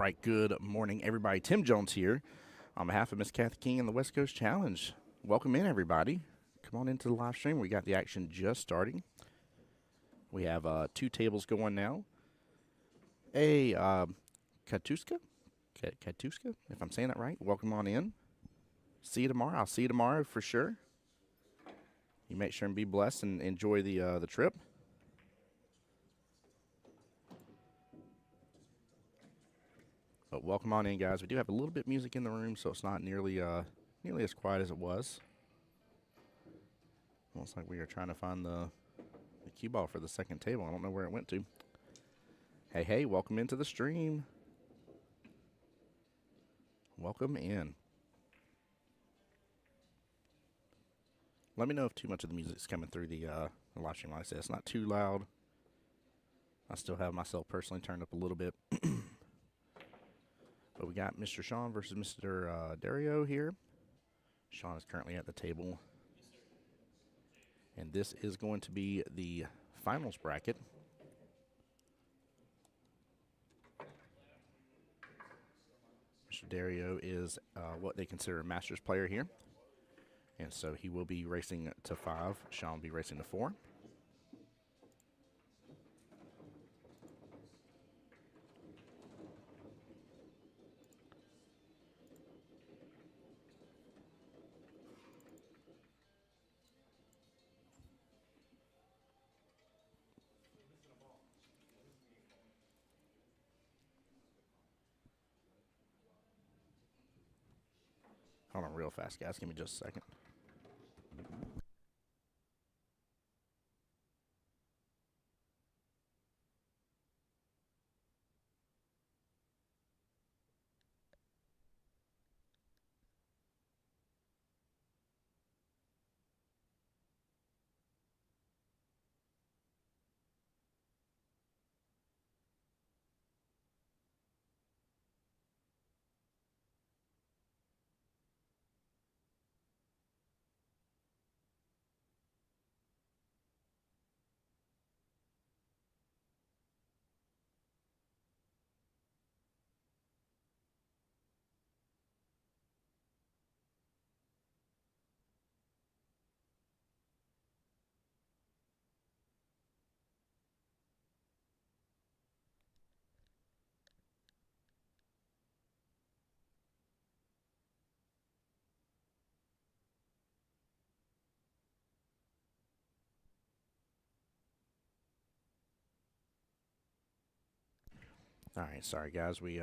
right, good morning, everybody. Tim Jones here on behalf of Miss Kathy King and the West Coast Challenge. Welcome in, everybody. Come on into the live stream. We got the action just starting. We have 2 tables going now. Katuska, if I'm saying that right. Welcome on in. See you tomorrow. I'll see you tomorrow for sure. You make sure and be blessed and enjoy the trip. But welcome on in, guys. We do have a little bit of music in the room, so it's not nearly as quiet as it was. Looks like we are trying to find the cue ball for the second table. I don't know where it went to. Hey, welcome into the stream. Welcome in. Let me know if too much of the music is coming through the live stream. Like I said, it's not too loud. I still have myself personally turned up a little bit. But we got Mr. Sean versus Mr. Dario here. Sean is currently at the table. And this is going to be the finals bracket. Mr. Dario is what they consider a Masters player here. And so he will be racing to 5. Sean will be racing to 4. Hold on real fast, guys. Give me just a second. All right, sorry, guys. We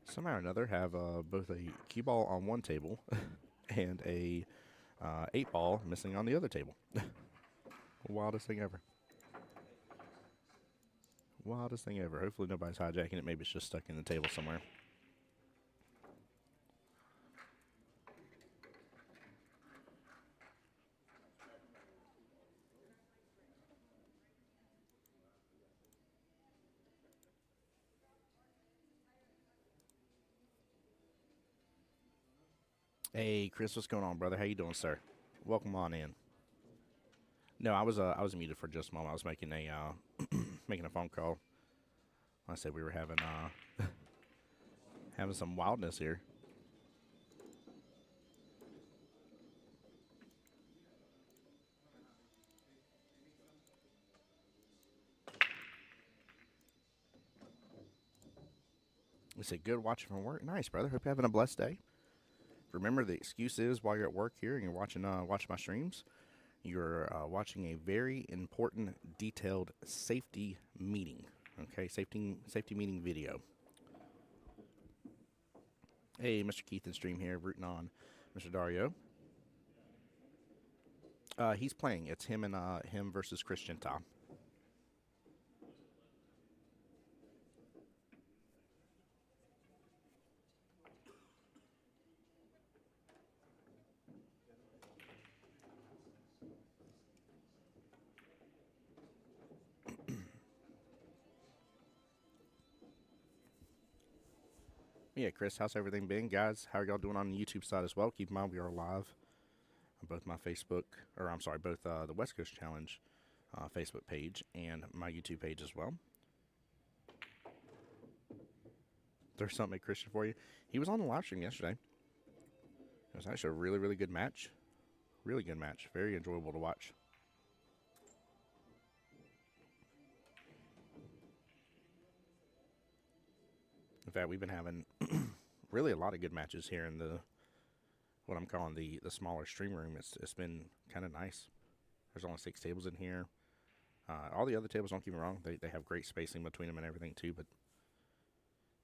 somehow or another have both a cue ball on one table and a 8 ball missing on the other table. Wildest thing ever. Wildest thing ever. Hopefully nobody's hijacking it. Maybe it's just stuck in the table somewhere. Hey, Chris, what's going on, brother? How you doing, sir? Welcome on in. No, I was muted for just a moment. I was making a making a phone call. I said we were having having some wildness here. We said good watching from work. Nice, brother. Hope you're having a blessed day. Remember, the excuse is while you're at work here and you're watching my streams, you're watching a very important, detailed safety meeting. Okay, safety meeting video. Hey, Mr. Keith in stream here, rooting on Mr. Dario. He's playing. It's him and him versus Christian Tom. Yeah, Chris, how's everything been? Guys, how are y'all doing on the YouTube side as well? Keep in mind we are live on both my Facebook, or I'm sorry, both the West Coast Challenge Facebook page and my YouTube page as well. throw something at Christian for you. He was on the live stream yesterday. It was actually a really, really good match. Really good match. Very enjoyable to watch. In fact, we've been having really a lot of good matches here in the what I'm calling the smaller stream room. It's been kind of nice. There's only 6 tables in here. All the other tables, don't get me wrong, they have great spacing between them and everything too. But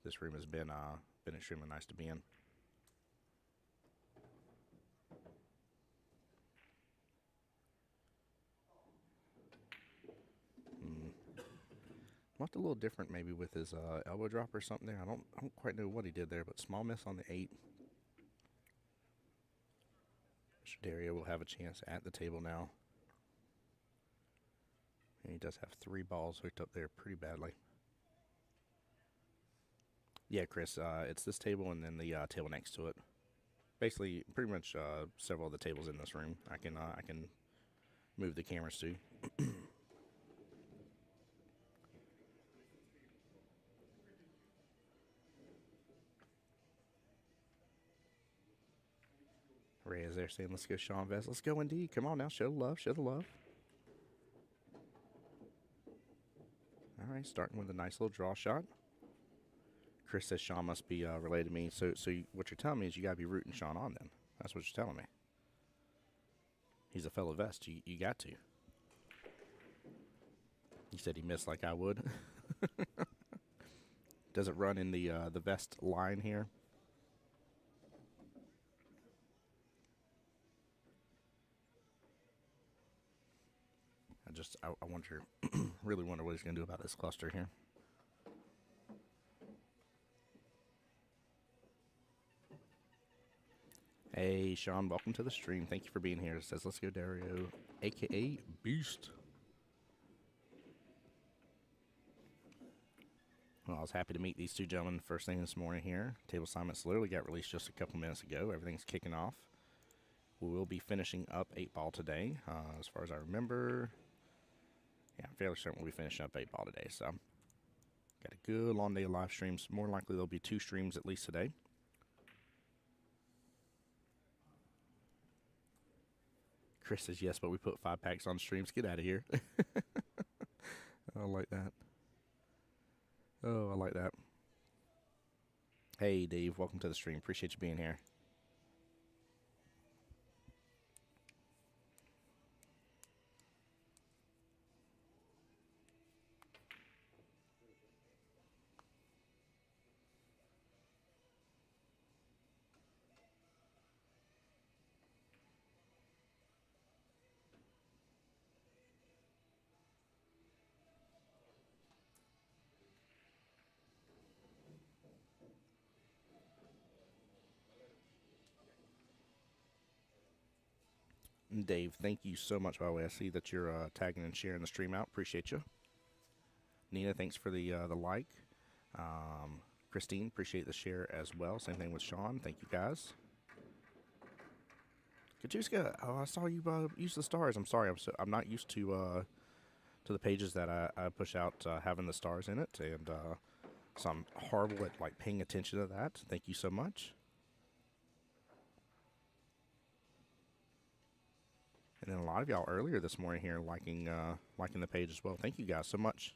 this room has been extremely nice to be in. Left a little different maybe with his elbow drop or something there. I don't quite know what he did there, but small miss on the 8. Dario will have a chance at the table now. And he does have 3 balls hooked up there pretty badly. Yeah, Chris, it's this table and then the table next to it. Basically, pretty much several of the tables in this room. I can move the cameras to. Ray is there saying, let's go, Sean Vest. Let's go indeed. Come on now. Show the love. Show the love. All right, starting with a nice little draw shot. Chris says Sean must be related to me. So what you're telling me is you got to be rooting Sean on then. That's what you're telling me. He's a fellow Vest. You got to. He said he missed like I would. Does it run in the Vest line here? I wonder, really wonder what he's going to do about this cluster here. Hey, Sean, welcome to the stream. Thank you for being here. It says, let's go, Dario, a.k.a. Beast. Well, I was happy to meet these 2 gentlemen first thing this morning here. Table assignments literally got released just a couple minutes ago. Everything's kicking off. We will be finishing up 8-ball today, as far as I remember. Yeah, I'm fairly certain we'll be finishing up 8-ball today, so got a good long day of live streams. More likely there'll be 2 streams at least today. Chris says yes, but we put 5 packs on streams. Get out of here. I like that. Oh, I like that. Hey, Dave, welcome to the stream. Appreciate you being here. Dave, thank you so much, by the way. I see that you're tagging and sharing the stream out. Appreciate you. Nina, thanks for the like. Christine, appreciate the share as well. Same thing with Sean. Thank you, guys. Kajuska, oh, I saw you use the stars. I'm sorry. I'm not used to the pages that I push out having the stars in it, and so I'm horrible at like paying attention to that. Thank you so much. And then a lot of y'all earlier this morning here liking the page as well. Thank you guys so much.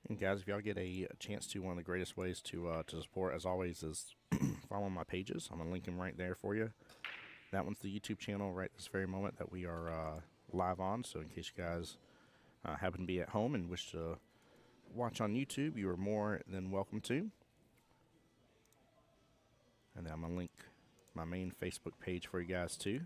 And guys, if y'all get a chance to, one of the greatest ways to support, as always, is follow my pages. I'm gonna link them right there for you. That one's the YouTube channel right this very moment that we are live on. So in case you guys happen to be at home and wish to watch on YouTube, you are more than welcome to. And then I'm going to link my main Facebook page for you guys too.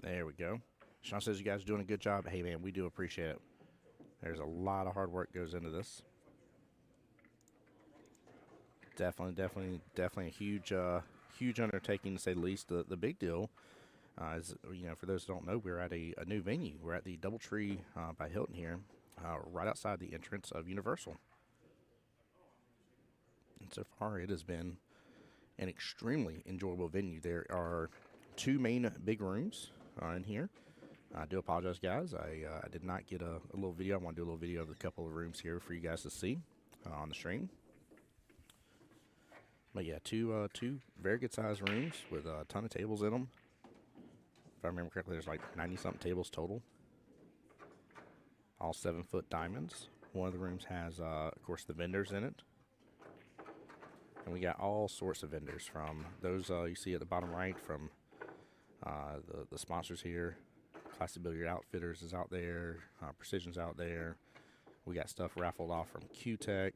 There we go. Sean says you guys are doing a good job. Hey, man, we do appreciate it. There's a lot of hard work goes into this. Definitely a huge undertaking to say the least. The big deal is, for those who don't know, we're at a new venue. We're at the DoubleTree by Hilton here, right outside the entrance of Universal. And so far, it has been an extremely enjoyable venue. There are 2 main big rooms in here. I do apologize, guys. I did not get a little video. I want to do a little video of a couple of rooms here for you guys to see on the stream. But yeah, two very good sized rooms with a ton of tables in them. If I remember correctly, there's like 90-something tables total. All 7-foot diamonds. One of the rooms has, of course, the vendors in it. And we got all sorts of vendors, from those you see at the bottom right, from the sponsors here. Classic Billiard Outfitters is out there. Precision's out there. We got stuff raffled off from Q-Tech.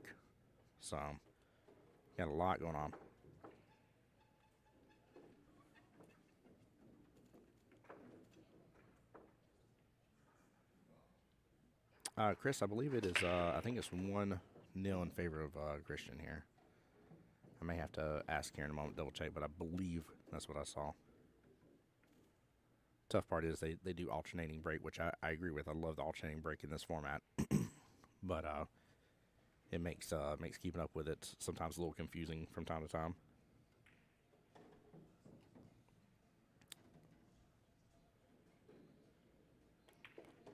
So, got a lot going on. Chris, I believe it is, I think it's 1-0 in favor of Christian here. I may have to ask here in a moment, double check, but I believe that's what I saw. Tough part is they do alternating break, which I agree with. I love the alternating break in this format. But it makes keeping up with it sometimes a little confusing from time to time.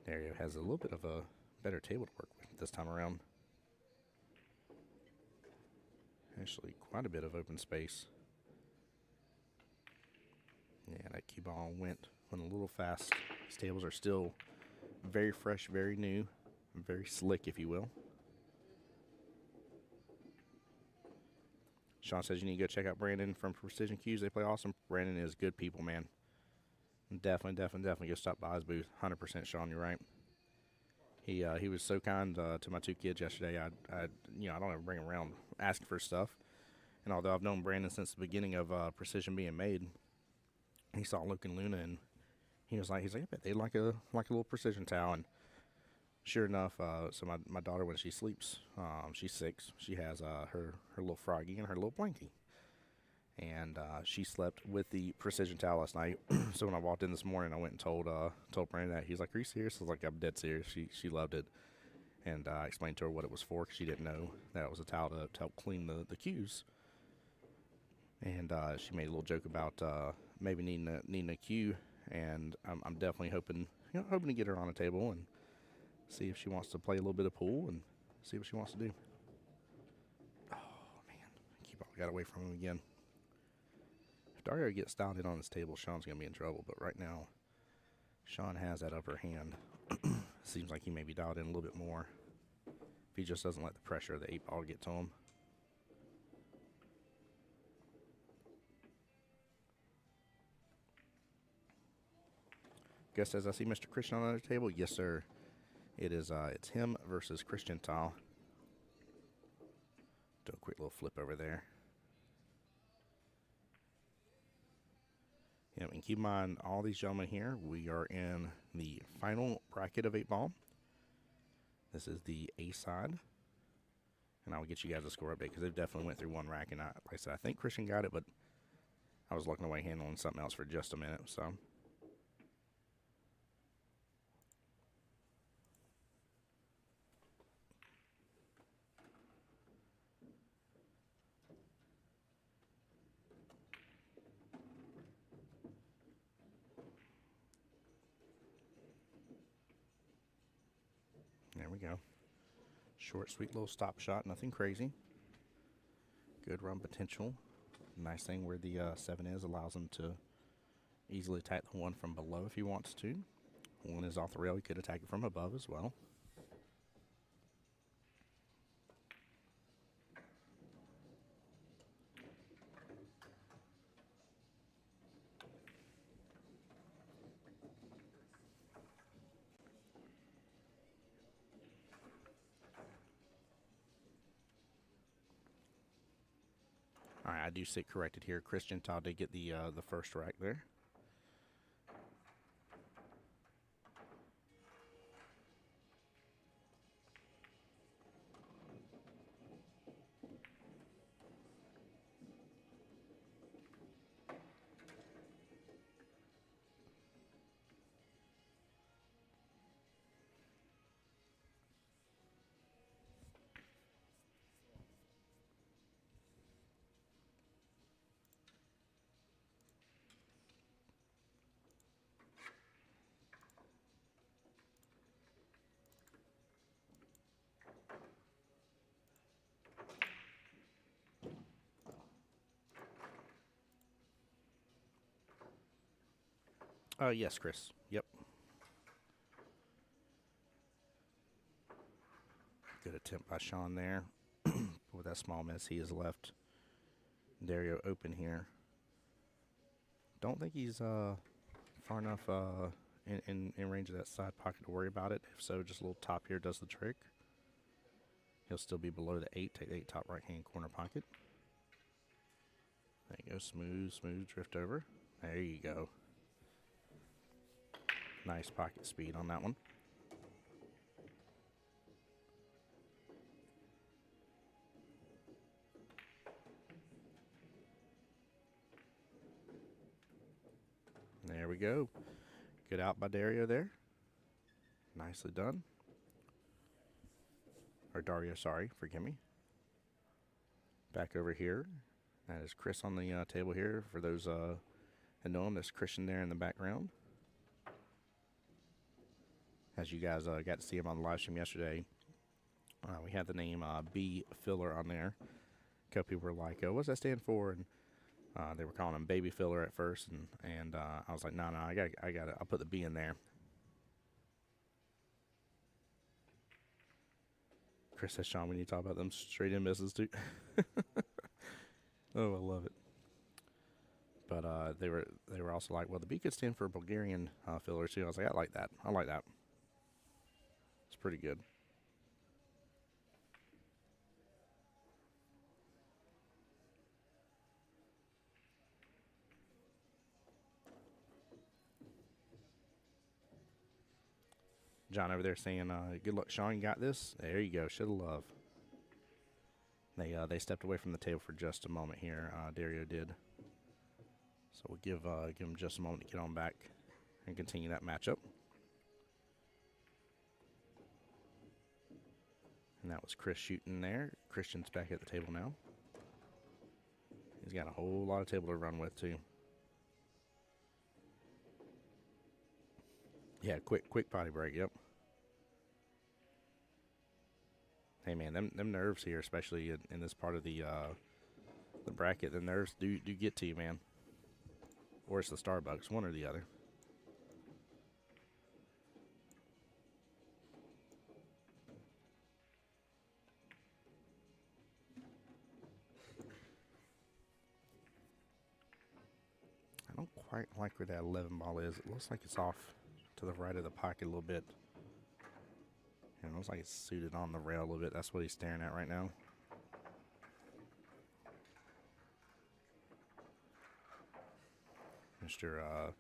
Dario has a little bit of a better table to work with this time around. Actually, quite a bit of open space. Yeah, that cue ball went a little fast. These tables are still very fresh, very new, very slick, if you will. Sean says you need to go check out Brandon from Precision Cues. They play awesome. Brandon is good people, man. Definitely go stop by his booth. 100%, Sean, you're right. He was so kind to my 2 kids yesterday. I don't ever bring him around asking for stuff. And although I've known Brandon since the beginning of Precision being made, he saw Luke and Luna, and he's like, I bet they'd like a little Precision towel. And sure enough, so my daughter, when she sleeps, she's 6. She has her little Froggy and her little Blanky. And she slept with the Precision towel last night. So when I walked in this morning, I went and told Brandon that. He's like, "Are you serious?" I was like, "I'm dead serious." She loved it. And I explained to her what it was for, because she didn't know that it was a towel to help clean the cues. And she made a little joke about maybe needing a cue. And I'm definitely hoping to get her on a table and see if she wants to play a little bit of pool and see what she wants to do. Oh, man. Keep all got away from him again. If Dario gets dialed in on this table, Sean's going to be in trouble. But right now, Sean has that upper hand. Seems like he may be dialed in a little bit more if he just doesn't let the pressure of the 8-ball get to him. Guess says, I see Mr. Christian on another table. Yes, sir. It is. It's him versus Christian Tal. Do a quick little flip over there. Yeah, and keep in mind, all these gentlemen here, we are in the final bracket of 8-ball. This is the A side. And I'll get you guys a score update, because they've definitely went through one rack. And like I said, I think Christian got it, but I was looking away handling something else for just a minute. So there we go. Short, sweet little stop shot. Nothing crazy. Good run potential. Nice thing where the 7 is, allows him to easily attack the 1 from below if he wants to. 1 is off the rail. He could attack it from above as well. All right, I do sit corrected here. Christian Tal did get the first rack there. Yes, Chris. Yep. Good attempt by Sean there. With that small miss, he has left Dario open here. Don't think he's far enough in range of that side pocket to worry about it. If so, just a little top here does the trick. He'll still be below the 8. Take the 8 top right-hand corner pocket. There you go. Smooth, smooth drift over. There you go. Nice pocket speed on that one. There we go. Good out by Dario there. Nicely done. Or Dario, sorry, forgive me. Back over here. That is Chris on the table here. For those that know him, there's Christian there in the background. As you guys got to see him on the live stream yesterday, we had the name B Filler on there. A couple people were like, what's that stand for? And they were calling him Baby Filler at first, and I was like, no, I got it. I'll put the B in there. Chris says, Sean, we need to talk about them straight in misses too. Oh, I love it. But they were also like, well, the B could stand for Bulgarian filler too. I was like, I like that. I like that. It's pretty good. John over there saying, good luck, Sean, you got this. There you go, should have love. They stepped away from the table for just a moment here, Dario did. So we'll give him just a moment to get on back and continue that matchup. And that was Chris shooting there. Christian's back at the table now. He's got a whole lot of table to run with too. Yeah, quick potty break, yep. Hey man, them nerves here, especially in this part of the bracket, the nerves do get to you, man. Or it's the Starbucks, one or the other. I don't quite like where that 11 ball is. It looks like it's off to the right of the pocket a little bit. And it looks like it's suited on the rail a little bit. That's what he's staring at right now. Mr.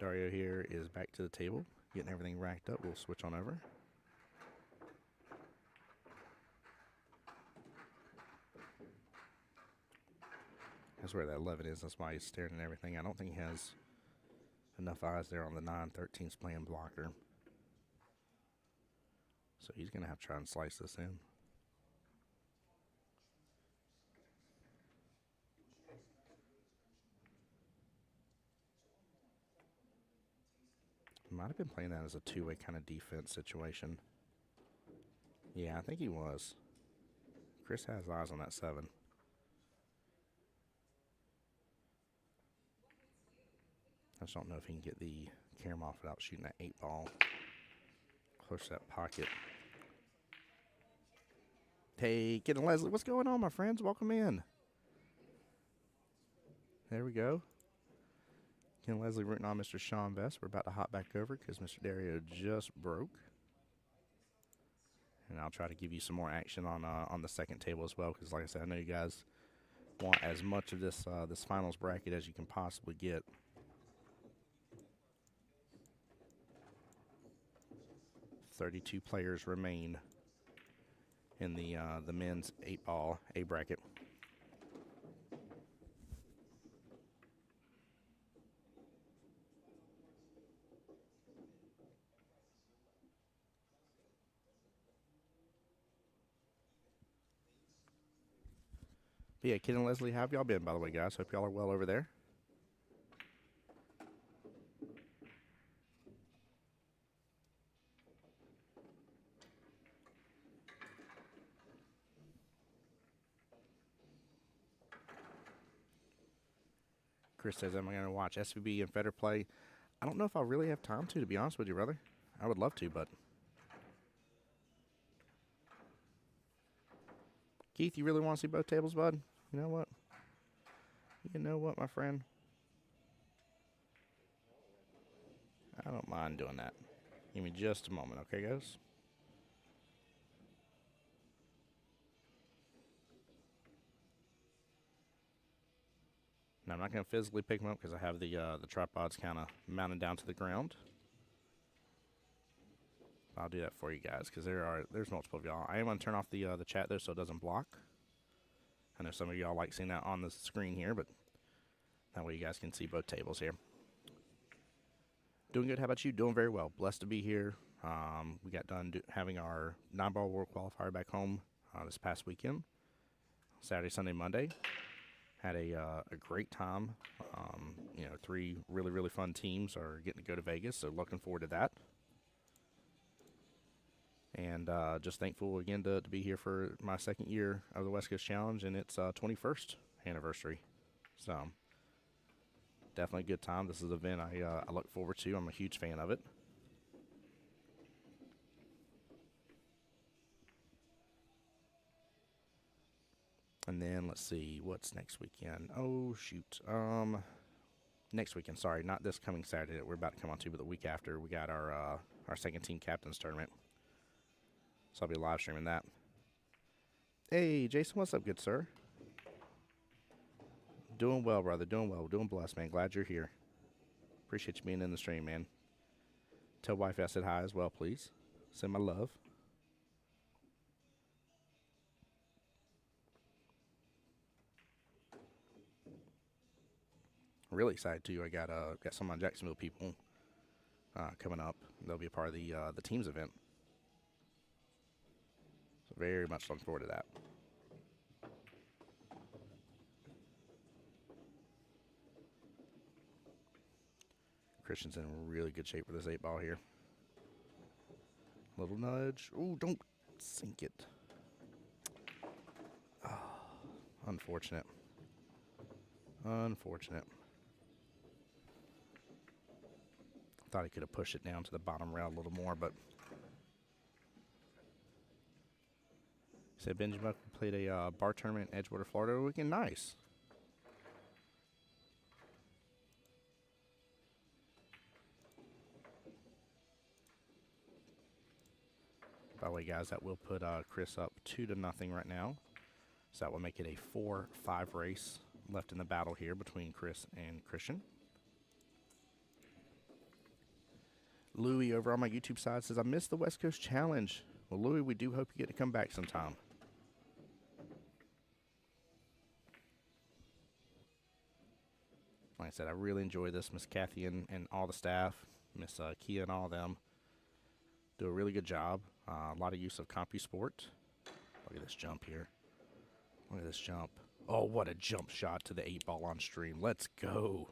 Dario here is back to the table, getting everything racked up. We'll switch on over. That's where that 11 is. That's why he's staring at everything. I don't think he has enough eyes there on the 9-13's playing blocker. So he's going to have to try and slice this in. Might have been playing that as a two-way kind of defense situation. Yeah, I think he was. Chris has eyes on that 7. I just don't know if he can get the camera off without shooting that 8 ball close to that pocket. Hey, Kid and Leslie, what's going on, my friends? Welcome in. There we go. Ken and Leslie rooting on Mr. Sean Best. We're about to hop back over because Mr. Dario just broke. And I'll try to give you some more action on the second table as well, because like I said, I know you guys want as much of this this finals bracket as you can possibly get. "32 players remain in the men's 8-ball A bracket. But yeah, Kid and Leslie, how have y'all been, by the way, guys? Hope y'all are well over there. Chris says, am I going to watch SVB and Federer play? I don't know if I really have time to be honest with you, brother. I would love to, but Keith, you really want to see both tables, bud? You know what? You know what, my friend? I don't mind doing that. Give me just a moment, okay, guys? Now, I'm not going to physically pick them up because I have the tripods kind of mounted down to the ground. I'll do that for you guys because there's multiple of y'all. I am going to turn off the chat though so it doesn't block. I know some of y'all like seeing that on the screen here, but that way you guys can see both tables here. Doing good. How about you? Doing very well. Blessed to be here. We got done having our 9-ball world qualifier back home this past weekend. Saturday, Sunday, Monday. Had a great time. 3 really, really fun teams are getting to go to Vegas, so looking forward to that. And just thankful again to be here for my second year of the West Coast Challenge and its 21st anniversary. So definitely a good time. This is an event I look forward to. I'm a huge fan of it. And then let's see what's next weekend. Oh shoot. Next weekend. Sorry, not this coming Saturday that we're about to come on to, but the week after we got our second team captains tournament. So I'll be live streaming that. Hey, Jason, what's up, good sir? Doing well, brother. Doing well. Doing blessed, man. Glad you're here. Appreciate you being in the stream, man. Tell wife I said hi as well, please. Send my love. Really excited too. I got some of my Jacksonville people coming up. They'll be a part of the teams event. So very much looking forward to that. Christian's in really good shape for this 8-ball here. Little nudge. Ooh, don't sink it. Oh, unfortunate. Unfortunate. Thought he could have pushed it down to the bottom rail a little more, but said Benjamin played a bar tournament in Edgewater, Florida over the weekend. Nice. By the way, guys, that will put Chris up 2-0 right now. So that will make it a 4-5 race left in the battle here between Chris and Christian. Louie over on my YouTube side says, I missed the West Coast Challenge. Well, Louie, we do hope you get to come back sometime. Like I said, I really enjoy this. Miss Kathy and all the staff, Miss Kia and all of them do a really good job. A lot of use of CompuSport. Look at this jump here. Look at this jump. Oh, what a jump shot to the 8-ball on stream. Let's go.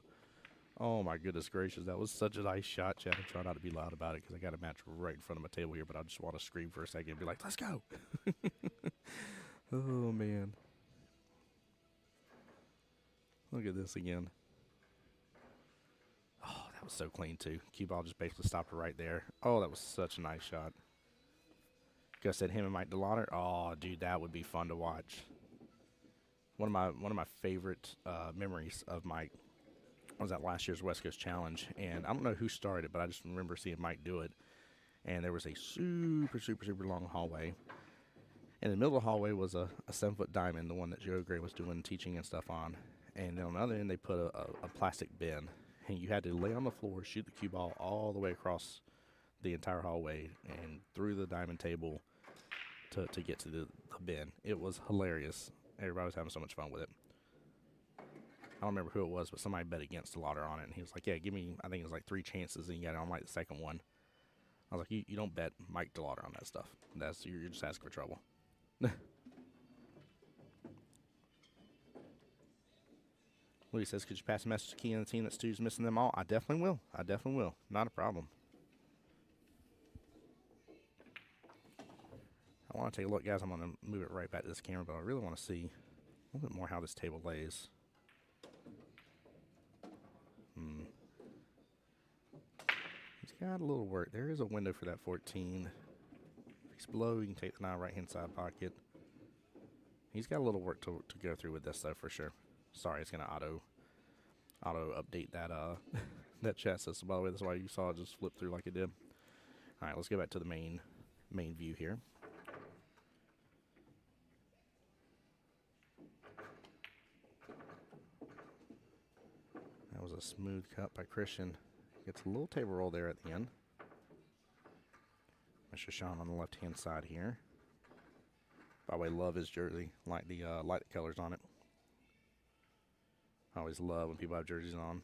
Oh, my goodness gracious. That was such a nice shot, Chad. I try not to be loud about it because I got a match right in front of my table here, but I just want to scream for a second and be like, let's go. Oh, man. Look at this again. Oh, that was so clean, too. Cue ball just basically stopped it right there. Oh, that was such a nice shot. Gus said him and Mike DeLauder. Oh, dude, that would be fun to watch. One of my favorite memories of Mike was at last year's West Coast Challenge, and I don't know who started it, but I just remember seeing Mike do it. And there was a super, super, super long hallway. And in the middle of the hallway was a 7-foot diamond, the one that Joe Gray was doing teaching and stuff on. And then on the other end, they put a plastic bin, and you had to lay on the floor, shoot the cue ball all the way across the entire hallway and through the diamond table to get to the bin. It was hilarious. Everybody was having so much fun with it. I don't remember who it was, but somebody bet against DeLauder on it, and he was like, yeah, give me, I think it was like 3 chances, and you got it on like the second one. I was like, you don't bet Mike DeLauder on that stuff. You're just asking for trouble. Louis says, could you pass a message to Key and the team that Stu's missing them all? I definitely will. I definitely will. Not a problem. I want to take a look, guys. I'm going to move it right back to this camera, but I really want to see a little bit more how this table lays. got a little work. There is a window for that 14. If he's below, you can take the 9 right-hand side pocket. He's got a little work to go through with this, though, for sure. Sorry, it's going to auto update that that chat system. By the way, that's why you saw it just flip through like it did. All right, let's go back to the main view here. That was a smooth cut by Christian. Gets a little table roll there at the end. Mr. Sean on the left-hand side here. By the way, love his jersey. Like the colors on it. I always love when people have jerseys on.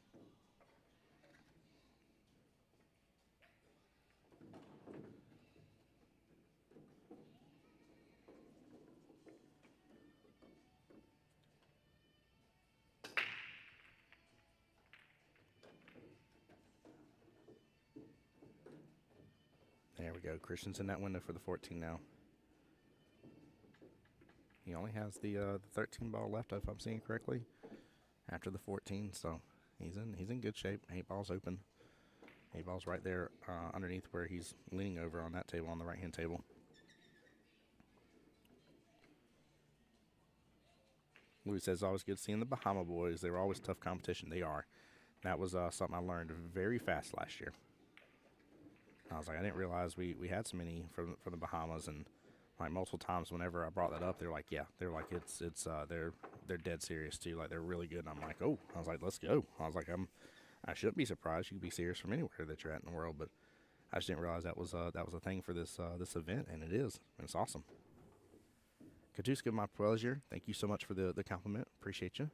There we go. Christian's in that window for the 14 now. He only has the 13 ball left, if I'm seeing correctly, after the 14. So he's in good shape. 8 ball's open. 8 ball's right there underneath where he's leaning over on that table, on the right-hand table. Louis says, always good seeing the Bahama boys. They were always tough competition. They are. That was something I learned very fast last year. I was like, I didn't realize we had so many from the Bahamas, and like multiple times whenever I brought that up, they're like, yeah, they're like, they're dead serious too, like they're really good. And I'm like, oh, I was like, let's go. I was like, I shouldn't be surprised. You can be serious from anywhere that you're at in the world, but I just didn't realize that was a thing for this event, and it is, and it's awesome. Katuska, my pleasure. Thank you so much for the compliment. Appreciate you.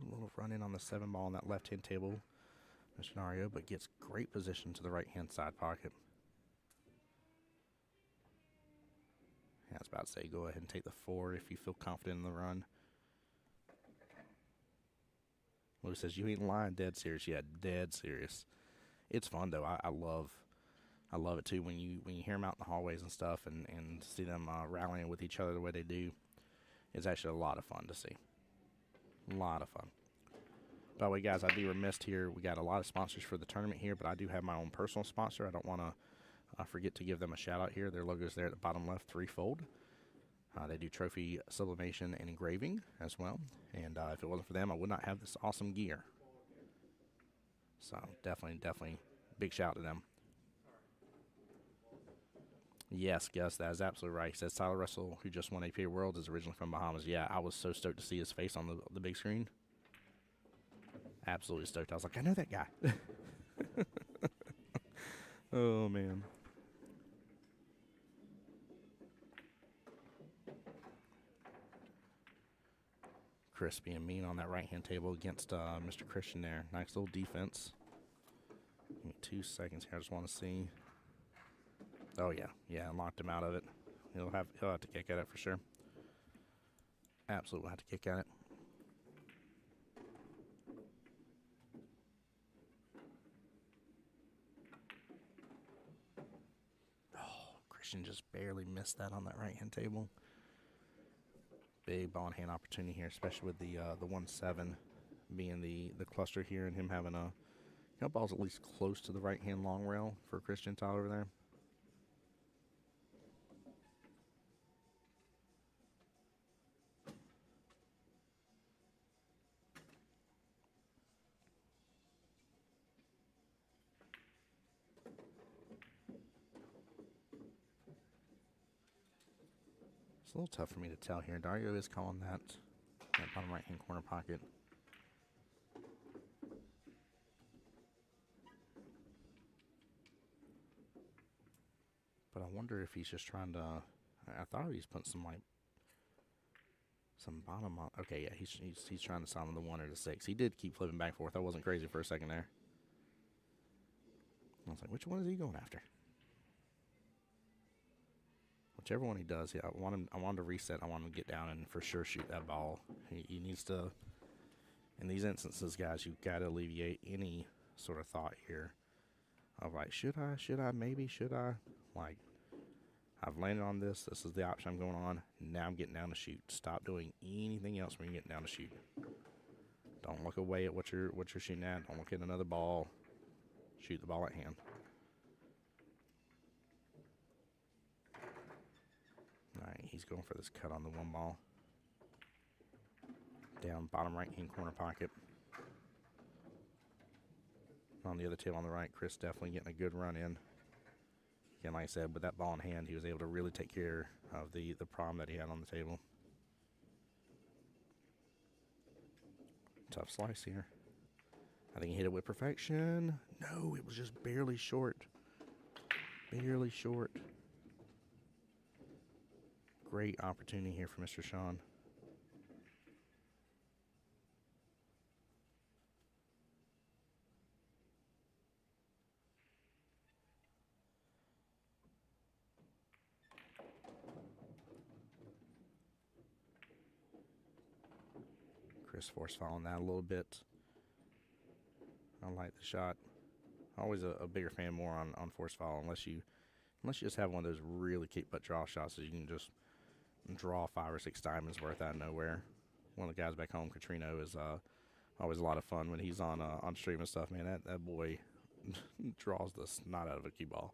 A little run in on the 7 ball on that left-hand table, Mr. Dario, but gets great position to the right-hand side pocket. Yeah, I was about to say, go ahead and take the 4 if you feel confident in the run. Louis says, you ain't lying, dead serious. Yeah, dead serious. It's fun, though. I love it, too, when you hear them out in the hallways and stuff and see them rallying with each other the way they do. It's actually a lot of fun to see. A lot of fun. By the way, guys, I'd be remiss here. We got a lot of sponsors for the tournament here, but I do have my own personal sponsor. I don't want to forget to give them a shout-out here. Their logo's there at the bottom left, threefold. They do trophy sublimation and engraving as well. And if it wasn't for them, I would not have this awesome gear. So definitely big shout to them. Yes, Gus, that is absolutely right. He says Tyler Russell, who just won APA World, is originally from Bahamas. Yeah, I was so stoked to see his face on the big screen. Absolutely stoked. I was like, I know that guy. Oh, man. Crispy and mean on that right-hand table against Mr. Christian there. Nice little defense. Give me 2 seconds here. I just want to see. Oh, yeah. Yeah, locked him out of it. He'll have to kick at it for sure. Absolutely have to kick at it. Oh, Christian just barely missed that on that right-hand table. Big ball and hand opportunity here, especially with the 1-7 being the cluster here and him having ball's at least close to the right-hand long rail for Christian Tyler over there. It's a little tough for me to tell here. Dario is calling that bottom right-hand corner pocket. But I wonder if he's just trying to. I thought he was putting some bottom on. Okay, yeah, he's trying to silence the 1 or the 6. He did keep flipping back and forth. I wasn't crazy for a second there. I was like, which one is he going after? Whichever one he does, yeah, I want him to reset. I want him to get down and for sure shoot that ball. He needs to. In these instances, guys, you've got to alleviate any sort of thought here of like, should I, maybe, should I? Like, I've landed on this. This is the option I'm going on. Now I'm getting down to shoot. Stop doing anything else when you're getting down to shoot. Don't look away at what you're shooting at. Don't look at another ball. Shoot the ball at hand. All right, he's going for this cut on the one ball. Down bottom right-hand corner pocket. On the other table on the right, Chris definitely getting a good run in. Again, like I said, with that ball in hand, he was able to really take care of the problem that he had on the table. Tough slice here. I think he hit it with perfection. No, it was just barely short. Barely short. Great opportunity here for Mr. Sean. Chris force fouling that a little bit. I like the shot. Always a bigger fan more on force foul unless you just have one of those really kick butt draw shots that you can just draw 5 or 6 diamonds worth out of nowhere. One of the guys back home, Katrino, is always a lot of fun when he's on stream and stuff. Man, that boy draws the snot out of a cue ball.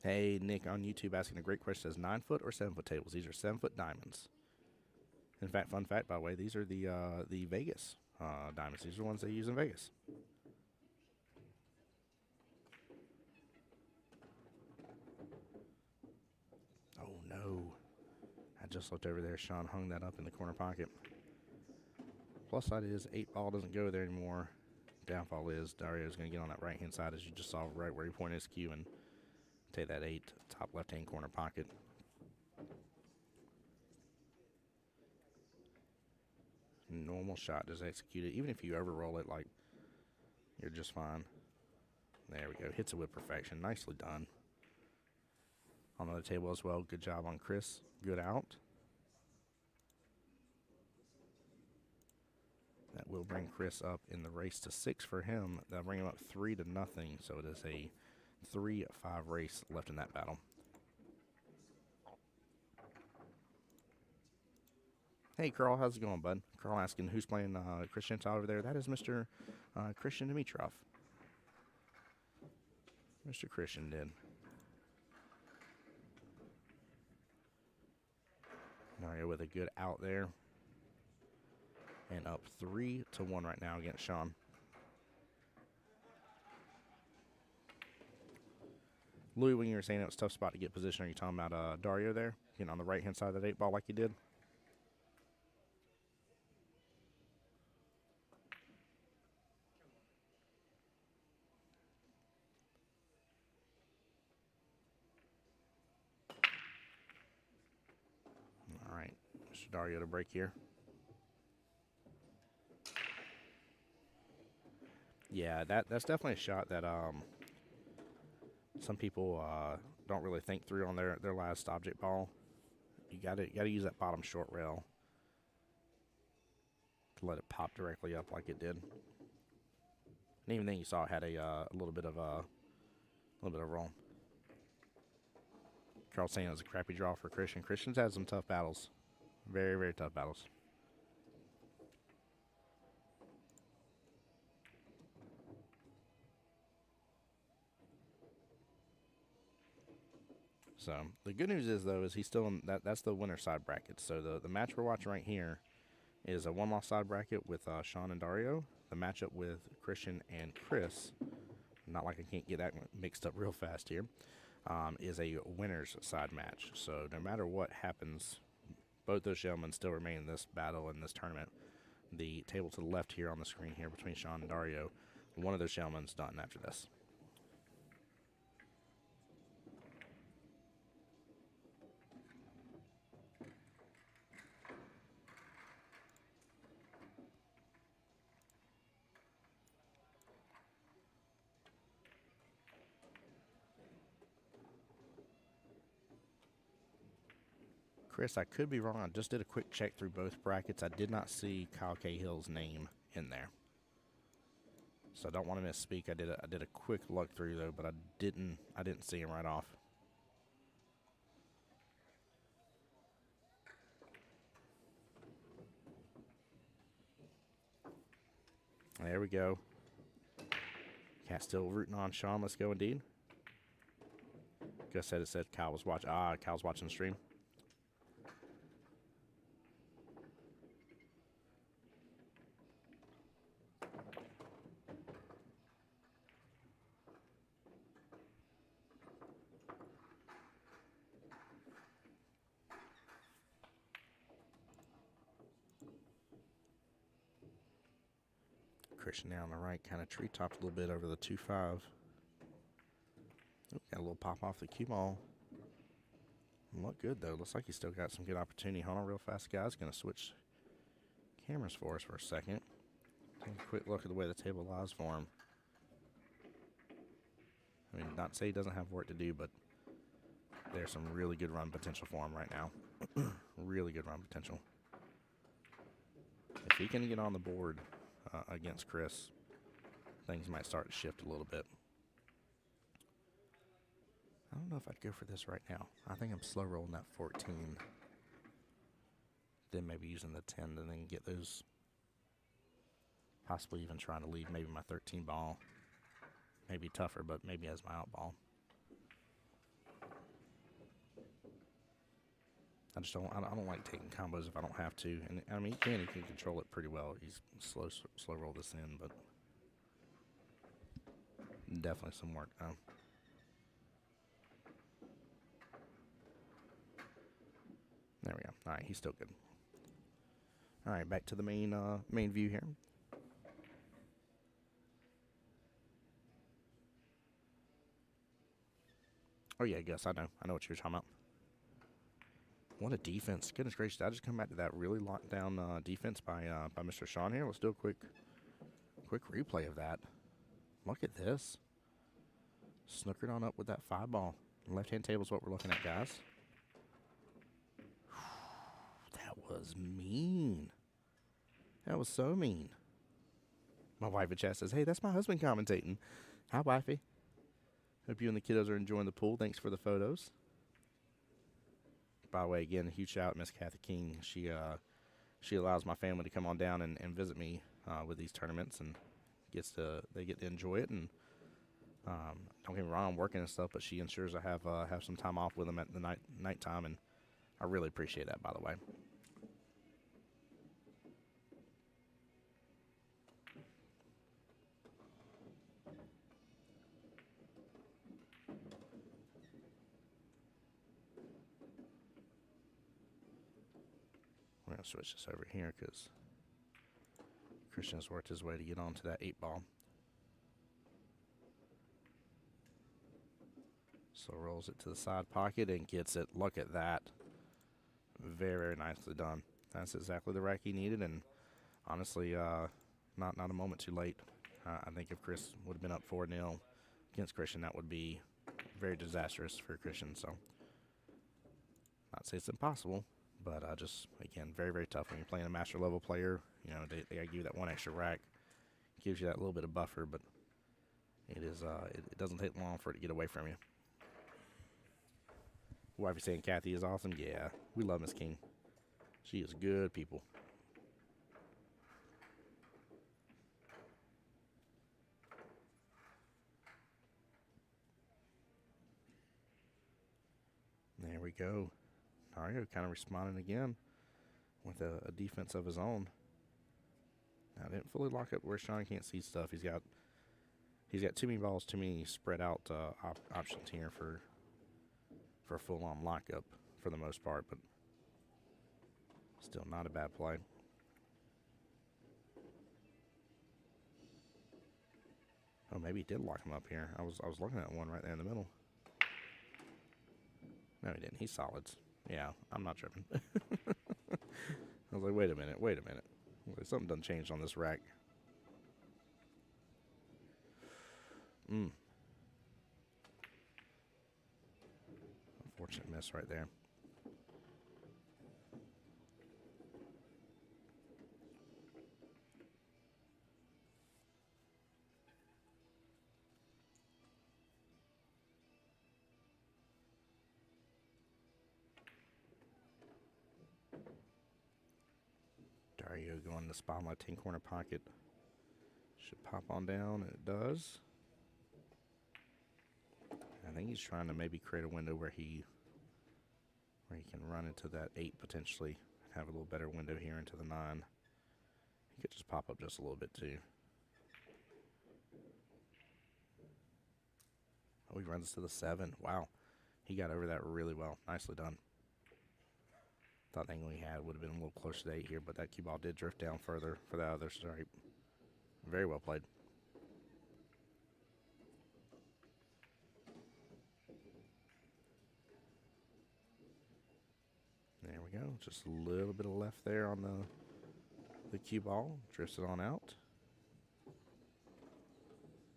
Hey, Nick on YouTube asking a great question. Says 9-foot or 7-foot tables? These are 7-foot diamonds. In fact, fun fact, by the way, these are the Vegas diamonds. These are the ones they use in Vegas. Oh, no. I just looked over there. Sean hung that up in the corner pocket. Plus side is 8 ball doesn't go there anymore. Downfall is Dario's going to get on that right-hand side, as you just saw right where he pointed his cue, and take that 8 top left-hand corner pocket. Normal shot, just execute it. Even if you overroll it, like, you're just fine. There we go. Hits it with perfection. Nicely done. On the other table as well. Good job on Chris. Good out. That will bring Chris up in the race to 6 for him. That'll bring him up 3-0. So it is a 3-5 race left in that battle. Hey, Carl, how's it going, bud? Carl asking who's playing Christian over there. That is Mr. Christian Dimitrov. Mr. Christian did. Dario with a good out there. And up 3-1 right now against Sean. Louis, when you were saying it was a tough spot to get position, are you talking about Dario there? Getting on the right-hand side of that 8 ball like he did? All right, Mr. Dario to break here. Yeah, that's definitely a shot that some people don't really think through on their last object ball. You gotta use that bottom short rail to let it pop directly up like it did. And even then, you saw it had a little bit of roll. Carl saying it was a crappy draw for Christian. Christian's had some tough battles, very, very tough battles. So the good news is, though, is he's still in that's the winner side bracket. So the match we're watching right here is a 1-loss side bracket with Sean and Dario. The matchup with Christian and Chris, not like I can't get that mixed up real fast here, is a winner's side match. So no matter what happens, both those gentlemen still remain in this battle in this tournament. The table to the left here on the screen here between Sean and Dario, one of those gentlemen's done after this. Chris, I could be wrong. I just did a quick check through both brackets. I did not see Kyle Cahill's name in there, so I don't want to misspeak. I did a quick look through though, but I didn't see him right off. There we go. Cat still rooting on Sean. Let's go, indeed. Gus said it said Kyle was watching. Kyle's watching the stream. Christian now on the right, kind of tree-topped a little bit over the 2-5. Oh, got a little pop off the cue ball. Look good, though. Looks like he's still got some good opportunity. Hold on real fast, guys. Going to switch cameras for us for a second. Take a quick look at the way the table lies for him. I mean, not to say he doesn't have work to do, but there's some really good run potential for him right now. Really good run potential. If he can get on the board against Chris, things might start to shift a little bit. I don't know if I'd go for this right now. I think I'm slow rolling that 14. Then maybe using the 10 and then get those. Possibly even trying to leave maybe my 13 ball. Maybe tougher, but maybe as my out ball. I don't like taking combos if I don't have to. And I mean, he can control it pretty well. He's slow roll this in, but definitely some work now. There we go. All right, he's still good. All right, back to the main view here. Oh yeah, Gus, I know what you're talking about. What a defense! Goodness gracious, I just come back to that really locked down defense by Mr. Sean here. Let's do a quick replay of that. Look at this. Snookered on up with that 5 ball. Left-hand table is what we're looking at, guys. That was mean. That was so mean. My wife in chat says, "Hey, that's my husband commentating." Hi, wifey. Hope you and the kiddos are enjoying the pool. Thanks for the photos. By the way, again, a huge shout out, Miss Kathy King. She allows my family to come on down and visit me with these tournaments, and they get to enjoy it. And don't get me wrong, I'm working and stuff, but she ensures I have some time off with them at the nighttime, and I really appreciate that, by the way. We're going to switch this over here because Christian's worked his way to get onto that 8 ball. So rolls it to the side pocket and gets it. Look at that. Very, very nicely done. That's exactly the rack he needed, and honestly, not a moment too late. I think if Chris would have been up 4-0 against Christian, that would be very disastrous for Christian. So, not to say it's impossible, but just, again, very, very tough when you're playing a master level player. You know, they give you that 1 extra rack. Gives you that little bit of buffer, but it doesn't take long for it to get away from you. Wife is saying Kathy is awesome. Yeah, we love Miss King. She is good people. There we go. Dario kind of responding again with a defense of his own. Now, I didn't fully lock up where Sean can't see stuff. He's got too many balls, too many spread out options here for a full-on lockup for the most part, but still not a bad play. Oh, maybe he did lock him up here. I was looking at one right there in the middle. No, he didn't. He's solids. Yeah, I'm not tripping. I was like, wait a minute. Something done changed on this rack. Unfortunate miss right there. Dario going to spot my 10-corner pocket. Should pop on down, and it does. I think he's trying to maybe create a window where he can run into that 8 potentially, and have a little better window here into the 9. He could just pop up just a little bit too. Oh, he runs to the 7. Wow. He got over that really well. Nicely done. Thought the angle he had would have been a little closer to 8 here, but that cue ball did drift down further for the other stripe. Very well played. There we go. Just a little bit of left there on the cue ball. Drifts it on out.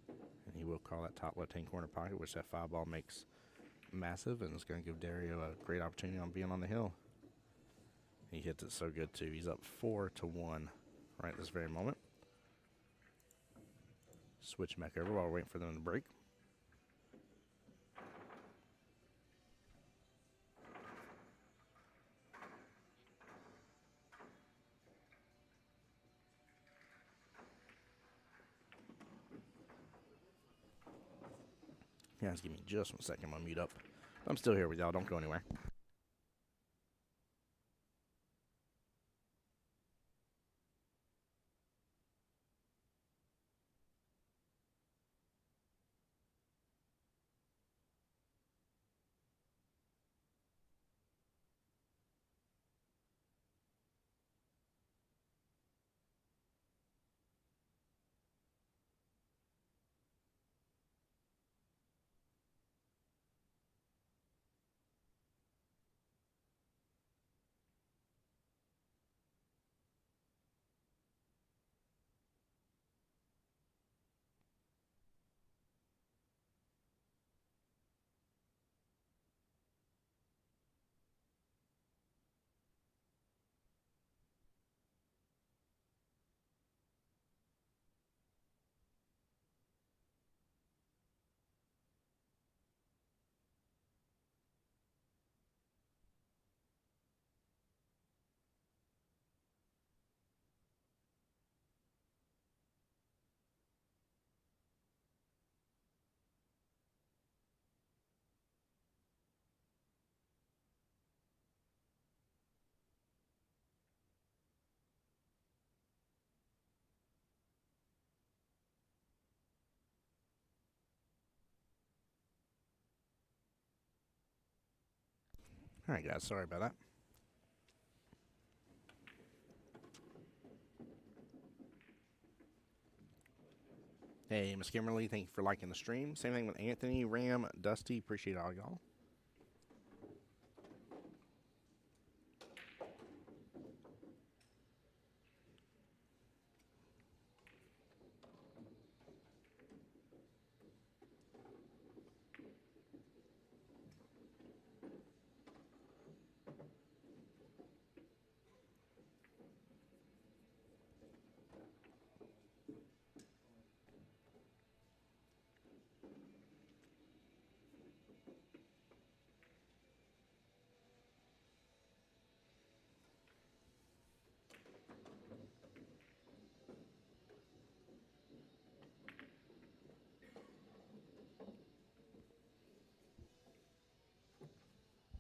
And he will call that top left-hand corner pocket, which that 5 ball makes massive, and it's going to give Dario a great opportunity on being on the hill. He hits it so good, too. He's up 4-1 right this very moment. Switch back over while we're waiting for them to break. Yeah, just give me just 1 second. I'm going to mute up. I'm still here with y'all. Don't go anywhere. All right, guys. Sorry about that. Hey, Miss Kimberly, thank you for liking the stream. Same thing with Anthony, Ram, Dusty. Appreciate all y'all.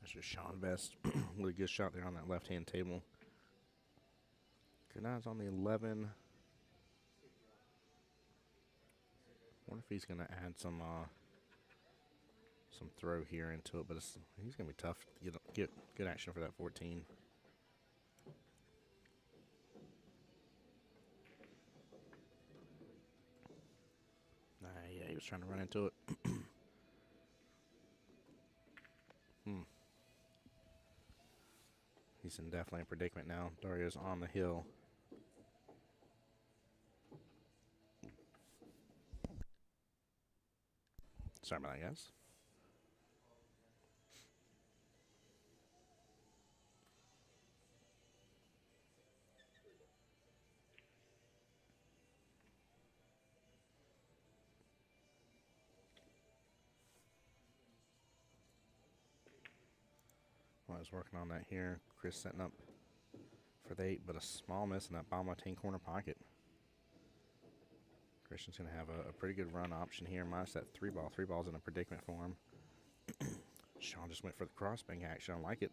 That's just Sean Best with a good shot there on that left-hand table. Good eyes on the 11. Wonder if he's going to add some throw here into it, but he's going to be tough to get good action for that 14. Yeah, he was trying to run into it. He's in definitely a predicament now. Dario's on the hill. Sorry about that, guys. Well, I was working on that here. Chris setting up for the 8, but a small miss in that bottom left-hand corner pocket. Christian's going to have a pretty good run option here, minus that 3-ball. 3-ball's in a predicament for him. Sean just went for the crossbang action. I like it.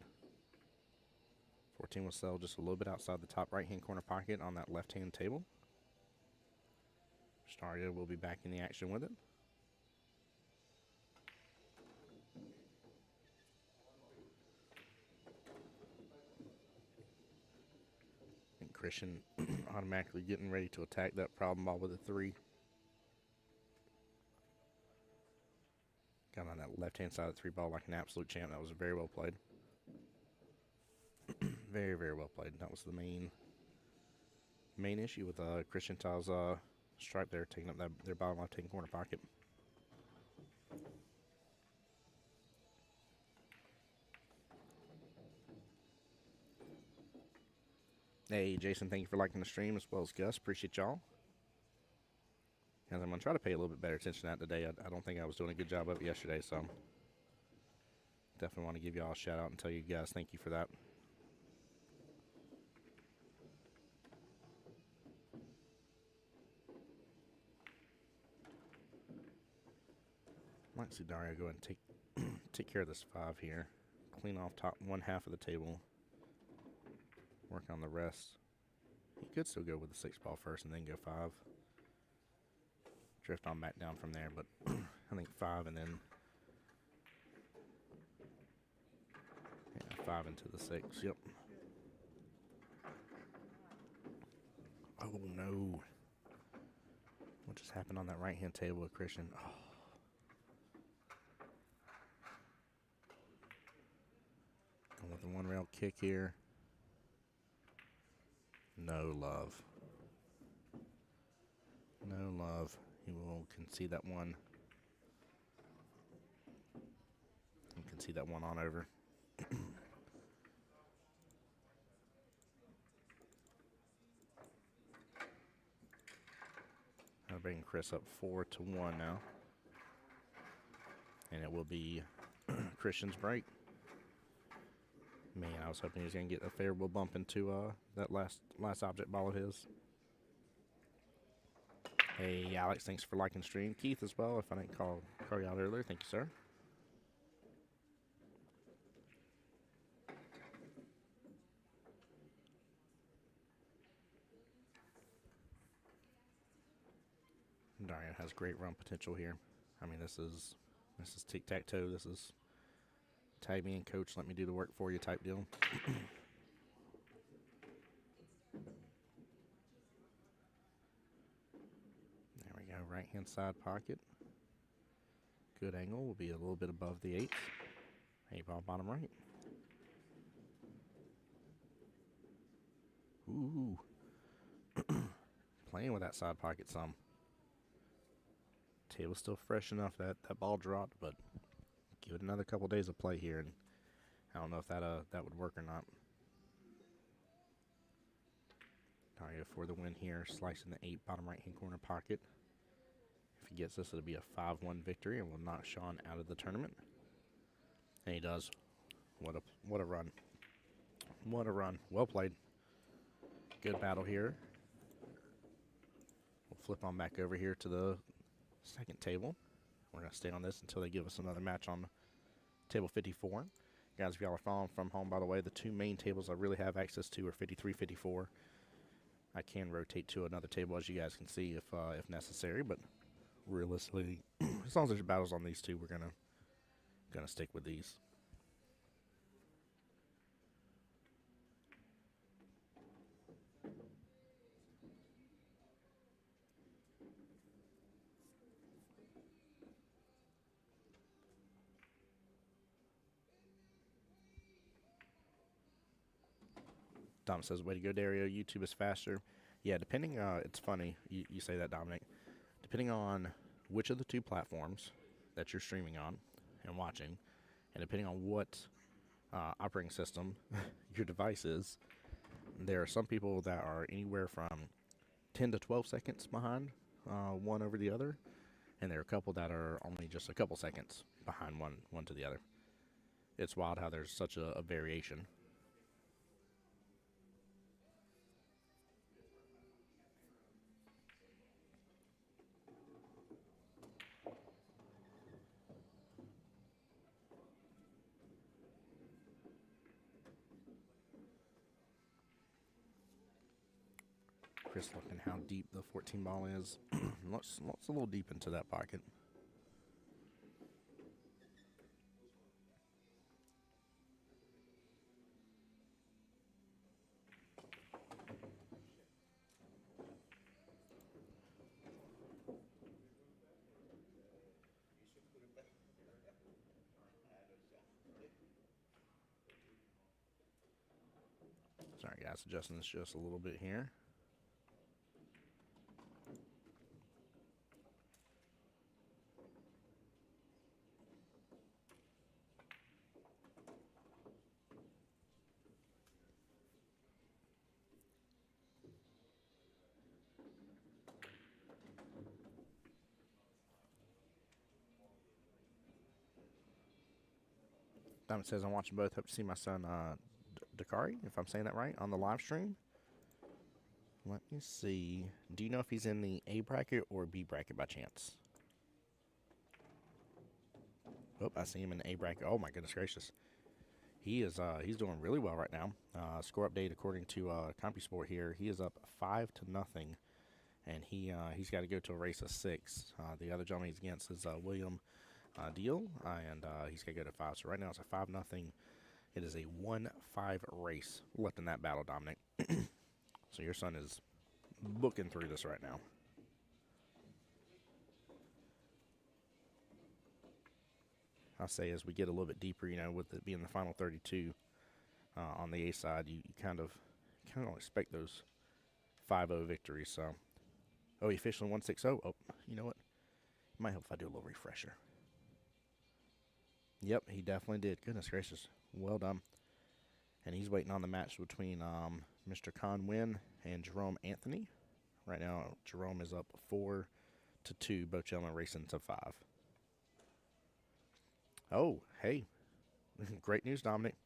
14 will settle just a little bit outside the top right-hand corner pocket on that left-hand table. Dario will be back in the action with it. And Christian automatically getting ready to attack that problem ball with a 3. Got on that left-hand side of the 3-ball like an absolute champ. That was very well played. Very, very well played. That was the main issue with Christian Ta's stripe there, taking up their bottom left-hand corner pocket. Hey, Jason, thank you for liking the stream, as well as Gus. Appreciate y'all. And I'm going to try to pay a little bit better attention to that today. I don't think I was doing a good job of it yesterday, so definitely want to give y'all a shout out and tell you guys thank you for that. Might see Dario go ahead and take care of this 5 here. Clean off top one half of the table. Work on the rest. He could still go with the 6-ball first and then go 5. Drift on back down from there, but I think 5 and then 5 into the 6. Yep. Oh no! What just happened on that right-hand table with Christian? Oh. Going with the 1-rail kick here. No love. No love. He will concede that one. You can see that one on over. I'll bring Chris up 4-1 now. And it will be Christian's break. Man, I was hoping he was going to get a favorable bump into that last object ball of his. Hey, Alex, thanks for liking the stream. Keith as well, if I didn't call you out earlier. Thank you, sir. Dario has great run potential here. I mean, this is tic-tac-toe. This is tag me in, coach, let me do the work for you type deal. There we go, right-hand side pocket. Good angle, will be a little bit above the 8th. 8-ball bottom right. Ooh. Playing with that side pocket some. Table's still fresh enough that ball dropped, but give it another couple days of play here, and I don't know if that would work or not. Dario for the win here, slicing the 8 bottom right-hand corner pocket. If he gets this, it'll be a 5-1 victory, and will knock Sean out of the tournament. And he does. What a run! What a run! Well played. Good battle here. We'll flip on back over here to the second table. We're going to stay on this until they give us another match on table 54. Guys, if y'all are following from home, by the way, the 2 main tables I really have access to are 53, 54. I can rotate to another table, as you guys can see, if necessary, but realistically, as long as there's battles on these 2, we're gonna stick with these. Dom says, way to go, Dario. YouTube is faster. Yeah, depending, it's funny you say that, Dominic. Depending on which of the 2 platforms that you're streaming on and watching, and depending on what operating system your device is, there are some people that are anywhere from 10 to 12 seconds behind one over the other, and there are a couple that are only just a couple seconds behind one to the other. It's wild how there's such a variation. Chris looking how deep the 14 ball is. looks a little deep into that pocket. Sorry, guys, adjusting this just a little bit here. Diamond says, I'm watching both. Hope to see my son, Dakari, if I'm saying that right, on the live stream. Let me see. Do you know if he's in the A bracket or B bracket by chance? Oh, I see him in the A bracket. Oh, my goodness gracious. He is he's doing really well right now. Score update according to CompuSport here. He is up 5-0, and he's got to go to a race of 6. The other gentleman he's against is William Deal, and he's got to go to 5. So right now it's a 5-0. It is a 1-5 race left in that battle, Dominic. So your son is booking through this right now. I'll say as we get a little bit deeper, you know, with it being the final 32 on the A side, you kind of don't expect those 5-0 victories. So, oh, he officially 1-6-0. Oh, you know what? It might help if I do a little refresher. Yep, he definitely did. Goodness gracious. Well done. And he's waiting on the match between Mr. Conwin and Jerome Anthony. Right now, Jerome is up 4-2. Both gentlemen racing to 5. Oh, hey. Great news, Dominic.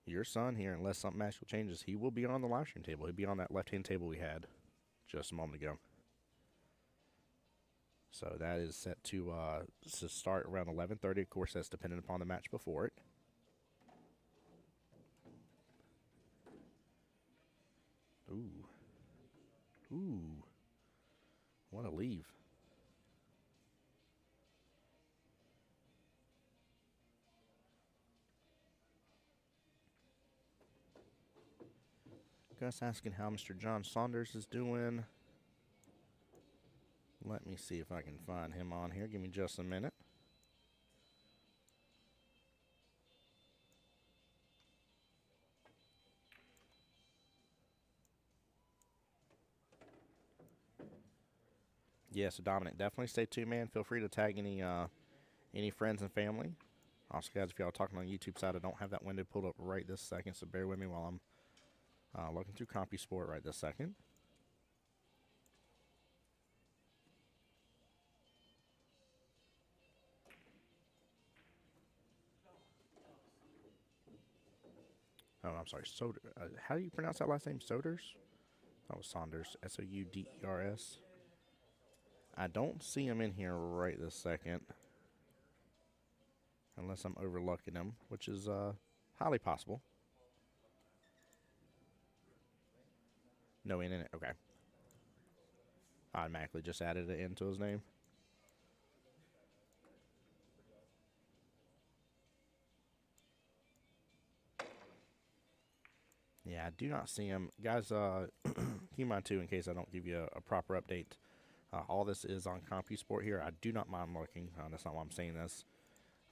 Your son here, unless something magical changes, he will be on the live stream table. He'll be on that left-hand table we had just a moment ago. So that is set to start around 11:30. Of course, that's dependent upon the match before it. Ooh. What a leave. Gus asking how Mr. John Saunders is doing. Let me see if I can find him on here. Give me just a minute. Yeah, so Dominic, definitely stay tuned, man. Feel free to tag any friends and family. Also, guys, if y'all are talking on the YouTube side, I don't have that window pulled up right this second, so bear with me while I'm looking through CompuSport right this second. Oh, I'm sorry, Soder. How do you pronounce that last name? Soders? That was Saunders. Souders. I don't see him in here right this second. Unless I'm overlooking him, which is highly possible. No in it. Okay. Automatically just added it into his name. Yeah, I do not see him. Guys, keep in mind, too, in case I don't give you a proper update. All this is on CompuSport here. I do not mind looking. That's not why I'm saying this.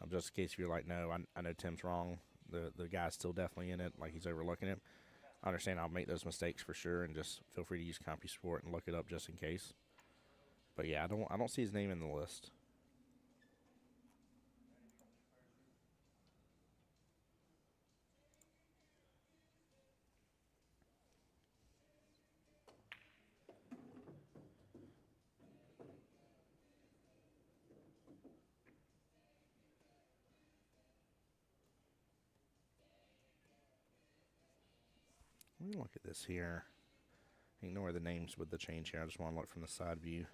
Just in case you're like, no, I know Tim's wrong. The guy's still definitely in it, like he's overlooking it. I understand I'll make those mistakes for sure, and just feel free to use CompuSport and look it up just in case. But yeah, I don't see his name in the list. Let me look at this here. Ignore the names with the change here. I just want to look from the side view.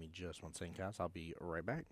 me just one second, guys. I'll be right back.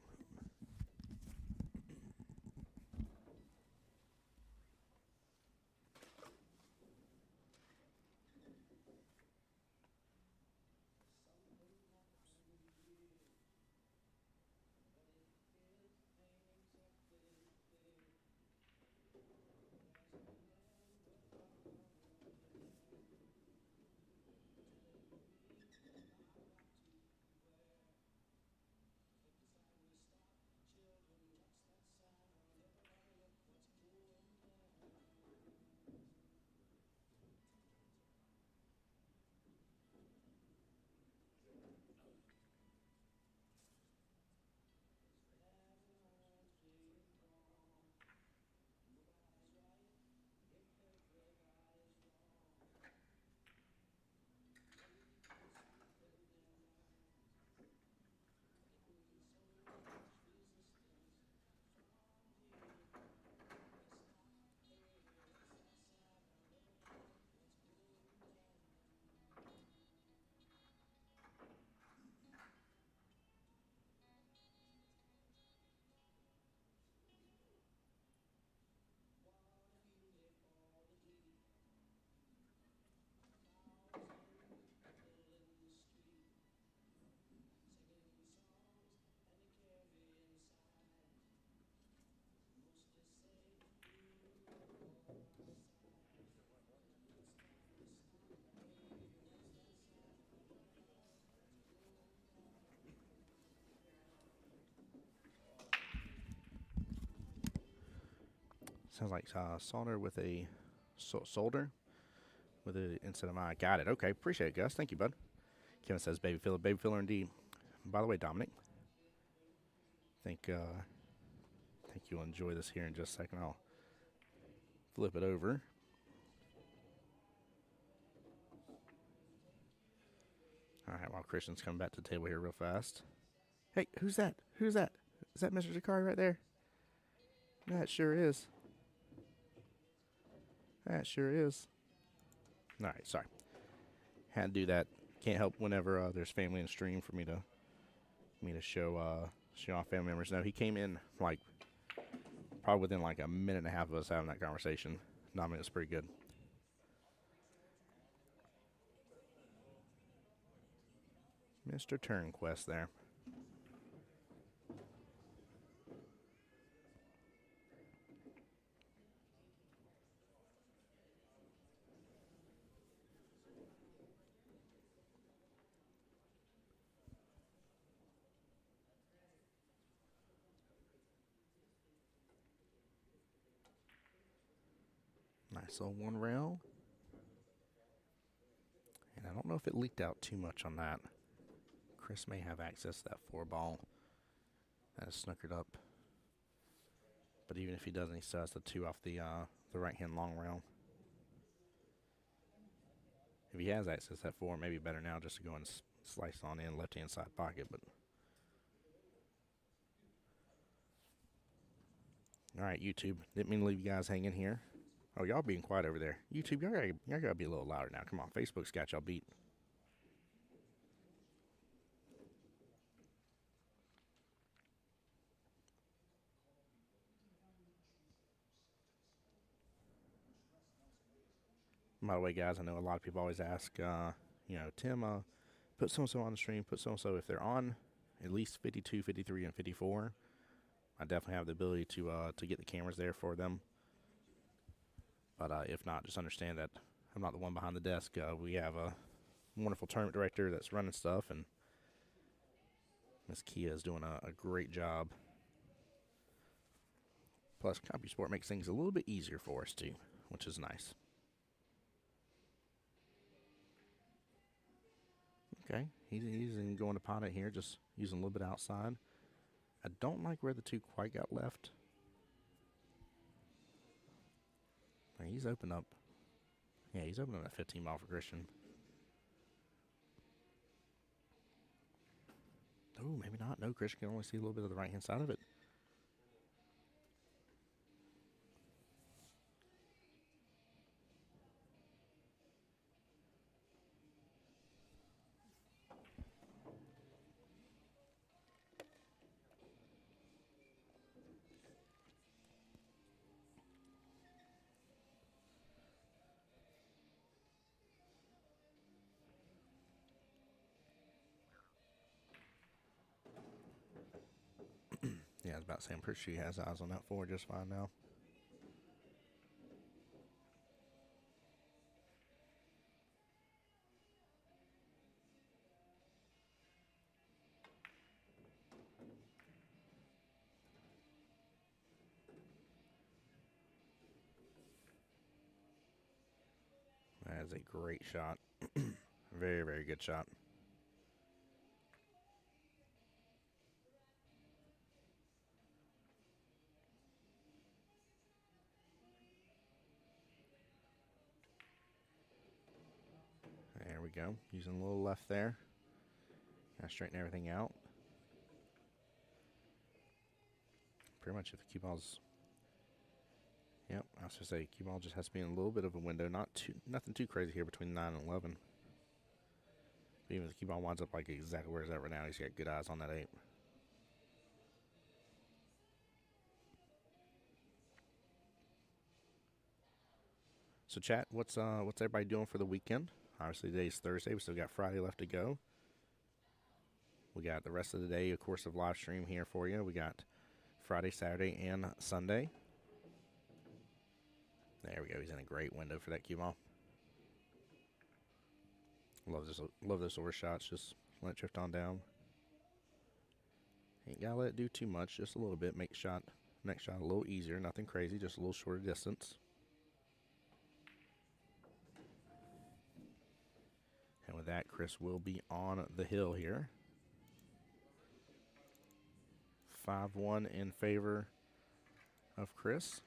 Sounds like solder with a solder with a instead of I. Got it. Okay, appreciate it, Gus. Thank you, bud. Kevin says baby filler indeed. By the way, Dominic, think you'll enjoy this here in just a second. I'll flip it over. All right, while Christian's coming back to the table here real fast. Hey, who's that? Who's that? Is that Mr. Zakari right there? That sure is. That sure is. All right, sorry. Had to do that. Can't help whenever there's family in the stream for me to show off family members. No, he came in like probably within like a minute and a half of us having that conversation. No, I mean, it's pretty good. Mr. Turnquest there. Nice little one rail. And I don't know if it leaked out too much on that. Chris may have access to that 4-ball that is snookered up. But even if he doesn't, he still has the 2 off the right-hand long rail. If he has access to that 4, maybe better now just to go and slice on in left-hand side pocket. But all right, YouTube. Didn't mean to leave you guys hanging here. Oh, y'all being quiet over there. YouTube, y'all gotta be a little louder now. Come on, Facebook's got y'all beat. By the way, guys, I know a lot of people always ask, Tim, put so-and-so on the stream, put so-and-so. If they're on at least 52, 53, and 54, I definitely have the ability to get the cameras there for them. But if not, just understand that I'm not the one behind the desk. We have a wonderful tournament director that's running stuff, and Miss Kia is doing a great job. Plus, CompuSport makes things a little bit easier for us, too, which is nice. Okay, he's going to pot it here, just using a little bit outside. I don't like where the 2 quite got left. He's opened up. Yeah, he's opening that 15 mile for Christian. Oh, maybe not. No, Christian can only see a little bit of the right-hand side of it. about to say, I'm pretty sure he has eyes on that 4 just fine now. That is a great shot. Very, very good shot. There we go. Using a little left there. Gotta straighten everything out. Pretty much if the cue ball's... Yep, I was going to say, cue ball just has to be in a little bit of a window. Nothing too crazy here between 9 and 11. But even if the cue ball winds up like exactly where it's at right now, he's got good eyes on that 8. So chat, what's everybody doing for the weekend? Obviously today's Thursday. We still got Friday left to go. We got the rest of the day, of course, of live stream here for you. We got Friday, Saturday, and Sunday. There we go. He's in a great window for that cue ball. Love those over shots. Just let it drift on down. Ain't gotta let it do too much. Just a little bit. Make next shot a little easier. Nothing crazy. Just a little shorter distance. And with that, Chris will be on the hill here. 5-1 in favor of Chris.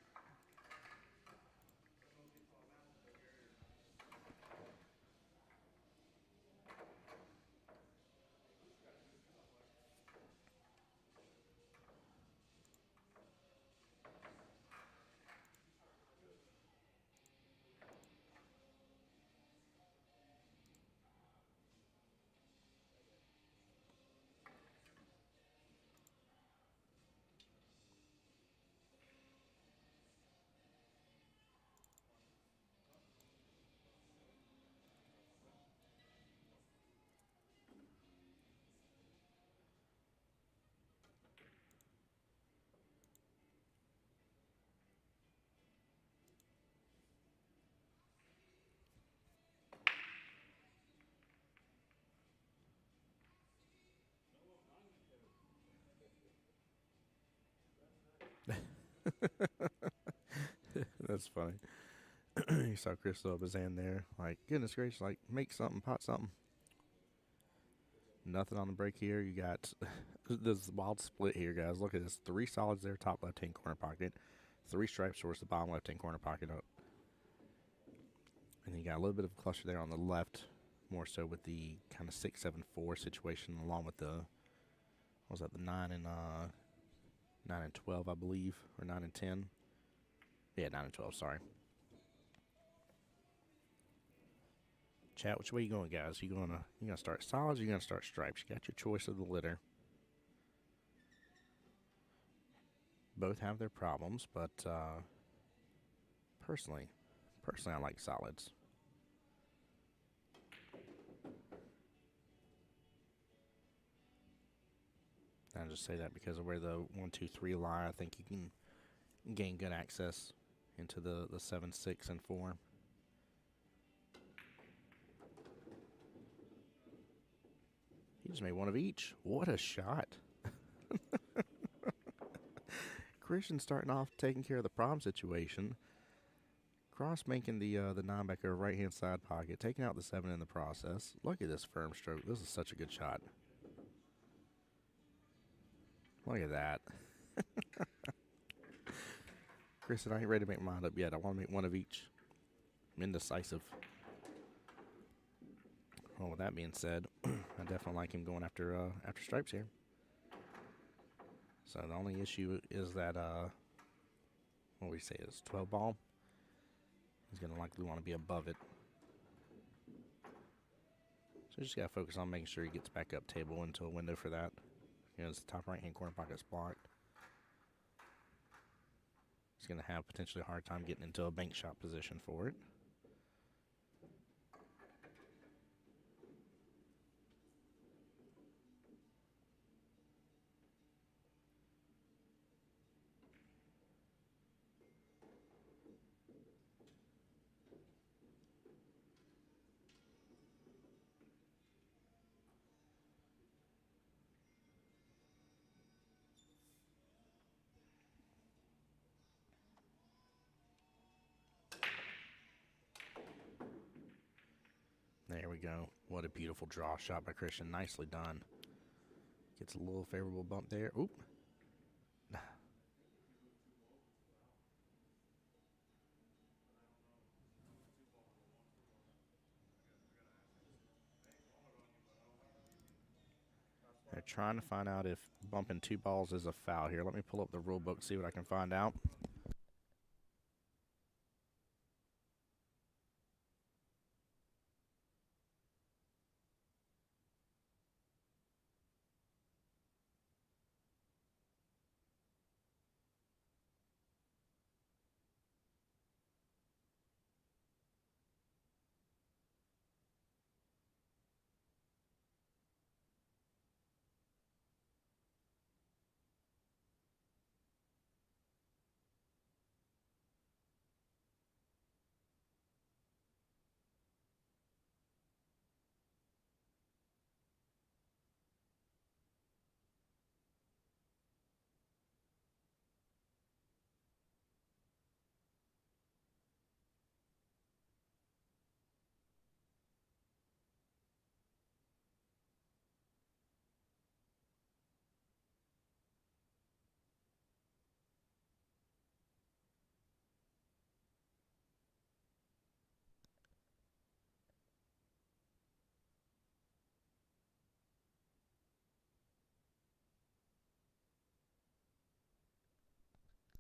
That's funny. You saw Chris throw up his hand there. Like, goodness gracious, like, make something, pot something. Nothing on the break here. You got this wild split here, guys. Look at this. 3 solids there, top left-hand corner pocket. 3 stripes towards the bottom left-hand corner pocket up. And then you got a little bit of a cluster there on the left, more so with the kind of 6-7-4 situation, along with the, what was that, the 9 and 12, I believe, or 9 and 10. Yeah, 9 and 12, sorry. Chat, which way you going, guys? You gonna start solids or you gonna start stripes? You got your choice of the litter. Both have their problems, but personally I like solids. I just say that because of where the 1, 2, 3 lie. I think you can gain good access into the 7, 6, and 4. He just made one of each. What a shot. Christian starting off taking care of the problem situation. Cross making the 9 back over right-hand side pocket, taking out the 7 in the process. Look at this firm stroke. This is such a good shot. Look at that. Chris said, I ain't ready to make mine up yet. I want to make one of each. I'm indecisive. Well, with that being said, I definitely like him going after stripes here. So the only issue is that, what we say is 12 ball. He's going to likely want to be above it. So just got to focus on making sure he gets back up table into a window for that. You know, the top right-hand corner pocket's blocked. He's going to have potentially a hard time getting into a bank shot position for it. go. What a beautiful draw shot by Christian. Nicely done. Gets a little favorable bump there. Oop. They're trying to find out if bumping 2 balls is a foul here. Let me pull up the rule book, see what I can find out.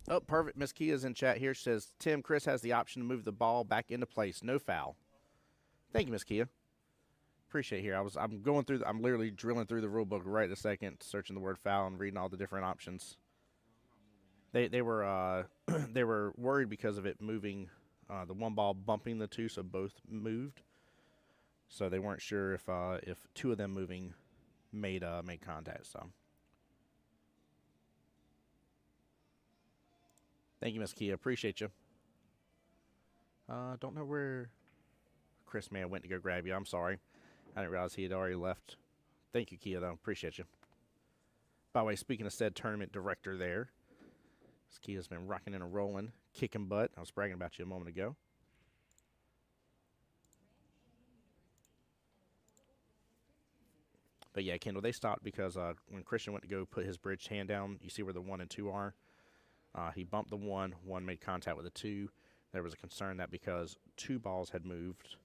Oh, perfect. Miss Kia's in chat here. She says, Tim, Chris has the option to move the ball back into place. No foul. Thank you, Miss Kia. Appreciate it here. I'm going through. I'm literally drilling through the rule book right this second, searching the word foul and reading all the different options. They were they were worried because of it moving, the one ball bumping the 2, so both moved. So they weren't sure if 2 of them moving made contact. So thank you, Miss Kia. Appreciate you. Don't know where Chris may have went to go grab you. I'm sorry. I didn't realize he had already left. Thank you, Kia, though. Appreciate you. By the way, speaking of said tournament director there, Kia's been rocking and rolling, kicking butt. I was bragging about you a moment ago. But yeah, Kendall, they stopped because when Christian went to go put his bridged hand down, you see where the 1 and 2 are? He bumped the 1 made contact with the 2. There was a concern that because 2 balls had moved,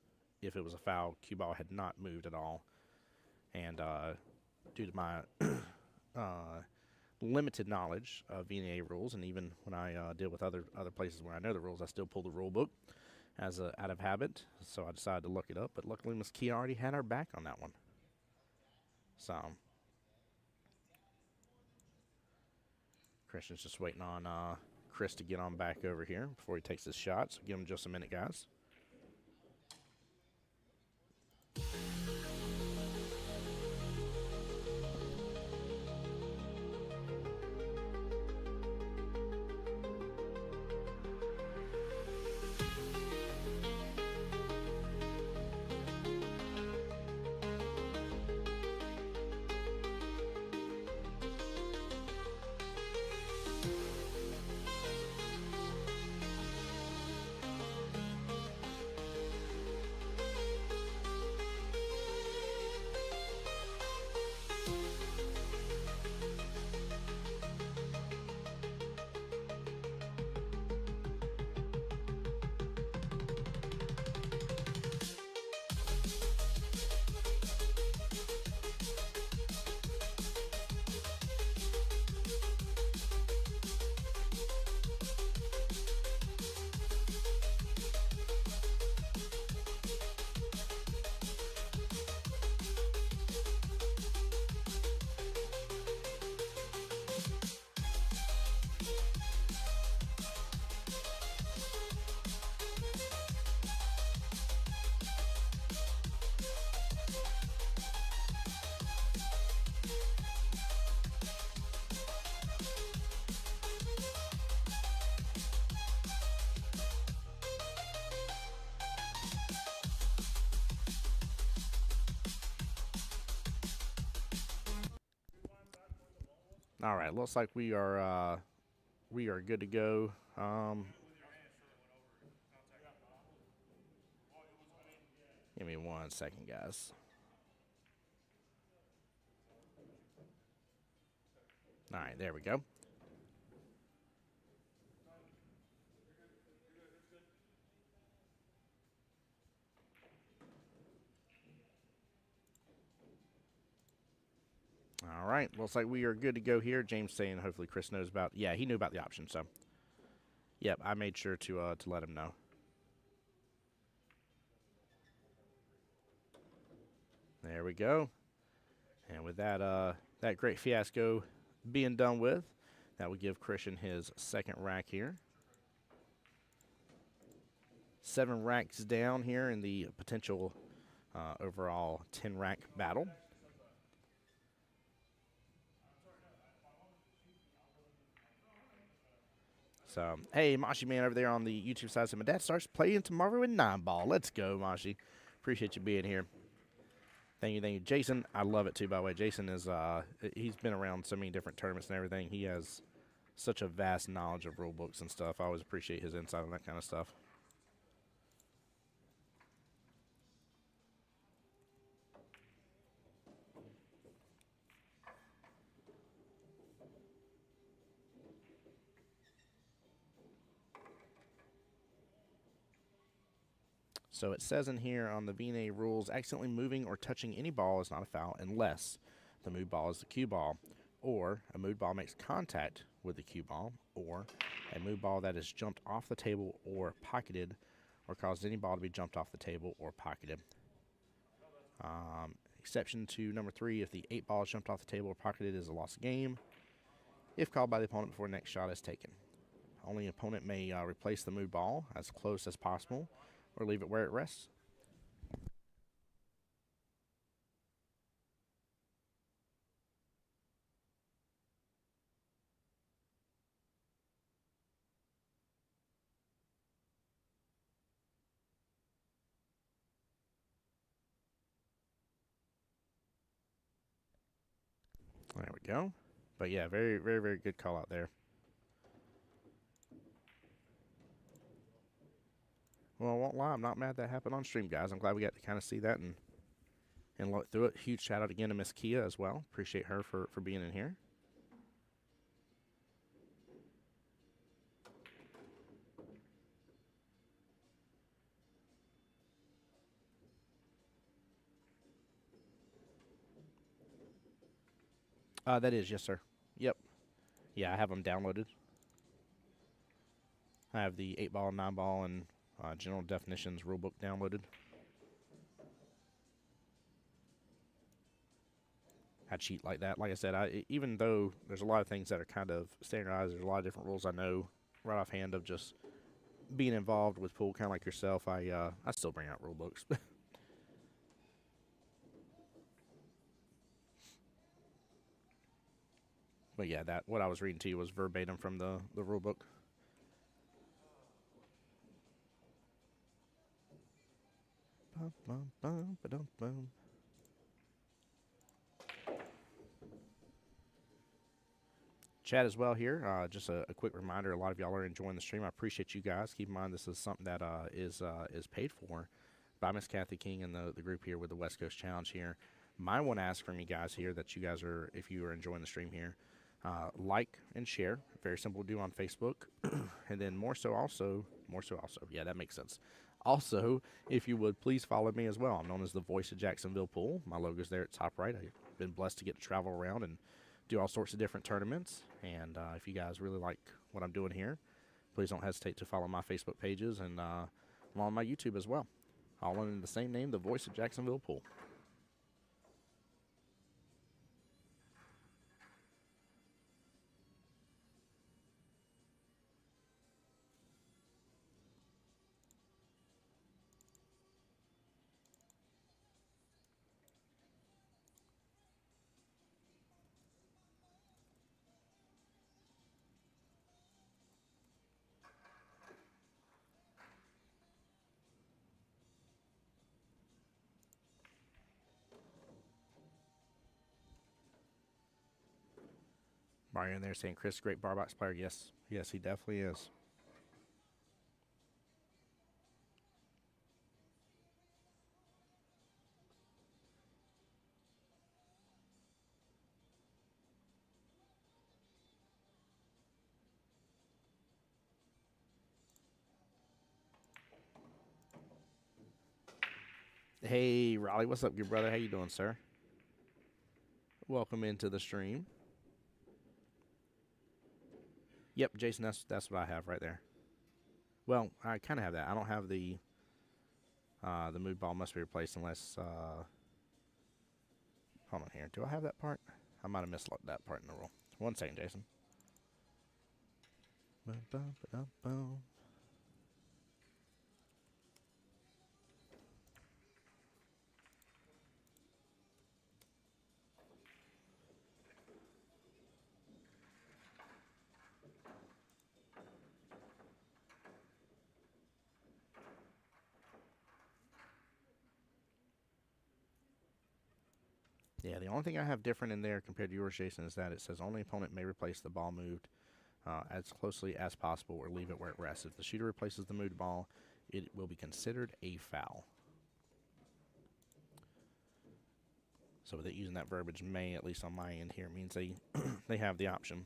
if it was a foul, cue ball had not moved at all. And due to my limited knowledge of VNA rules, and even when I deal with other places where I know the rules, I still pull the rule book as out of habit. So I decided to look it up. But luckily, Ms. Kia already had our back on that one. So Christian's just waiting on Chris to get on back over here before he takes his shot. So give him just a minute, guys. All right, looks like we are good to go. Give me 1 second, guys. All right, there we go. All right, looks like we are good to go here. James saying hopefully Chris knows about. Yeah, he knew about the option, so. Yep, I made sure to let him know. There we go. And with that that great fiasco being done with, that would give Christian his second rack here. 7 racks down here in the potential overall 10 rack battle. So, hey, Mashi Man over there on the YouTube side said, my dad starts playing tomorrow in 9-ball. Let's go, Mashi. Appreciate you being here. Thank you. Jason, I love it too, by the way. Jason is, he's been around so many different tournaments and everything. He has such a vast knowledge of rule books and stuff. I always appreciate his insight on that kind of stuff. So it says in here on the VNA rules, accidentally moving or touching any ball is not a foul unless the moved ball is the cue ball, or a moved ball makes contact with the cue ball, or a moved ball that is jumped off the table or pocketed, or caused any ball to be jumped off the table or pocketed. Exception to number 3, if the 8 ball is jumped off the table or pocketed, is a lost game. If called by the opponent before the next shot is taken. Only opponent may replace the moved ball as close as possible, or leave it where it rests. There we go. But yeah, very good call out there. Well, I won't lie, I'm not mad that happened on stream, guys. I'm glad we got to kind of see that and look through it. Huge shout out again to Miss Kia as well. Appreciate her for being in here. That is, yes, sir. Yep. Yeah, I have them downloaded. I have the 8-ball, 9-ball, and general definitions rulebook downloaded. I cheat like that. Like I said, even though there's a lot of things that are kind of standardized, there's a lot of different rules I know right offhand of just being involved with pool, kind of like yourself. I still bring out rule books. But yeah, that what I was reading to you was verbatim from the rule book. Bum, bum, bum, ba-dum, bum. Chat as well here. Just a quick reminder: a lot of y'all are enjoying the stream. I appreciate you guys. Keep in mind this is something that is paid for by Miss Kathy King and the group here with the West Coast Challenge here. My one ask from you guys here that you guys are, if you are enjoying the stream here, like and share. Very simple to do on Facebook, and then more so also. Yeah, that makes sense. Also, if you would please follow me as well. I'm known as the voice of Jacksonville Pool. My logo's there at top right. I've been blessed to get to travel around and do all sorts of different tournaments. And if you guys really like what I'm doing here, please don't hesitate to follow my Facebook pages and I'm on my YouTube as well. All under the same name, the voice of Jacksonville Pool. Mario in there saying, Chris, great bar box player. Yes, he definitely is. Hey, Raleigh, what's up, good brother? How you doing, sir? Welcome into the stream. Yep, Jason, that's what I have right there. Well, I kind of have that. I don't have the mood ball must be replaced unless hold on here. Do I have that part? I might have missed that part in the rule. 1 second, Jason. Yeah, the only thing I have different in there compared to yours, Jason, is that it says only opponent may replace the ball moved as closely as possible or leave it where it rests. If the shooter replaces the moved ball, it will be considered a foul. So with it using that verbiage, may, at least on my end here, means they have the option.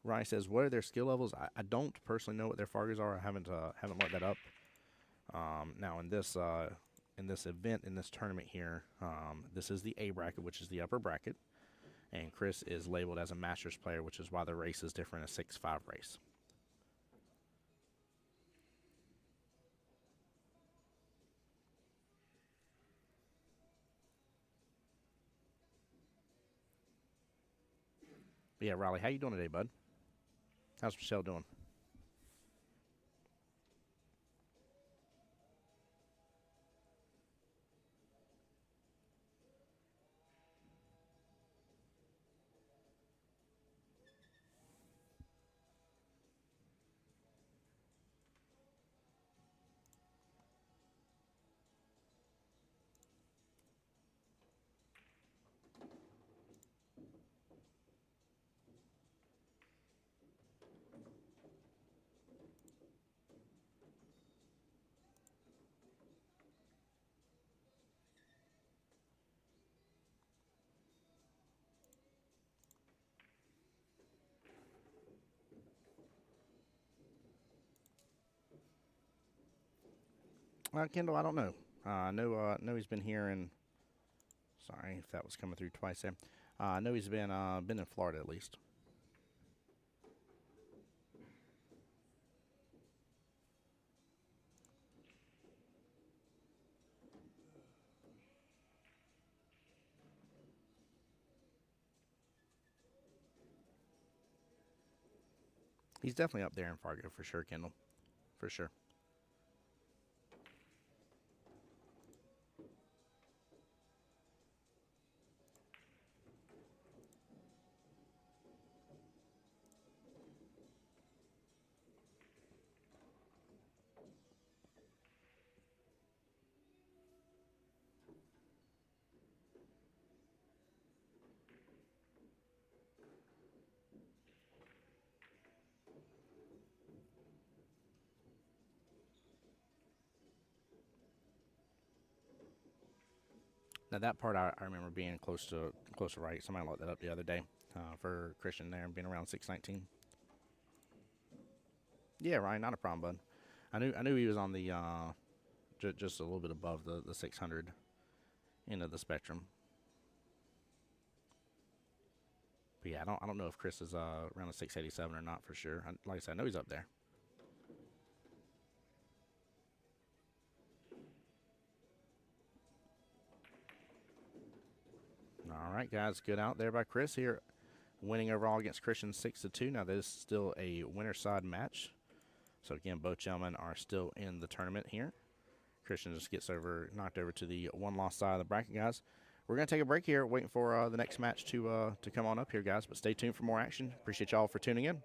Rye says, what are their skill levels? I don't personally know what their Fargers are. I haven't looked that up. Now in this event, in this tournament here, this is the A bracket, which is the upper bracket. And Chris is labeled as a Masters player, which is why the race is different, a 6-5 race. But yeah, Riley, how you doing today, bud? How's Michelle doing? Kendall, I don't know. Know he's been here in. Sorry if that was coming through twice there. I know he's been in Florida at least. He's definitely up there in Fargo for sure, Kendall. For sure. Now that part I remember being close to right. Somebody looked that up the other day for Christian there being around 619. Yeah, Ryan, not a problem, bud. I knew he was on the just a little bit above the 600 end of the spectrum. But yeah, I don't know if Chris is around the 687 or not for sure. Like I said, I know he's up there. All right, guys, good out there by Chris here, winning overall against Christian 6-2. Now this is still a winner side match. So again, both gentlemen are still in the tournament here. Christian just gets knocked over to the one-loss side of the bracket, guys. We're going to take a break here, waiting for the next match to come on up here, guys. But stay tuned for more action. Appreciate y'all for tuning in.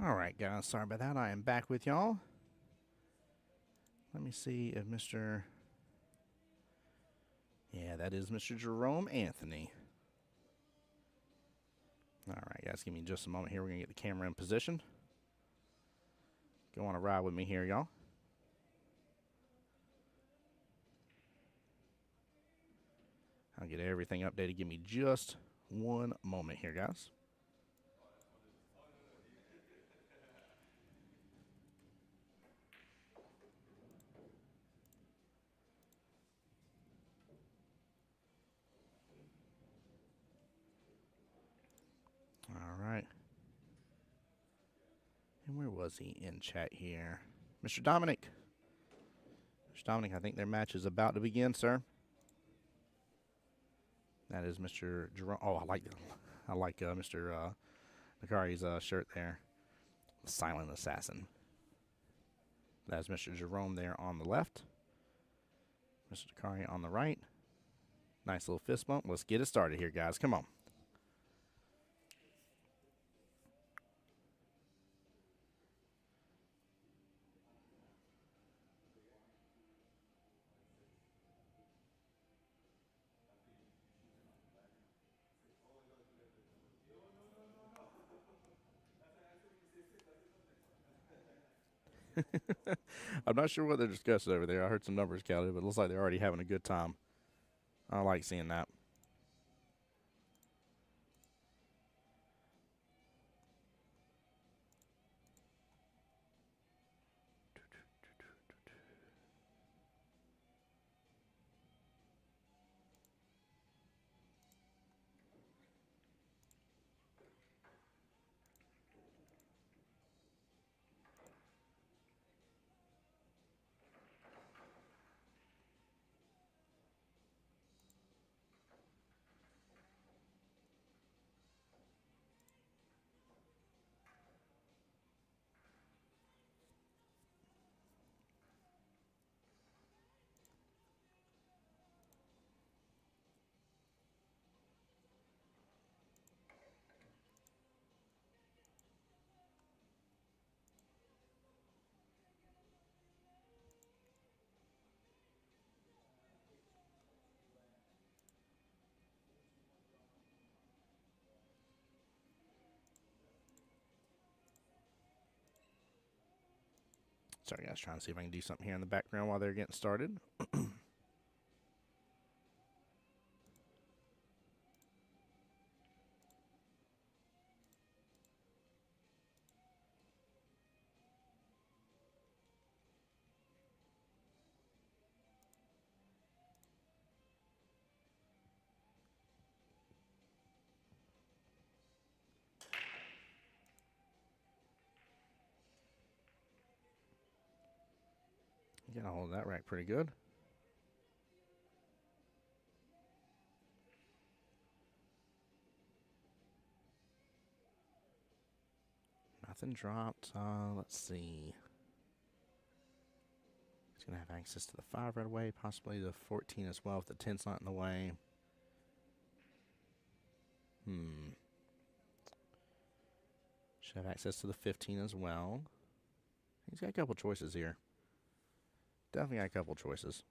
All right, guys. Sorry about that. I am back with y'all. Let me see if Mr. Yeah, that is Mr. Jerome Anthony. All right, guys. Give me just a moment here. We're going to get the camera in position. Go on a ride with me here, y'all. I'll get everything updated. Give me just one moment here, guys. All right. And where was he in chat here? Mr. Dominic. Mr. Dominic, I think their match is about to begin, sir. That is Mr. Jerome. Oh, I like Mr. Nakari's shirt there. Silent Assassin. That is Mr. Jerome there on the left. Mr. Nakari on the right. Nice little fist bump. Let's get it started here, guys. Come on. I'm not sure what they're discussing over there. I heard some numbers counted, but it looks like they're already having a good time. I like seeing that. Sorry, guys. Trying to see if I can do something here in the background while they're getting started. Get a hold of that rack pretty good. Nothing dropped. Let's see. He's going to have access to the 5 right away, possibly the 14 as well if the 10's not in the way. Should have access to the 15 as well. He's got a couple choices here. Definitely got a couple choices.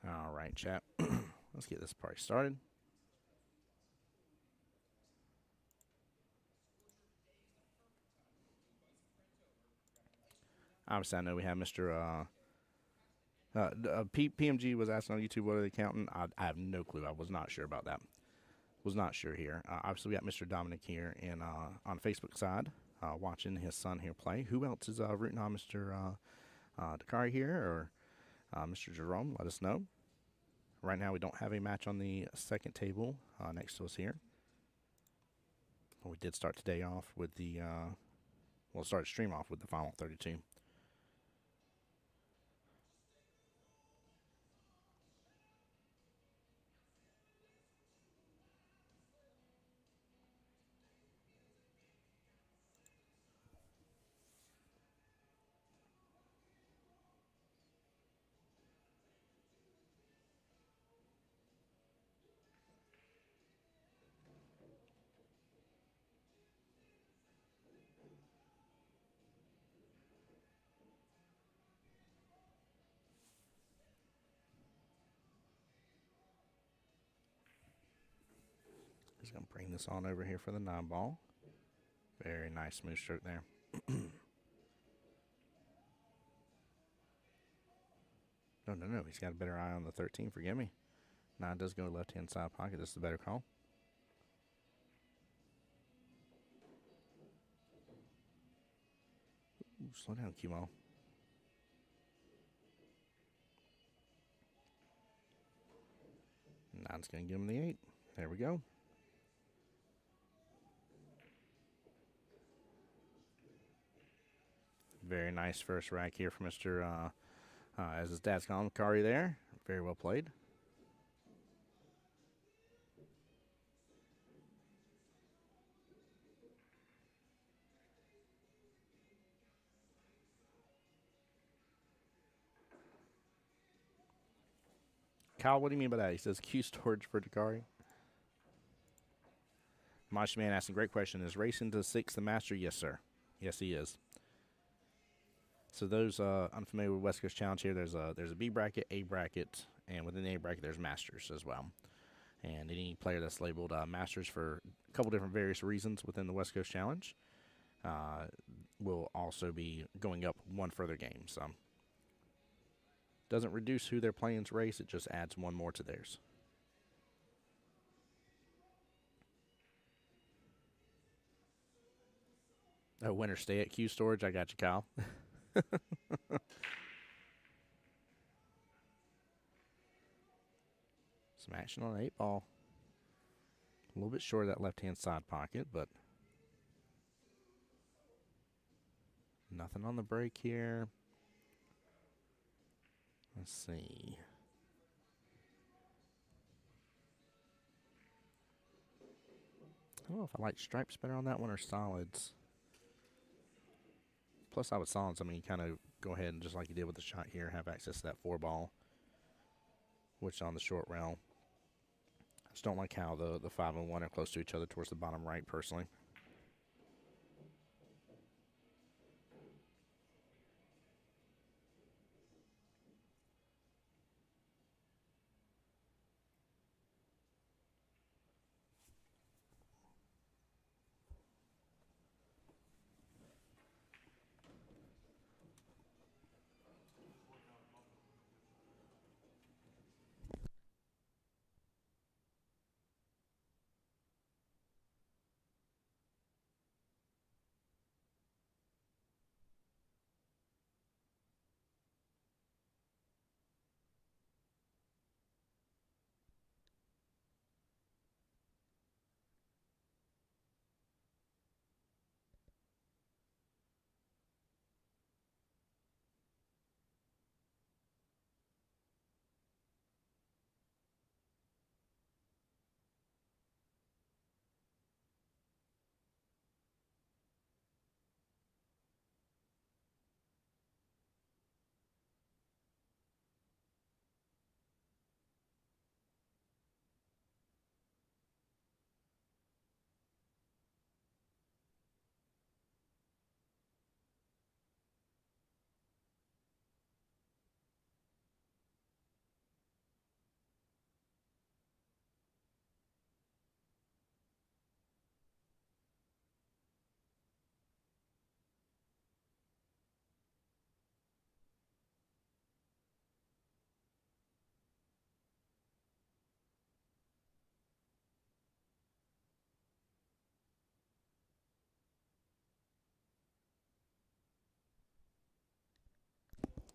All right, chat. Let's get this party started. Obviously, I know we have Mr. PMG was asking on YouTube what are they counting. I have no clue. I was not sure about that. Was not sure here. Obviously, we got Mr. Dominic here and on Facebook side watching his son here play. Who else is rooting on Mr. Dakari here or Mr. Jerome? Let us know. Right now, we don't have a match on the second table next to us here. But we did start today off with the, start the stream off with the final 32. Just going to bring this on over here for the 9-ball. Very nice smooth stroke there. No. He's got a better eye on the 13. Forgive me. 9 does go left-hand side pocket. This is the better call. Ooh, slow down, Kimo. 9's going to give him the 8. There we go. Very nice first rack here from Mr. As his dad's calling him, Kari there. Very well played. Kyle, what do you mean by that? He says Q storage for Dakari. Mashi Man asking, great question. Is racing to 6 the master? Yes, sir. Yes, he is. So those unfamiliar with West Coast Challenge here, there's a B bracket, A bracket, and within the A bracket there's Masters as well. And any player that's labeled Masters for a couple different various reasons within the West Coast Challenge will also be going up one further game. So doesn't reduce who they're playing's race, it just adds one more to theirs. Oh, winner stay at Q Storage. I got you, Kyle. Some action on an 8-ball. A little bit short of that left-hand side pocket, but nothing on the break here. Let's see. I don't know if I like stripes better on that one or solids. Plus, I would solids. I mean, you kind of go ahead and just like you did with the shot here, have access to that 4-ball, which on the short rail. I just don't like how the 5 and 1 are close to each other towards the bottom right, personally.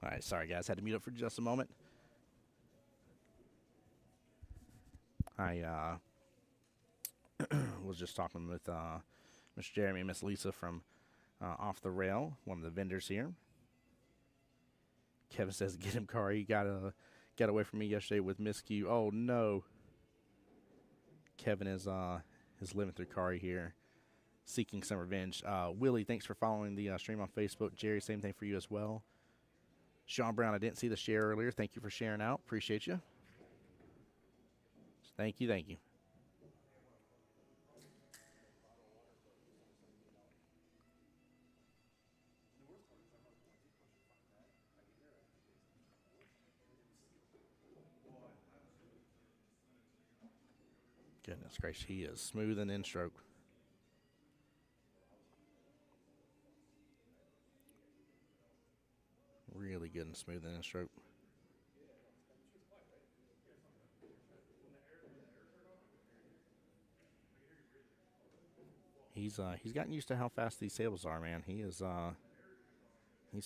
All right, sorry guys, had to mute up for just a moment. I was just talking with Mr. Jeremy and Miss Lisa from Off the Rail, one of the vendors here. Kevin says, "Get him, Kari. You got away from me yesterday with miscue." Oh no. Kevin is living through Kari here, seeking some revenge. Willie, thanks for following the stream on Facebook. Jerry, same thing for you as well. Sean Brown, I didn't see the share earlier. Thank you for sharing out. Appreciate you. Thank you, thank you. Goodness gracious, he is smooth and in stroke. Really good and smooth and in stroke. He's gotten used to how fast these sables are, man. He's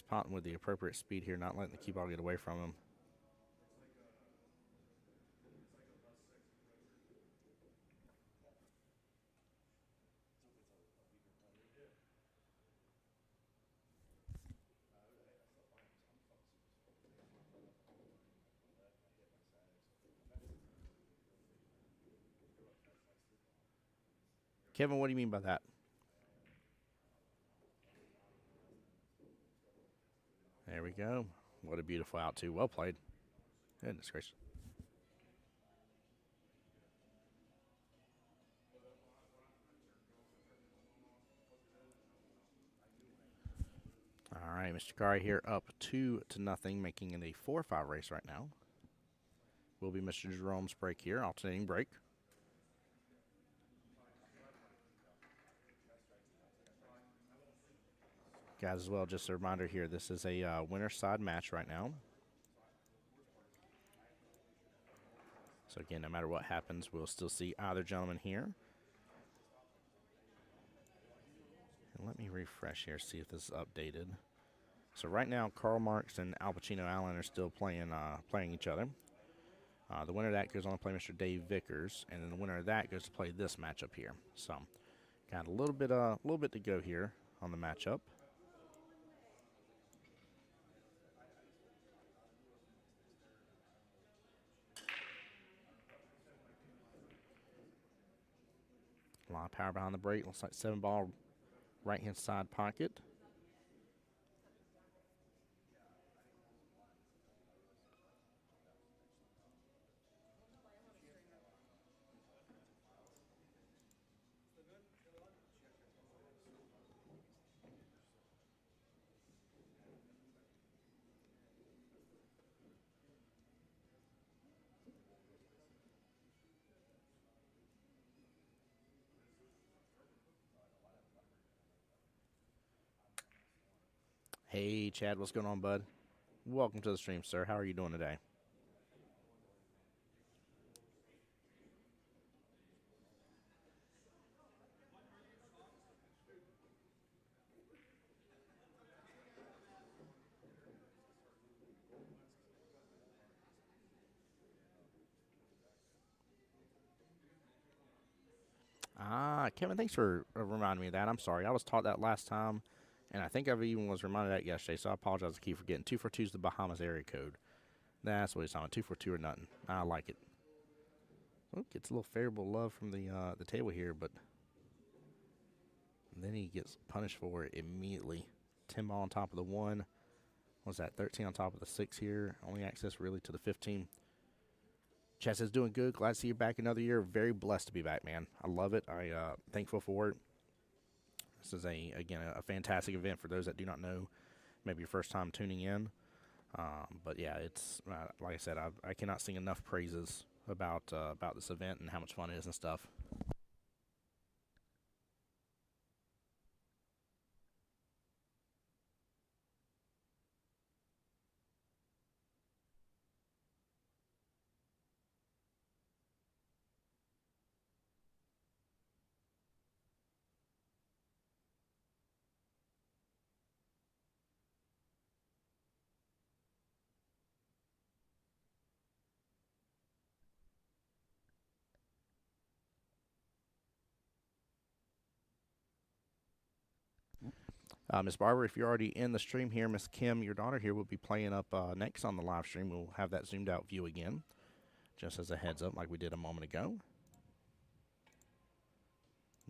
potting with the appropriate speed here, not letting the cue ball get away from him. Kevin, what do you mean by that? There we go. What a beautiful out, too. Well played. Goodness gracious. All right, Mr. Kari here up 2-0, making it a 4-5 race right now. Will be Mr. Jerome's break here, alternating break. Guys, as well, just a reminder here, this is a winner side match right now. So again, no matter what happens, we'll still see either gentleman here. And let me refresh here, see if this is updated. So right now, Karl Marx and Al Pacino Allen are still playing each other. The winner of that goes on to play Mr. Dave Vickers, and then the winner of that goes to play this matchup here. So, got a little bit to go here on the matchup. A lot of power behind the brake. Looks like 7-ball right-hand side pocket. Hey, Chad, what's going on, bud? Welcome to the stream, sir. How are you doing today? Kevin, thanks for reminding me of that. I'm sorry. I was taught that last time, and I think I even was reminded of that yesterday, so I apologize to keep forgetting. 242 is the Bahamas area code. That's what he's talking about. 242 or nothing. I like it. Oh, gets a little favorable love from the table here, but then he gets punished for it immediately. 10-ball on top of the 1. What's that? 13 on top of the 6 here. Only access really to the 15. Chad says, doing good. Glad to see you back another year. Very blessed to be back, man. I love it. Thankful for it. This is, again, a fantastic event for those that do not know. Maybe your first time tuning in. But, yeah, it's, like I said, I cannot sing enough praises about this event and how much fun it is and stuff. Miss Barbara, if you're already in the stream here, Miss Kim, your daughter here, will be playing up next on the live stream. We'll have that zoomed out view again, just as a heads up, like we did a moment ago.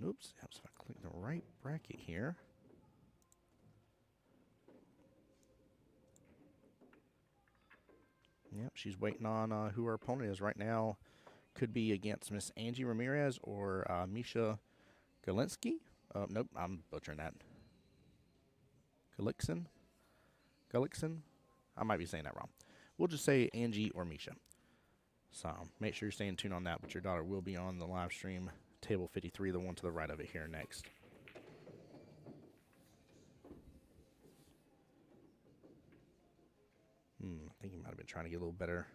Oops, so if I click the right bracket here. Yep, she's waiting on who her opponent is right now. Could be against Miss Angie Ramirez or Misha Galinsky. Nope, I'm butchering that. Gulixson? I might be saying that wrong. We'll just say Angie or Misha. So make sure you're staying tuned on that, but your daughter will be on the live stream. Table 53, the one to the right of it here next. I think he might have been trying to get a little better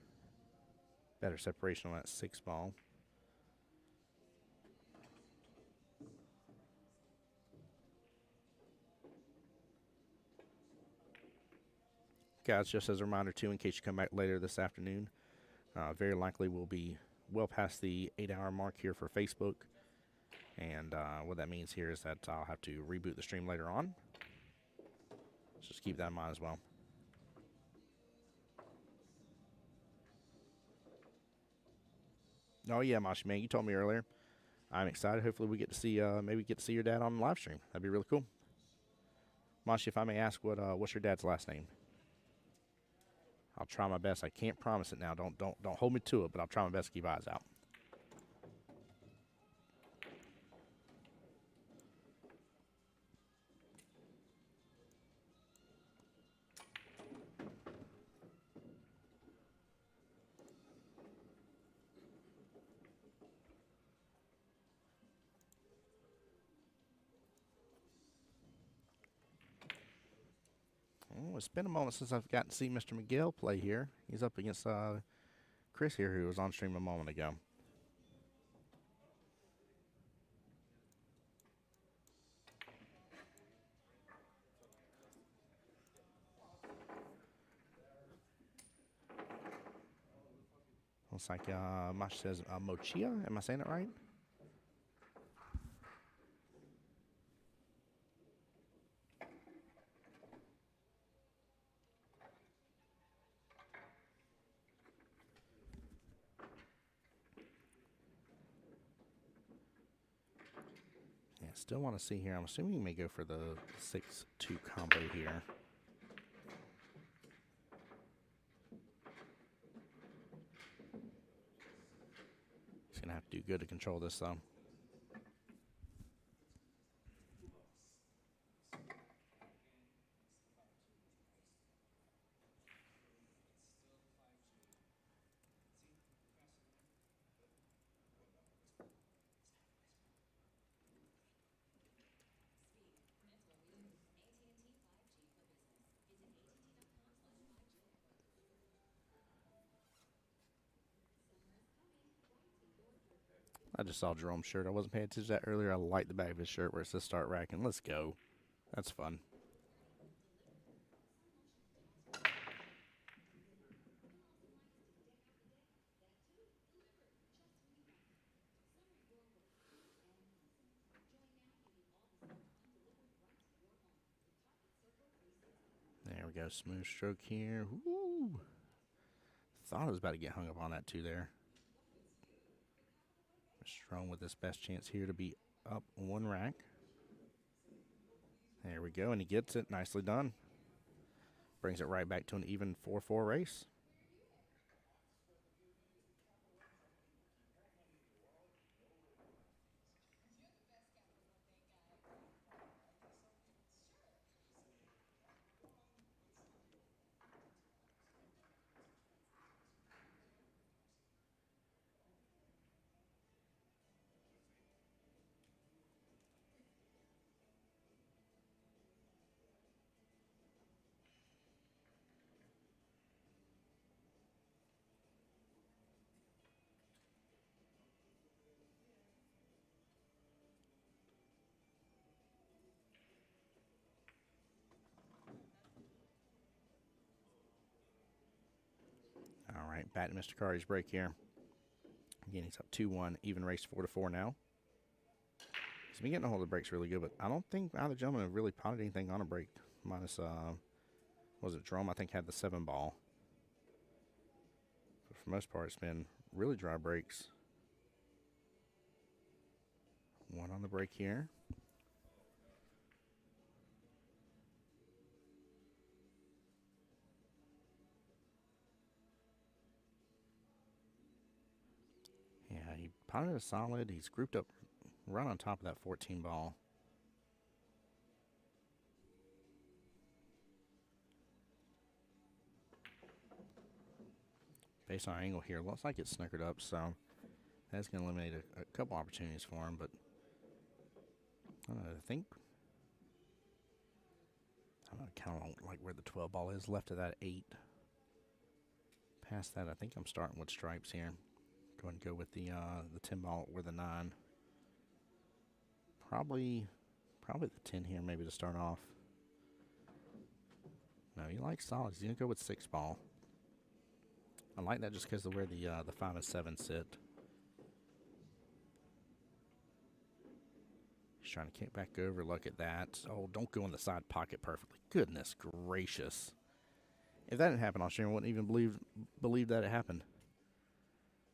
separation on that 6 ball. Guys, just as a reminder, too, in case you come back later this afternoon, very likely we'll be well past the 8-hour mark here for Facebook. And what that means here is that I'll have to reboot the stream later on. Just keep that in mind as well. Oh, yeah, Mashi, man, you told me earlier. I'm excited. Hopefully we get to see, maybe get to see your dad on the live stream. That'd be really cool. Mashi, if I may ask, what's your dad's last name? I'll try my best. I can't promise it now. Don't hold me to it, but I'll try my best to keep eyes out. Oh, it's been a moment since I've gotten to see Mr. Miguel play here. He's up against Chris here, who was on stream a moment ago. Looks like Mash says Mochia. Am I saying it right? Yeah, still want to see here. I'm assuming you may go for the 6-2 combo here. He's going to have to do good to control this, though. I just saw Jerome's shirt. I wasn't paying attention to that earlier. I like the back of his shirt where it says start racking. Let's go. That's fun. There we go. Smooth stroke here. Woo! Thought I was about to get hung up on that too there. Jerome with his best chance here to be up 1 rack. There we go, and he gets it. Nicely done. Brings it right back to an even 4-4 race. All right, back to Mr. Carty's break here. Again, he's up 2-1, even race 4-4 now. He's been getting a hold of the breaks really good, but I don't think either gentleman have really potted anything on a break. Minus, was it Jerome? I think had the 7 ball. But for the most part, it's been really dry breaks. 1 on the break here. Yeah, he potted a solid. He's grouped up right on top of that 14 ball. Based on our angle here, looks like it's snookered up, so that's going to eliminate a couple opportunities for him. But I think kind of like where the 12 ball is, left of that 8. Past that, I think I'm starting with stripes here. Go ahead and go with the 10 ball or the 9. Probably the 10 here, maybe to start off. No, he likes solids. He's gonna go with 6 ball. I like that just because of where the 5 and 7 sit. He's trying to kick back over. Look at that. Oh, don't go in the side pocket perfectly. Goodness gracious! If that didn't happen on stream, I wouldn't even believe that it happened.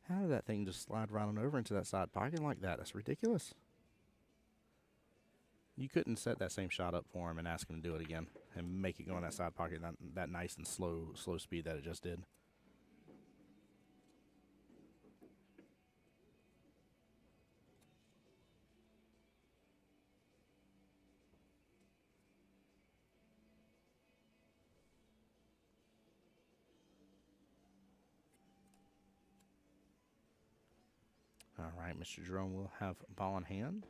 How did that thing just slide right on over into that side pocket like that? That's ridiculous. You couldn't set that same shot up for him and ask him to do it again and make it go in that side pocket that nice and slow speed that it just did. All right, Mr. Jerome will have ball in hand.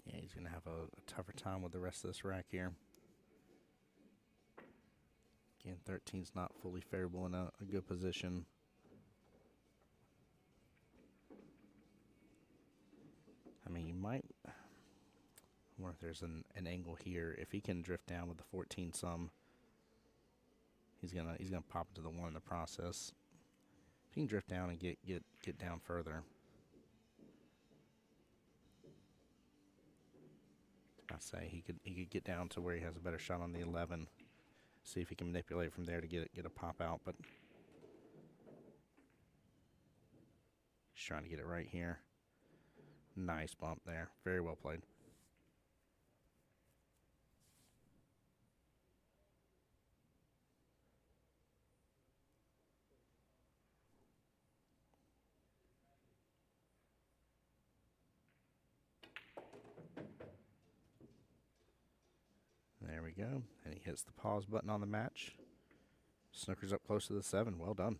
Yeah, he's going to have a tougher time with the rest of this rack here. Again, 13's not fully favorable in a good position. I mean, you might wonder if there's an angle here. If he can drift down with the 14 some, he's gonna pop into the 1 in the process. If he can drift down and get down further. I'd say he could get down to where he has a better shot on the 11. See if he can manipulate from there to get a pop out, but he's trying to get it right here. Nice bump there. Very well played. There we go. And he hits the pause button on the match. Snooker's up close to the 7. Well done.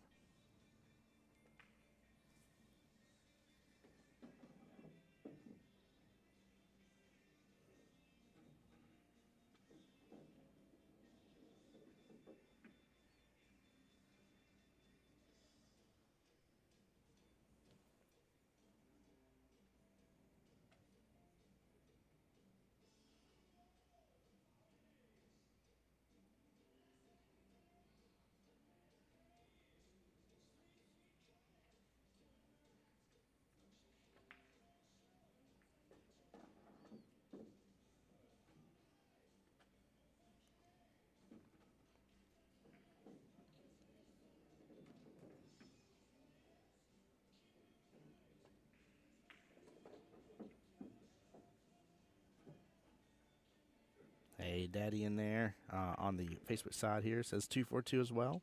Daddy in there on the Facebook side here. It says 242 as well.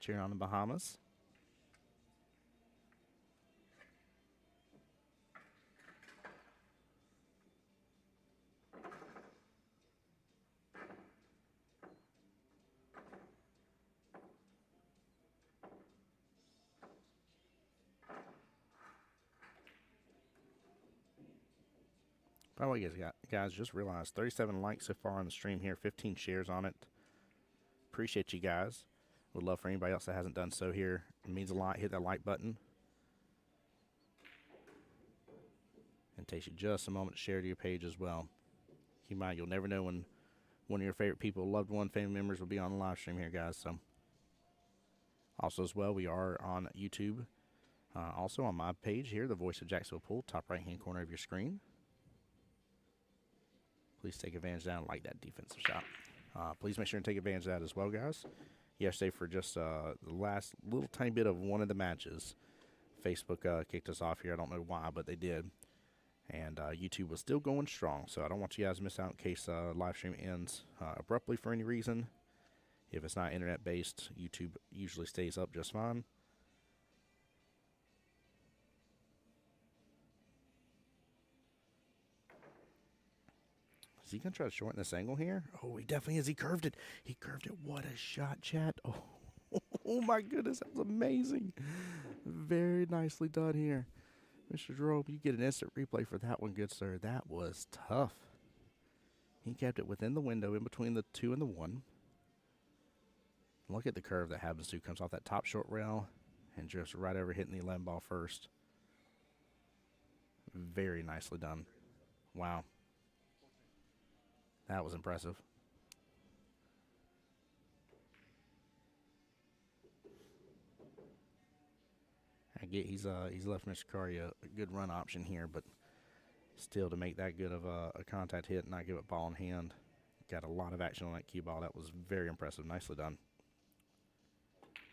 Cheering on the Bahamas. By the way, guys, just realized 37 likes so far on the stream here, 15 shares on it. Appreciate you guys. Would love for anybody else that hasn't done so here. It means a lot. Hit that like button. And takes you just a moment to share to your page as well. Keep in mind, you'll never know when one of your favorite people, loved one, family members will be on the live stream here, guys. So, also as well, we are on YouTube. Also on my page here, the Voice of Jacksonville Pool, top right-hand corner of your screen. Please take advantage of that and like that defensive shot. Please make sure and take advantage of that as well, guys. Yesterday, for just the last little tiny bit of one of the matches, Facebook kicked us off here. I don't know why, but they did. And YouTube was still going strong, so I don't want you guys to miss out in case live stream ends abruptly for any reason. If it's not internet-based, YouTube usually stays up just fine. Is he going to try to shorten this angle here? Oh, he definitely is. He curved it. He curved it. What a shot, chat. Oh, oh my goodness. That was amazing. Very nicely done here. Mr. Jerome, you get an instant replay for that one, good sir. That was tough. He kept it within the window, in between the 2 and the 1. Look at the curve that happens to. Comes off that top short rail and just right over hitting the 11 ball first. Very nicely done. Wow. That was impressive. I get he's left Mr. Curry a good run option here, but still to make that good of a contact hit and not give it ball in hand. Got a lot of action on that cue ball. That was very impressive. Nicely done.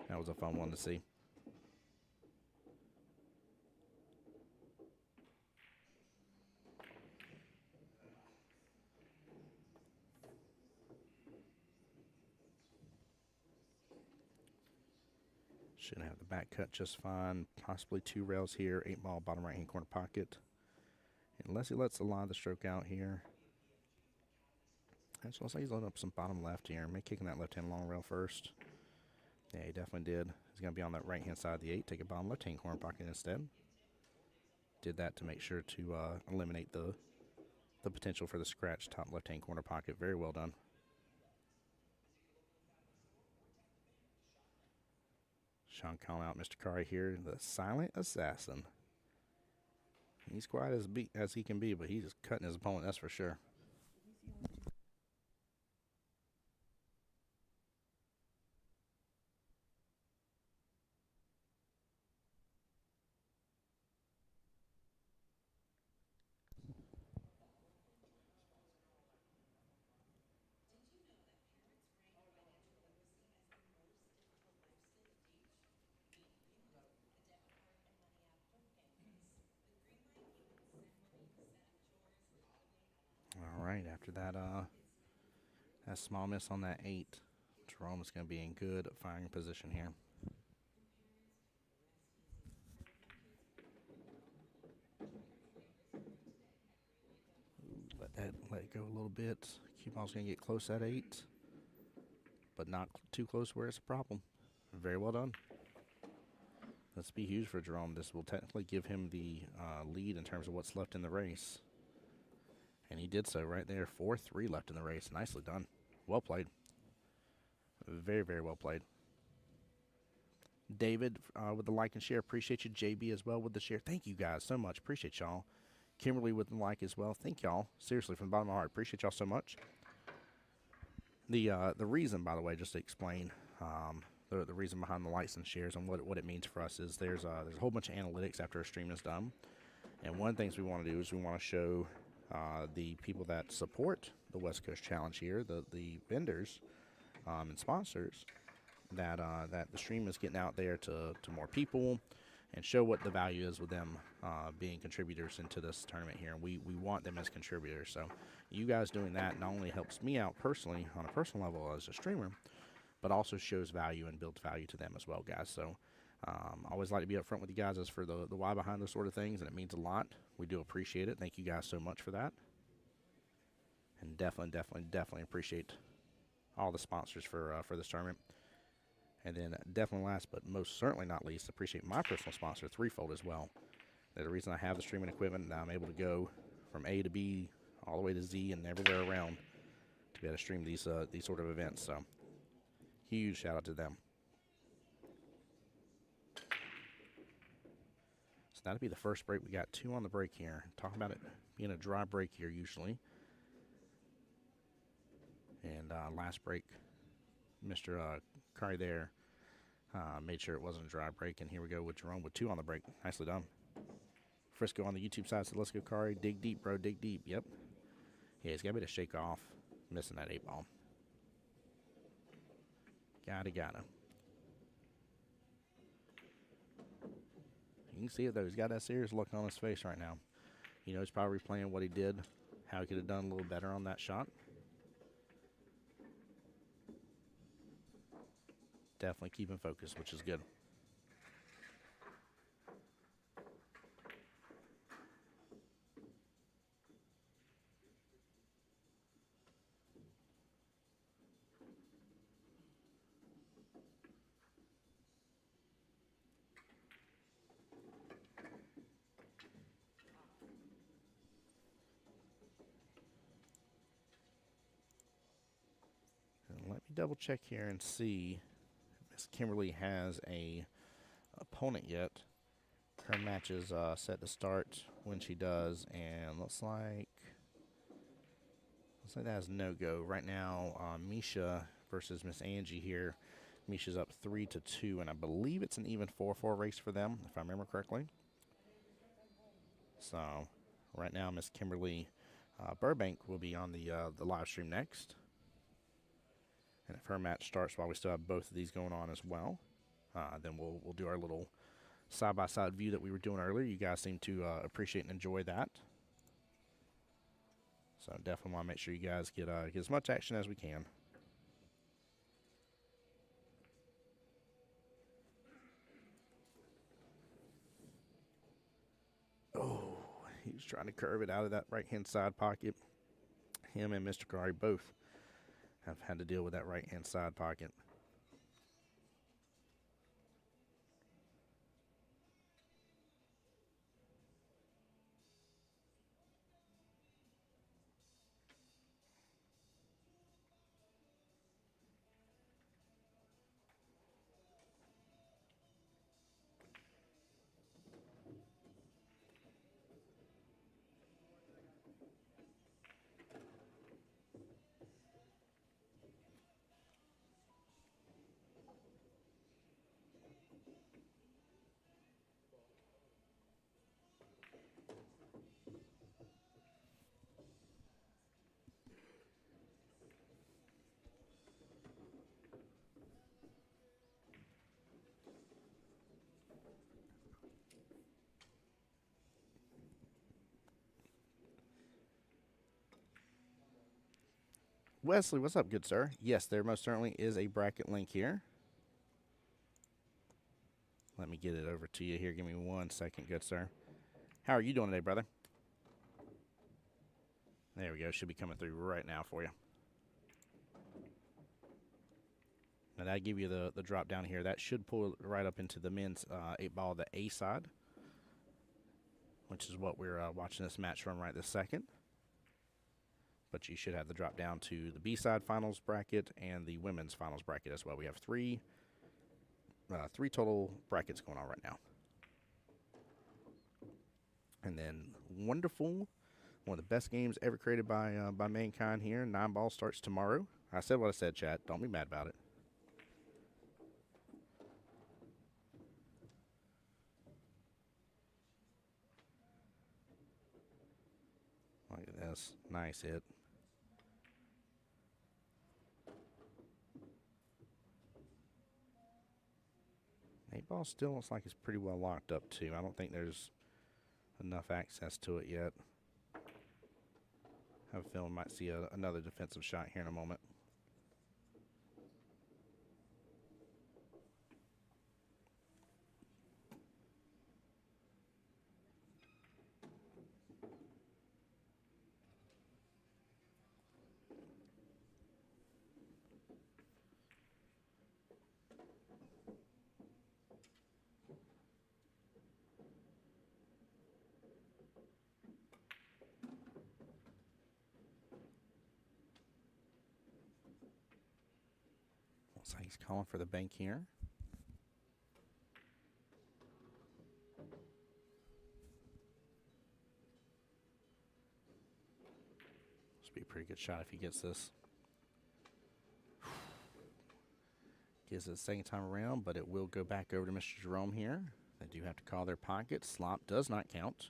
That was a fun one to see. Should have the back cut just fine. Possibly 2 rails here. 8 ball, bottom right hand corner pocket. Unless he lets the line of the stroke out here. Actually, looks like he's loading up some bottom left here. Maybe kicking that left hand long rail first. Yeah, he definitely did. He's going to be on that right hand side of the 8. Take a bottom left hand corner pocket instead. Did that to make sure to eliminate the potential for the scratch top left hand corner pocket. Very well done. Sean calling out Mr. Curry here, the silent assassin. He's quiet as he can be, but he's just cutting his opponent, that's for sure. All right, after that small miss on that 8, Jerome is going to be in good firing position here. Let it go a little bit. Cue ball's going to get close at 8, but not too close where it's a problem. Very well done. This will be huge for Jerome. This will technically give him the lead in terms of what's left in the race. And he did so right there. 4-3 left in the race. Nicely done. Well played. Very, very well played. David with the like and share. Appreciate you. JB as well with the share. Thank you guys so much. Appreciate y'all. Kimberly with the like as well. Thank y'all. Seriously, from the bottom of my heart. Appreciate y'all so much. The reason, by the way, just to explain the reason behind the likes and shares and what it means for us is there's a whole bunch of analytics after a stream is done. And one of the things we want to do is we want to show the people that support the West Coast Challenge here, the vendors and sponsors, that the stream is getting out there to more people, and show what the value is with them being contributors into this tournament here. And we want them as contributors. So you guys doing that not only helps me out personally on a personal level as a streamer, but also shows value and builds value to them as well, guys. So I always like to be upfront with you guys as for the why behind those sort of things, and it means a lot. We do appreciate it. Thank you guys so much for that. And definitely appreciate all the sponsors for this tournament. And then definitely last but most certainly not least, appreciate my personal sponsor, Threefold, as well. They're the reason I have the streaming equipment, and I'm able to go from A to B all the way to Z and everywhere around to be able to stream these sort of events. So huge shout out to them. So that'll be the first break. We got 2 on the break here. Talking about it being a dry break here usually. And last break, Mr. Curry there made sure it wasn't a dry break. And here we go with Jerome with 2 on the break. Nicely done. Frisco on the YouTube side said, let's go, Curry. Dig deep, bro. Dig deep. Yep. Yeah, he's got to be to shake off missing that 8 ball. Gotta. You can see it, though. He's got that serious look on his face right now. You know, he's probably replaying what he did, how he could have done a little better on that shot. Definitely keeping focused, which is good. And let me double check here and see if Miss Kimberly has a opponent yet. Her match is set to start when she does, and looks like that has no-go. Right now, Misha versus Miss Angie here. Misha's up 3-2, and I believe it's an even 4-4 race for them, if I remember correctly. So right now, Miss Kimberly Burbank will be on the live stream next. And if her match starts while we still have both of these going on as well, then we'll do our little side-by-side view that we were doing earlier. You guys seem to appreciate and enjoy that. So definitely want to make sure you guys get as much action as we can. Oh, he was trying to curve it out of that right-hand side pocket. Him and Mr. Kari both have had to deal with that right-hand side pocket. Wesley, what's up, good sir? Yes, there most certainly is a bracket link here. Let me get it over to you here. Give me 1 second, good sir. How are you doing today, brother? There we go. Should be coming through right now for you. Now that give you the drop down here. That should pull right up into the men's 8-ball, the A side, which is what we're watching this match from right this second. But you should have the drop down to the B-side finals bracket and the women's finals bracket as well. We have three total brackets going on right now. And then wonderful, one of the best games ever created by mankind here. 9-ball starts tomorrow. I said what I said, chat. Don't be mad about it. Look at this. Nice hit. ball still looks like it's pretty well locked up, too. I don't think there's enough access to it yet. I have a feeling we might see another defensive shot here in a moment. Looks like he's calling for the bank here. This will be a pretty good shot if he gets this. Gives it a second time around, but it will go back over to Mr. Jerome here. They do have to call their pocket. Slop does not count.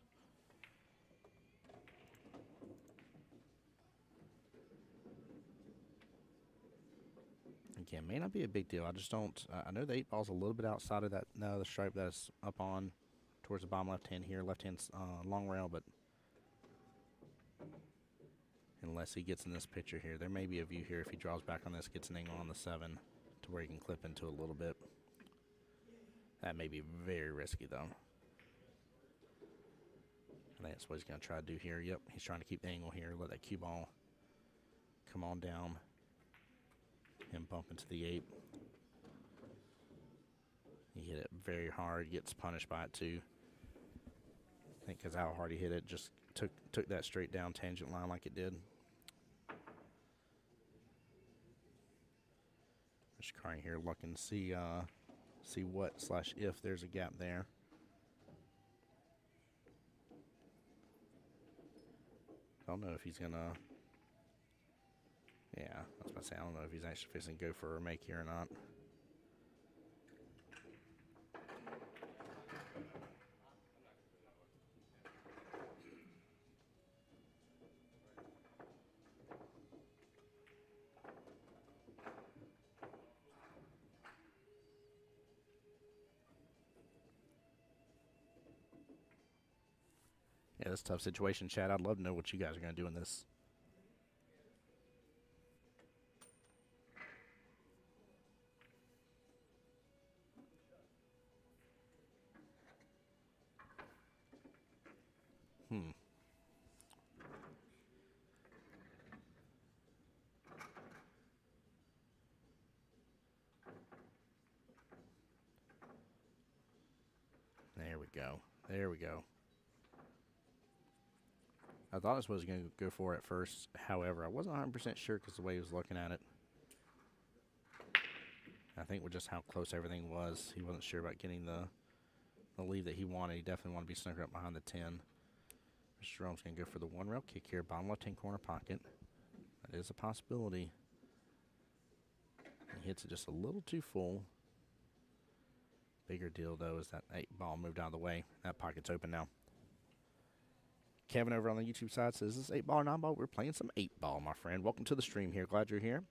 Again, may not be a big deal. I just don't. I know the 8 ball's a little bit outside of that. No, the stripe that's up on towards the bottom left hand here, left hand long rail, but unless he gets in this picture here, there may be a view here if he draws back on this, gets an angle on the 7 to where he can clip into a little bit. That may be very risky though. I think that's what he's going to try to do here. Yep, he's trying to keep the angle here, let that cue ball come on down. Him bump into the 8. He hit it very hard, gets punished by it too. I think because how hard he hit it, just took that straight down tangent line like it did. Just crying here, looking to see what / if there's a gap there. I don't know if he's gonna. Yeah, I was about to say, I don't know if he's actually fixing to go for a make here or not. Yeah, this is a tough situation, Chad. I'd love to know what you guys are going to do in this. There we go. There we go. I thought this was going to go for it at first. However, I wasn't 100% sure because the way he was looking at it. I think with just how close everything was, he wasn't sure about getting the lead that he wanted. He definitely wanted to be snuggered up behind the 10. Mr. Jerome's going to go for the 1-rail kick here, bottom left-hand corner pocket. That is a possibility. He hits it just a little too full. Bigger deal, though, is that 8 ball moved out of the way. That pocket's open now. Kevin over on the YouTube side says, is this 8 ball or 9 ball? We're playing some 8 ball, my friend. Welcome to the stream here. Glad you're here.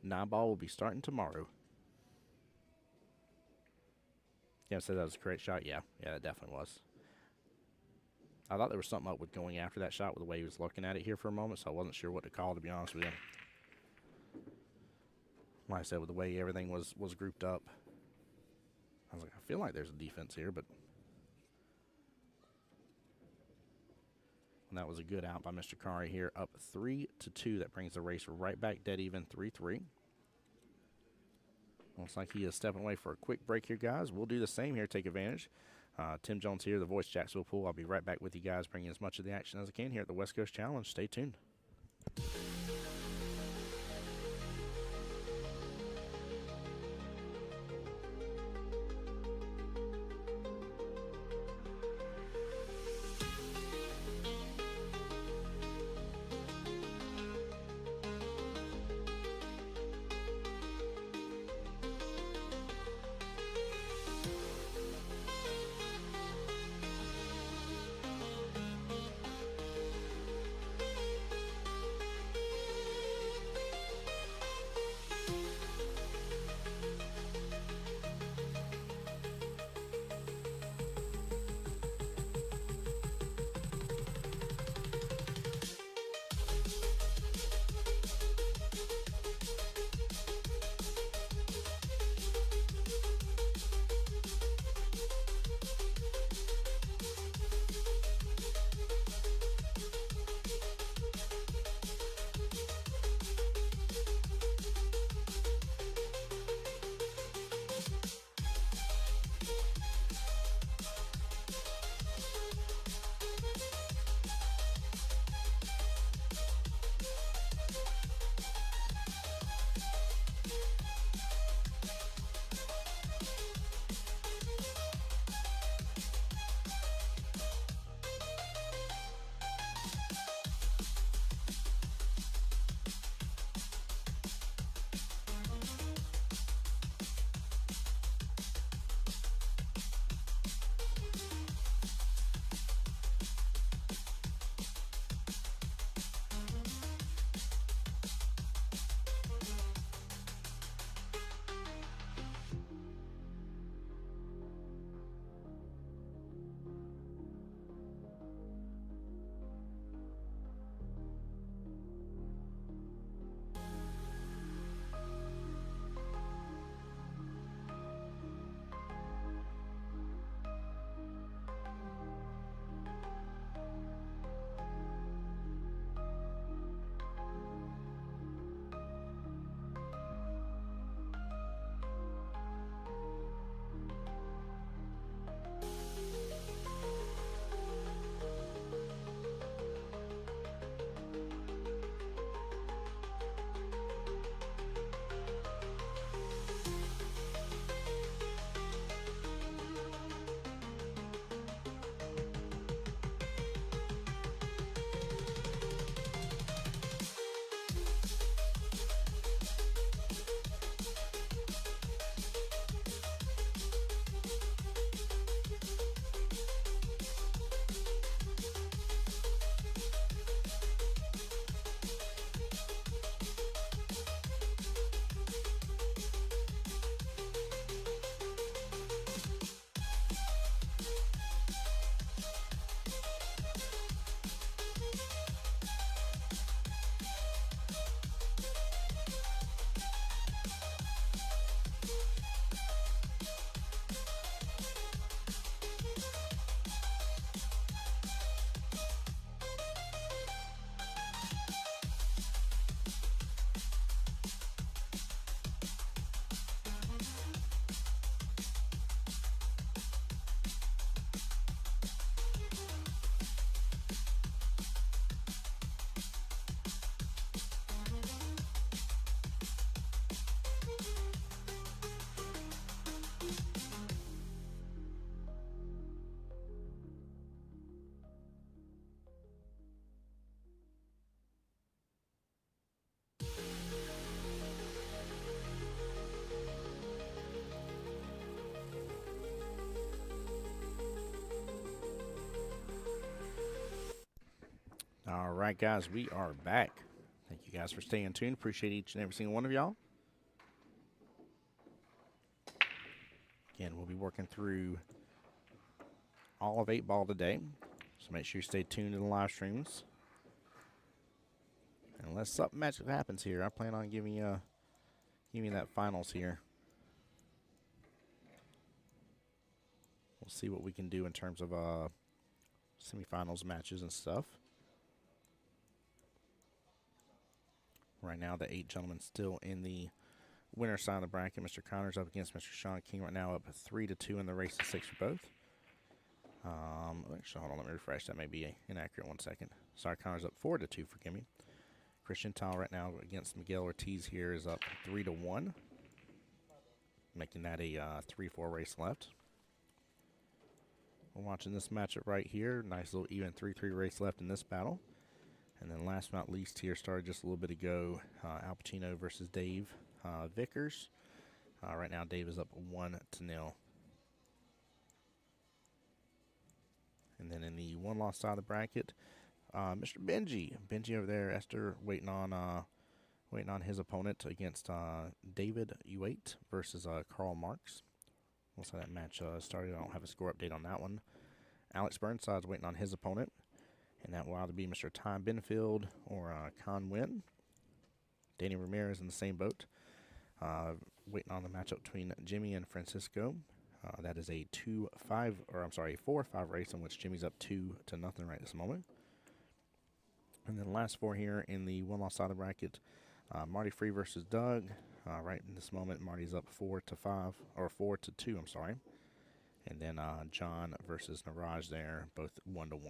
9 ball will be starting tomorrow. Yeah, so that was a correct shot. Yeah, it definitely was. I thought there was something up with going after that shot with the way he was looking at it here for a moment, so I wasn't sure what to call, to be honest with you. Like I said, with the way everything was grouped up, I was like, I feel like there's a defense here, but and that was a good out by Mr. Kari here, up 3-2. That brings the race right back dead even, 3-3. Looks like he is stepping away for a quick break here, guys. We'll do the same here, take advantage. Tim Jones here, the voice Jacksonville Pool. I'll be right back with you guys, bringing as much of the action as I can here at the West Coast Challenge. Stay tuned. All right, guys, we are back. Thank you guys for staying tuned. Appreciate each and every single one of y'all. Again, we'll be working through all of 8 ball today, so make sure you stay tuned to the live streams. And unless something magic happens here, I plan on giving you that finals here. We'll see what we can do in terms of semifinals matches and stuff. Right now, the 8 gentlemen still in the winner side of the bracket. Mr. Connors up against Mr. Sean King right now, up 3-2 in the race to 6 for both. Actually, hold on, let me refresh. That may be inaccurate. 1 second. Sorry, Connors up 4-2. Forgive me. Christian Tile right now against Miguel Ortiz here is up 3-1, making that a 3-4 race left. We're watching this matchup right here. Nice little even 3-3 race left in this battle. And then last but not least here, started just a little bit ago, Al Pacino versus Dave Vickers. Right now, Dave is up 1-0. And then in the one-loss side of the bracket, Mr. Benji over there, Esther waiting on his opponent against David Uate versus Karl Marx. We'll see that match started. I don't have a score update on that one. Alex Burnside's waiting on his opponent, and that will either be Mr. Ty Benfield or Con Wynn. Danny Ramirez in the same boat, waiting on the matchup between Jimmy and Francisco. That is a 4-5 race in which Jimmy's up 2-0 right this moment. And then the last 4 here in the one-loss side of the bracket, Marty Free versus Doug. Right in this moment, Marty's up 4-2. I'm sorry. And then John versus Naraj there, both 1-1.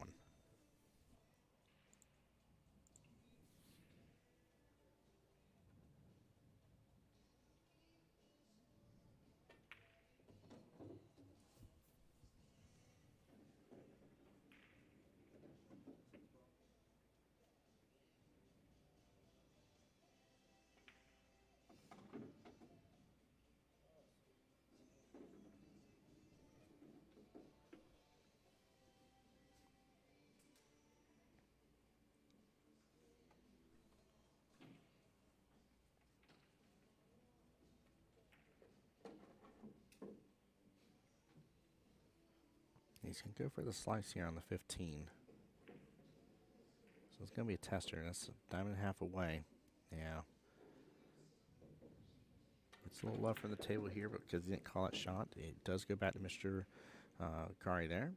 He's going to go for the slice here on the 15. So it's going to be a tester. That's a diamond and a half away. Yeah. It's a little love from the table here, but because he didn't call it shot, it does go back to Mr. Kari there.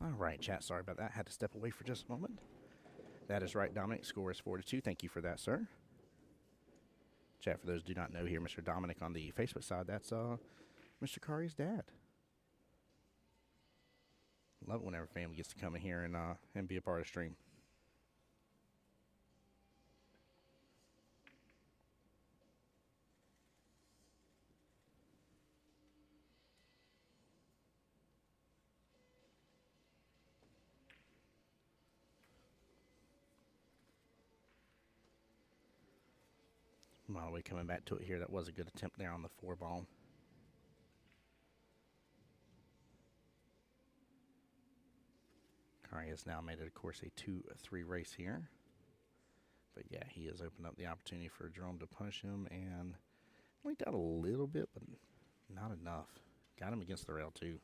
All right, chat. Sorry about that. Had to step away for just a moment. That is right, Dominic. Score is 4-2. Thank you for that, sir. Chat, for those who do not know here, Mr. Dominic on the Facebook side, that's Mr. Kari's dad. Love it whenever family gets to come in here and be a part of the stream. By the way, coming back to it here, that was a good attempt there on the 4 ball. Kari has now made it, of course, a 2-3 race here. But yeah, he has opened up the opportunity for Jerome to punish him and leaked out a little bit, but not enough. Got him against the rail, too.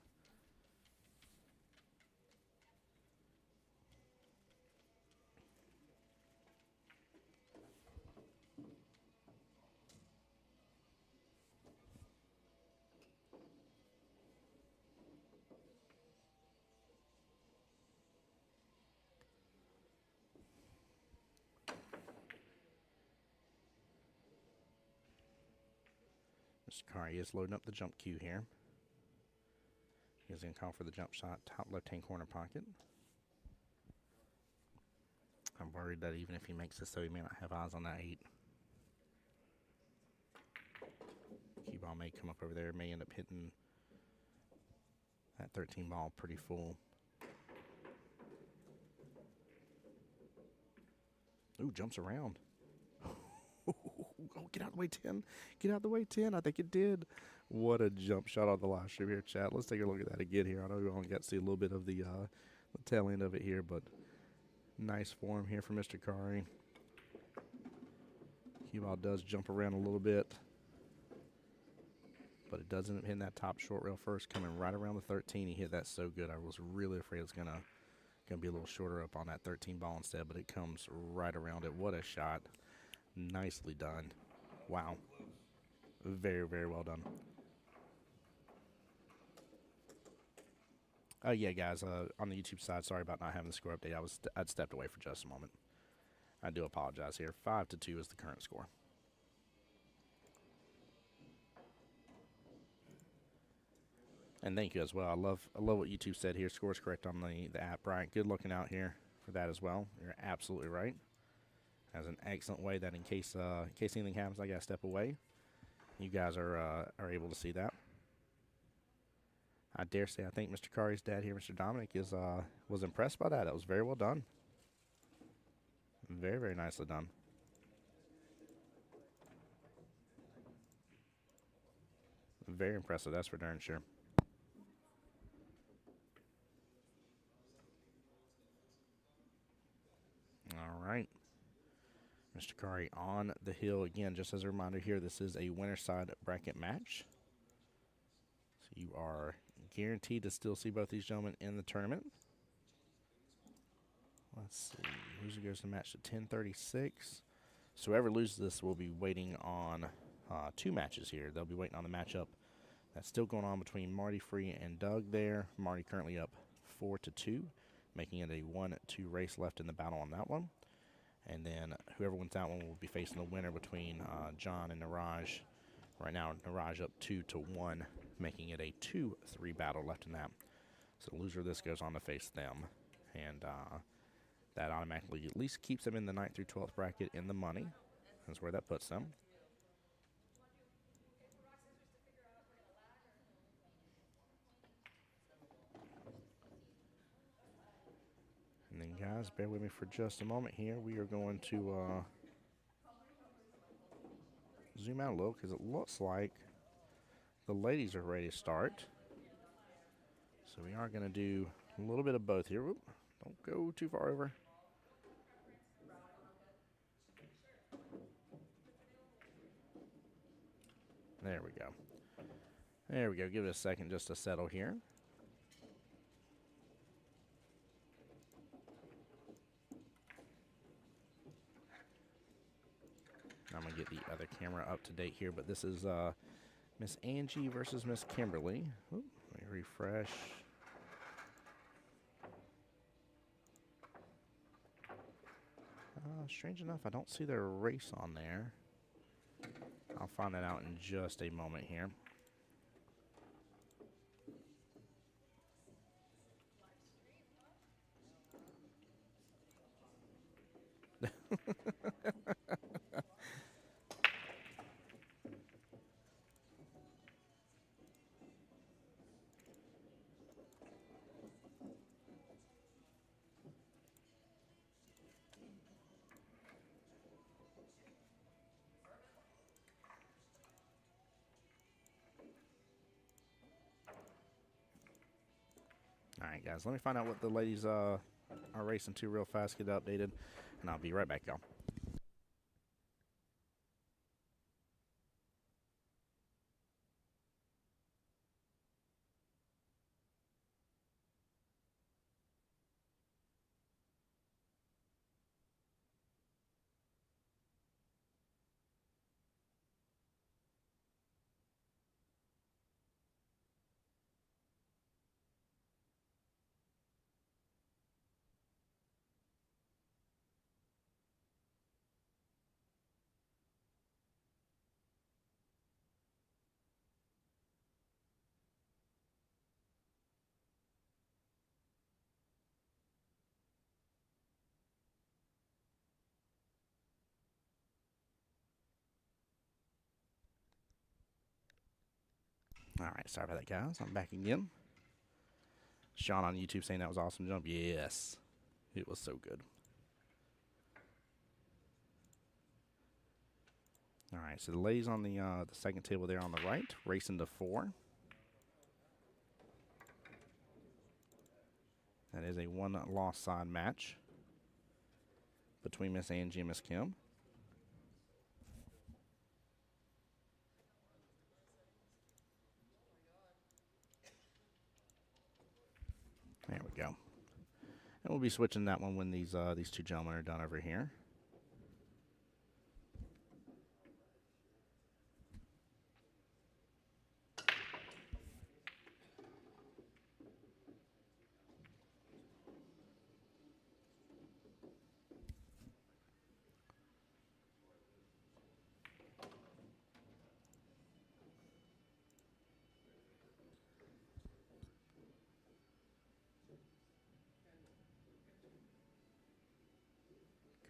Mr. Kari is loading up the jump cue here. He's going to call for the jump shot, top left-hand corner pocket. I'm worried that even if he makes this, so he may not have eyes on that 8. Cue ball may come up over there, may end up hitting that 13 ball pretty full. Ooh, jumps around. Oh, get out of the way, 10. Get out of the way, 10. I think it did. What a jump shot on the live stream here, chat. Let's take a look at that again here. I know we only got to see a little bit of the tail end of it here, but nice form here for Mr. Kari. Cue ball does jump around a little bit, but it does end up hitting that top short rail first, coming right around the 13. He hit that so good. I was really afraid it was gonna be a little shorter up on that 13 ball instead, but it comes right around it. What a shot. Nicely done. Wow. Very, very well done. Yeah, guys, on the YouTube side, sorry about not having the score update. I'd stepped away for just a moment. I do apologize here. 5-2 is the current score. And thank you as well. I love what YouTube said here. Score's correct on the app, Brian. Good looking out here for that as well. You're absolutely right. Has an excellent way that in case anything happens, I gotta step away. You guys are able to see that. I dare say I think Mr. Kari's dad here, Mr. Dominic, was impressed by that. That was very well done. Very, very nicely done. Very impressive, that's for darn sure. All right. Mr. Kari on the hill again. Just as a reminder here, this is a winner side bracket match. So you are guaranteed to still see both these gentlemen in the tournament. Let's see. Who's goes to match to 10:36. So whoever loses this will be waiting on 2 matches here. They'll be waiting on the matchup that's still going on between Marty Free and Doug there. Marty currently up 4-2, making it a 1-2 race left in the battle on that one. And then whoever wins that one will be facing the winner between John and Niraj. Right now, Niraj up 2-1, making it a 2-3 battle left in that. So the loser of this goes on to face them. And that automatically at least keeps them in the 9th through 12th bracket in the money. That's where that puts them. And then, guys, bear with me for just a moment here. We are going to zoom out a little because it looks like the ladies are ready to start. So we are going to do a little bit of both here. Whoop, don't go too far over. There we go. There we go. Give it a second just to settle here. I'm going to get the other camera up to date here, but this is Miss Angie versus Miss Kimberly. Oop, let me refresh. Strange enough, I don't see their race on there. I'll find that out in just a moment here. All right, guys, let me find out what the ladies are racing to real fast, get it updated, and I'll be right back, y'all. All right, sorry about that, guys. I'm back again. Sean on YouTube saying that was awesome jump. Yes, it was so good. All right, so the ladies on the second table there on the right, racing to 4. That is a one-loss side match between Miss Angie and Miss Kim. There we go. And we'll be switching that one when these two gentlemen are done over here.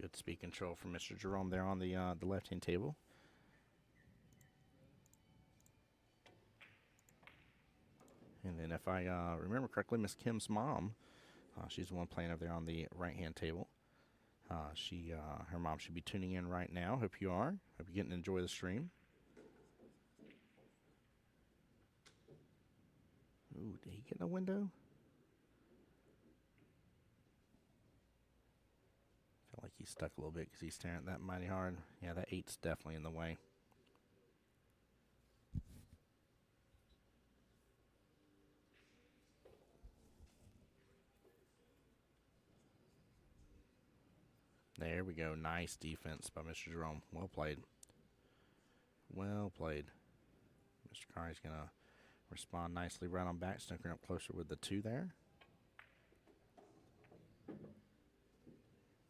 Good speed control from Mr. Jerome there on the left-hand table. And then if I remember correctly, Miss Kim's mom, she's the one playing over there on the right-hand table. Her mom should be tuning in right now. Hope you are. Hope you're getting to enjoy the stream. Ooh, did he get in a window? Feel like he's stuck a little bit because he's staring at that mighty hard. Yeah, that 8's definitely in the way. There we go. Nice defense by Mr. Jerome. Well played. Well played. Mr. Kari's going to respond nicely right on back, snuggering up closer with the 2 there.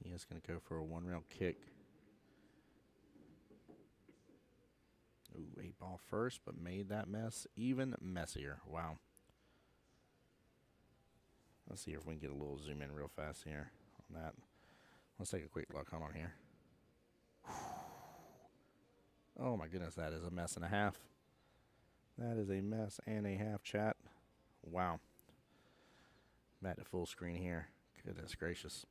He is going to go for a 1-rail kick. Ooh, 8-ball first, but made that mess even messier. Wow. Let's see if we can get a little zoom in real fast here on that. Let's take a quick look. Hold on here. Oh my goodness, that is a mess and a half. That is a mess and a half, chat. Wow. Back to full screen here. Goodness gracious.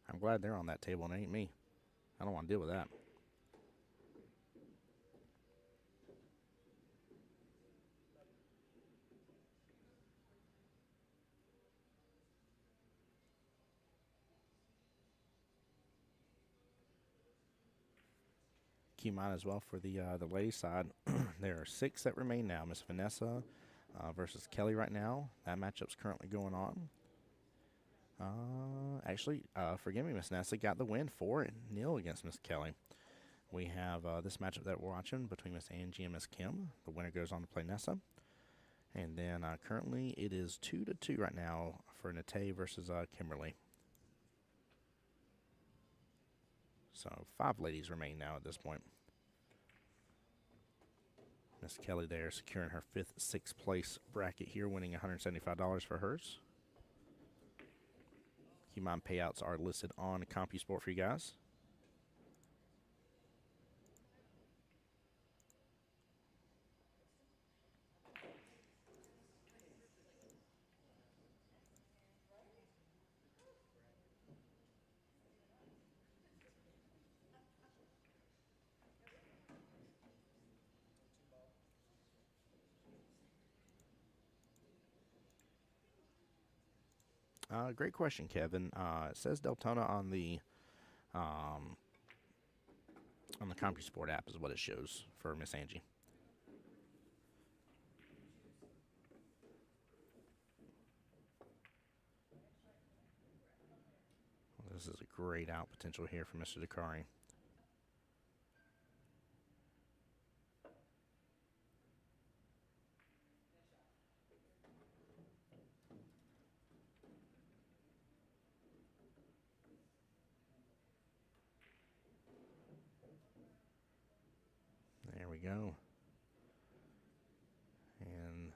I'm glad they're on that table and it ain't me. I don't want to deal with that. Keep in mind as well for the ladies side, there are 6 that remain now. Miss Vanessa versus Kelly right now. That matchup's currently going on. Actually, forgive me, Miss Vanessa got the win 4-0 against Miss Kelly. We have this matchup that we're watching between Miss Angie and Miss Kim. The winner goes on to play Nessa. And then currently it is 2-2 right now for Nate versus Kimberly. So 5 ladies remain now at this point. Miss Kelly there securing her 5th, 6th place bracket here, winning $175 for hers. Keep in mind, payouts are listed on CompuSport for you guys. Great question, Kevin. It says Deltona on the CompuSport app is what it shows for Miss Angie. Well, this is a great out potential here for Mr. Dakari. There we go. And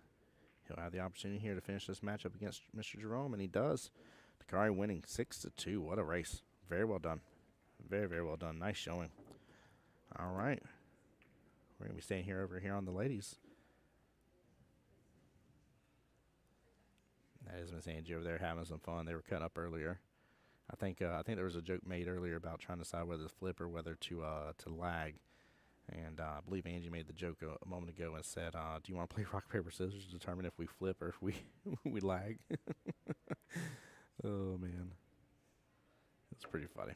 he'll have the opportunity here to finish this matchup against Mr. Jerome, and he does. Dakari winning 6-2. What a race. Very well done. Very, very well done. Nice showing. All right. We're going to be staying here over here on the ladies. That is Miss Angie over there having some fun. They were cut up earlier. I think there was a joke made earlier about trying to decide whether to flip or whether to lag. And I believe Angie made the joke a moment ago and said, do you want to play rock, paper, scissors to determine if we flip or if we we lag? Oh, man. It's pretty funny.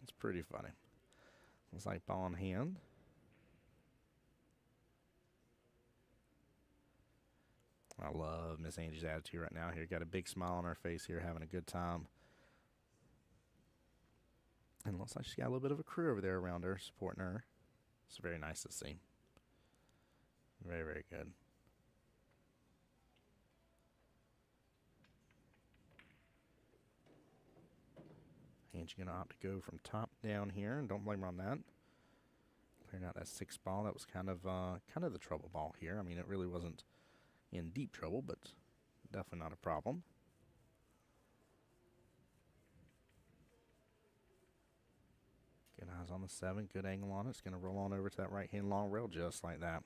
It's pretty funny. Looks like ball in hand. I love Miss Angie's attitude right now here. Got a big smile on her face here, having a good time. And it looks like she's got a little bit of a crew over there around her, supporting her. It's very nice to see. Very, very good. Angie going to opt to go from top down here, and don't blame her on that. Clearing out that 6th ball. That was kind of the trouble ball here. I mean, it really wasn't in deep trouble, but definitely not a problem. Good eyes on the 7. Good angle on it. It's going to roll on over to that right-hand long rail just like that.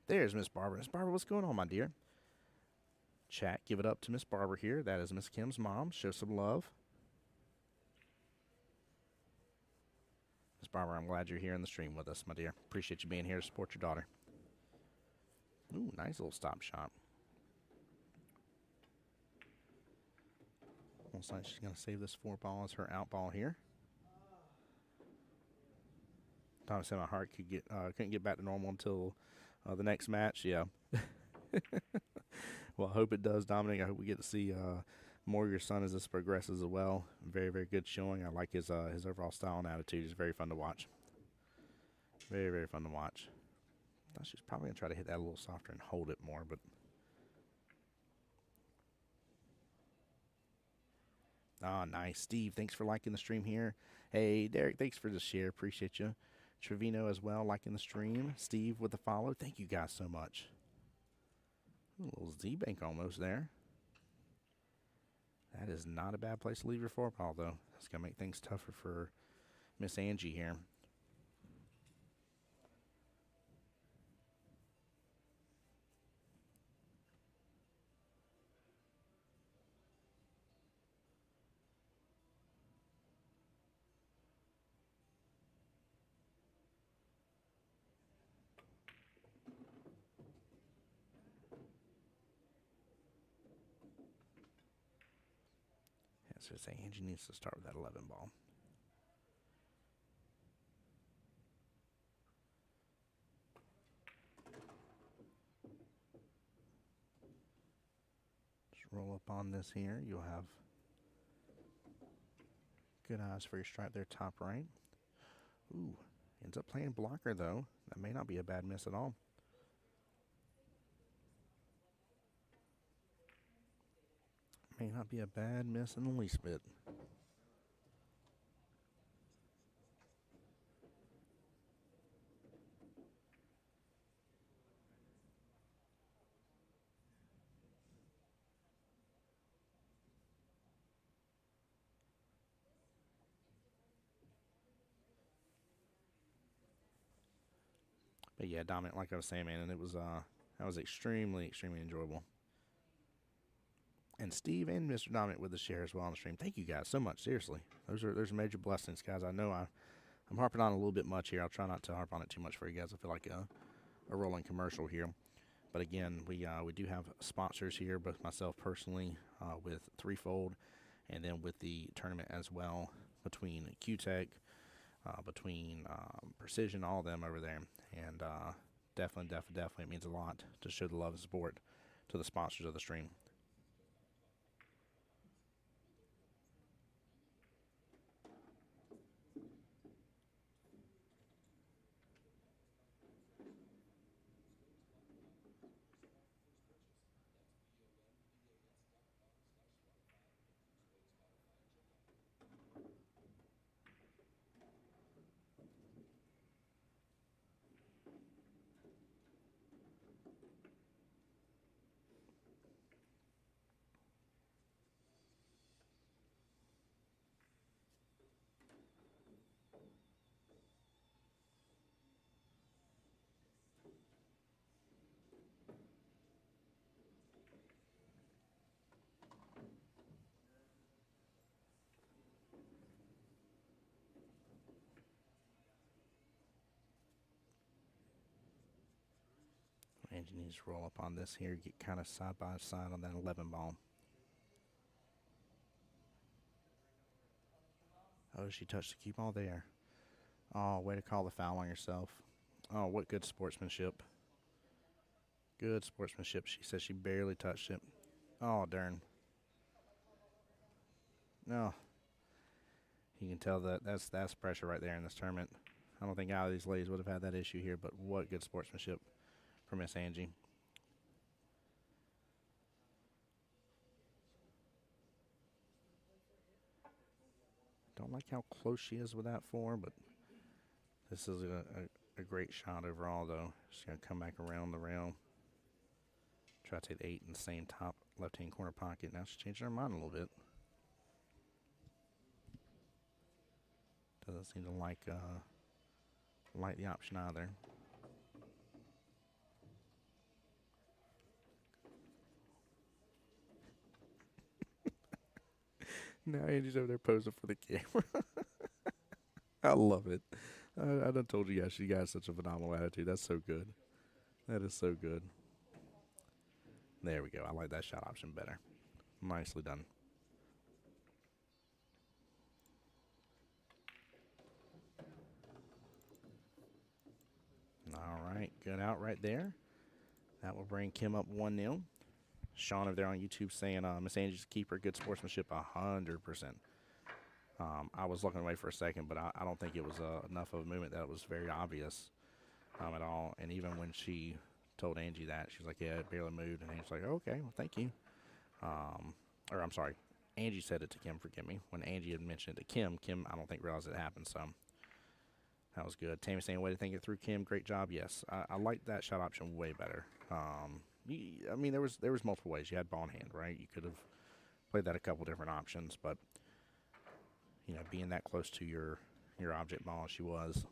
There's Miss Barbara. Miss Barbara, what's going on, my dear? Chat, give it up to Miss Barbara here. That is Miss Kim's mom. Show some love. Miss Barbara, I'm glad you're here in the stream with us, my dear. Appreciate you being here to support your daughter. Ooh, nice little stop shot. Looks like she's going to save this 4 ball as her out ball here. Thomas said my heart couldn't get back to normal until the next match. Yeah. Well, I hope it does, Dominic. I hope we get to see more of your son as this progresses as well. Very, very good showing. I like his overall style and attitude. It's very fun to watch. Very, very fun to watch. I thought she was probably going to try to hit that a little softer and hold it more, but. Ah, nice. Steve, thanks for liking the stream here. Hey, Derek, thanks for the share. Appreciate you. Trevino as well, liking the stream. Steve with the follow. Thank you guys so much. Ooh, a little Z-Bank almost there. That is not a bad place to leave your 4 ball, though. That's going to make things tougher for Miss Angie here. So say Angie needs to start with that 11 ball. Just roll up on this here. You'll have good eyes for your stripe there, top right. Ooh, ends up playing blocker though. That may not be a bad miss at all. May not be a bad miss in the least bit. But yeah, dominant, like I was saying, man, and it was that was extremely, extremely enjoyable. And Steve and Mr. Dominant with the share as well on the stream. Thank you guys so much. Seriously, those are major blessings, guys. I know I'm harping on a little bit much here. I'll try not to harp on it too much for you guys. I feel like a rolling commercial here. But again, we do have sponsors here, both myself personally with Threefold, and then with the tournament as well between Q-Tech, between Precision, all of them over there. And definitely it means a lot to show the love and support to the sponsors of the stream. And you need to roll up on this here, get kind of side by side on that 11 ball. Oh, she touched the cue ball there. Oh, way to call the foul on yourself. Oh, what good sportsmanship. Good sportsmanship. She says she barely touched it. Oh, darn. No. You can tell that's pressure right there in this tournament. I don't think either of these ladies would have had that issue here, but what good sportsmanship for Miss Angie. Don't like how close she is with that 4, but this is a great shot overall, though. She's going to come back around the rail. Try to take the 8 in the same top left-hand corner pocket. Now she's changing her mind a little bit. Doesn't seem to like the option either. Now Angie's over there posing for the camera. I love it. I done told you guys she got such a phenomenal attitude. That's so good. That is so good. There we go. I like that shot option better. Nicely done. All right. Good out right there. That will bring Kim up 1-0. Sean over there on YouTube saying Miss Angie's keeper, good sportsmanship, 100%. I was looking away for a second, but I don't think it was enough of a movement that it was very obvious at all. And even when she told Angie that, she was like, yeah, it barely moved. And Angie's like, oh, okay, well, thank you. Or I'm sorry, Angie said it to Kim, forgive me. When Angie had mentioned it to Kim, I don't think realized it happened, so that was good. Tammy saying, way to think it through, Kim. Great job. Yes, I liked that shot option way better. I mean, there was multiple ways. You had ball in hand, right? You could have played that a couple different options, but you know, being that close to your object ball, she was.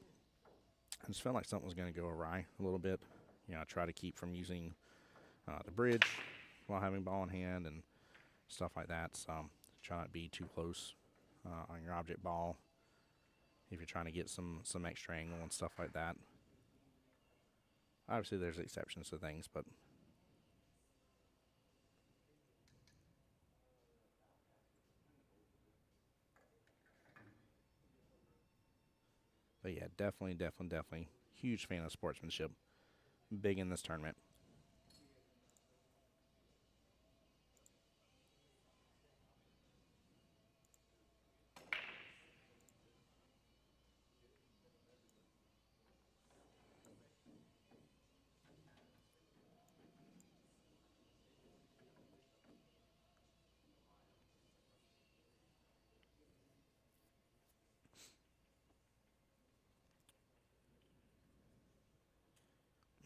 I just felt like something was going to go awry a little bit. You know, I try to keep from using the bridge while having ball in hand and stuff like that. So try not to be too close on your object ball if you're trying to get some extra angle and stuff like that. Obviously, there's exceptions to things, but yeah, definitely huge fan of sportsmanship. Big in this tournament.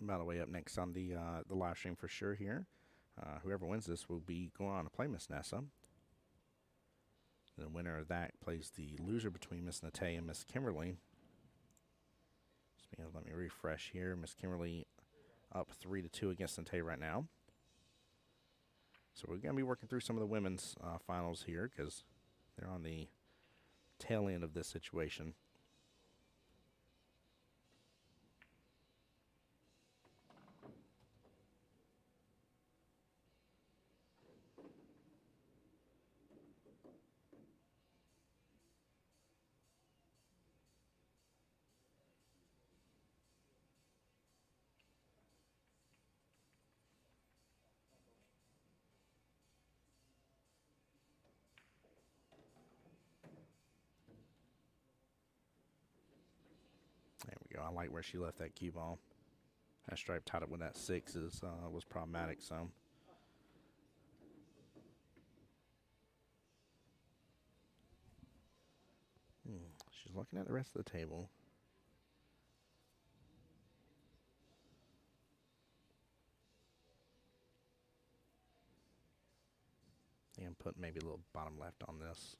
By the way, up next on the live stream for sure here, whoever wins this will be going on to play Miss Nessa. The winner of that plays the loser between Miss Nate and Miss Kimberly. It's And let me refresh here. Miss Kimberly up 3-2 against Nate right now. So we're going to be working through some of the women's finals here because they're on the tail end of this situation. There we go. I like where she left that cue ball. That stripe tied up with that 6 was problematic, so. She's looking at the rest of the table. And put maybe a little bottom left on this.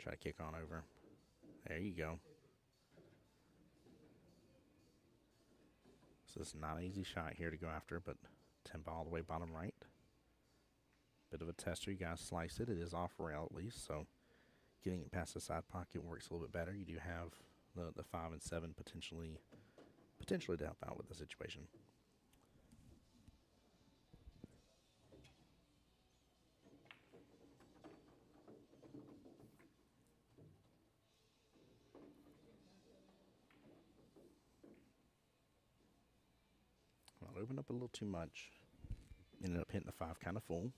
Try to kick on over. There you go. So it's not an easy shot here to go after, but tempo all the way bottom right. Bit of a tester. You guys slice it. It is off rail at least, so getting it past the side pocket works a little bit better. You do have the 5 and 7 potentially to help out with the situation. Well, it opened up a little too much. Ended up hitting the 5 kind of full.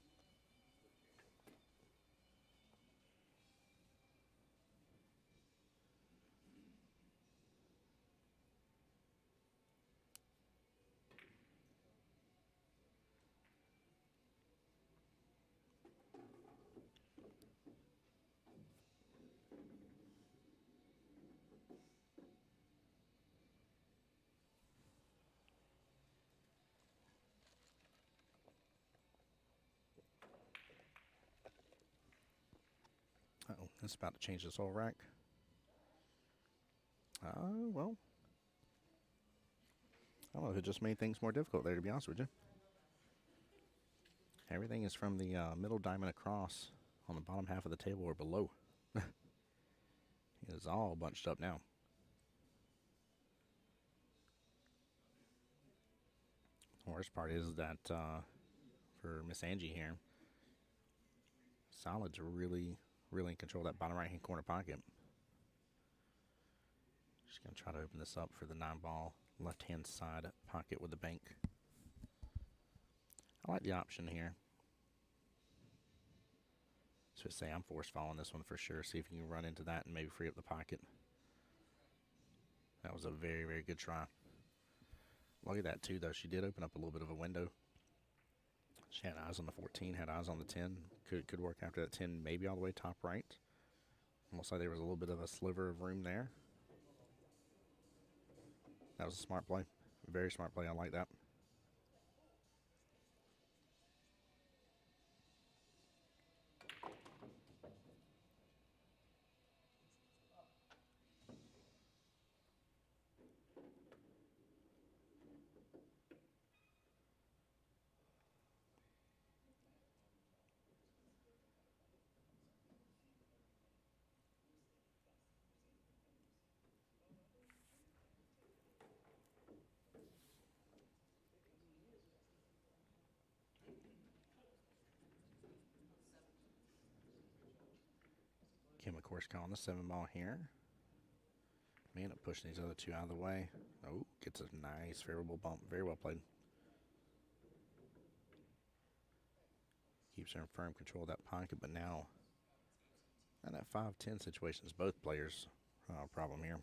Uh-oh, it's about to change this whole rack. Well, I don't know if it just made things more difficult there, to be honest with you. Everything is from the middle diamond across on the bottom half of the table or below. It is all bunched up now. The worst part is that for Miss Angie here, Solid's really in control of that bottom right-hand corner pocket. She's going to try to open this up for the 9-ball left-hand side pocket with the bank. I like the option here. So say I'm force following this one for sure. See if you can run into that and maybe free up the pocket. That was a very, very good try. Look at that too, though. She did open up a little bit of a window. She had eyes on the 14, had eyes on the 10. Could work after that 10, maybe all the way top right. Almost like there was a little bit of a sliver of room there. That was a smart play. Very smart play. I like that. Kim, of course, calling the 7-ball here. May end up pushing these other 2 out of the way. Oh, gets a nice favorable bump. Very well played. Keeps her in firm control of that pocket, but now in that 5-10 situation is both players' problem here.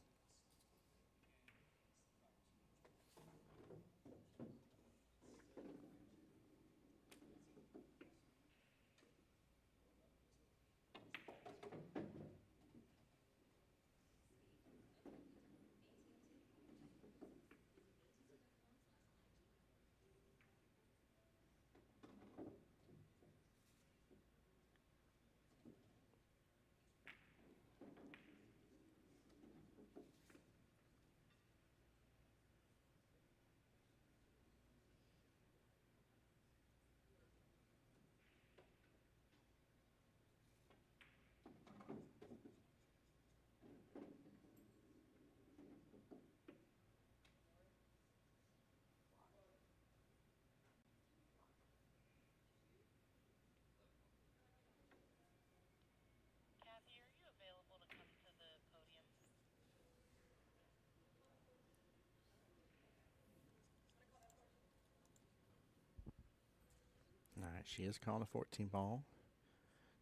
she is calling a 14 ball.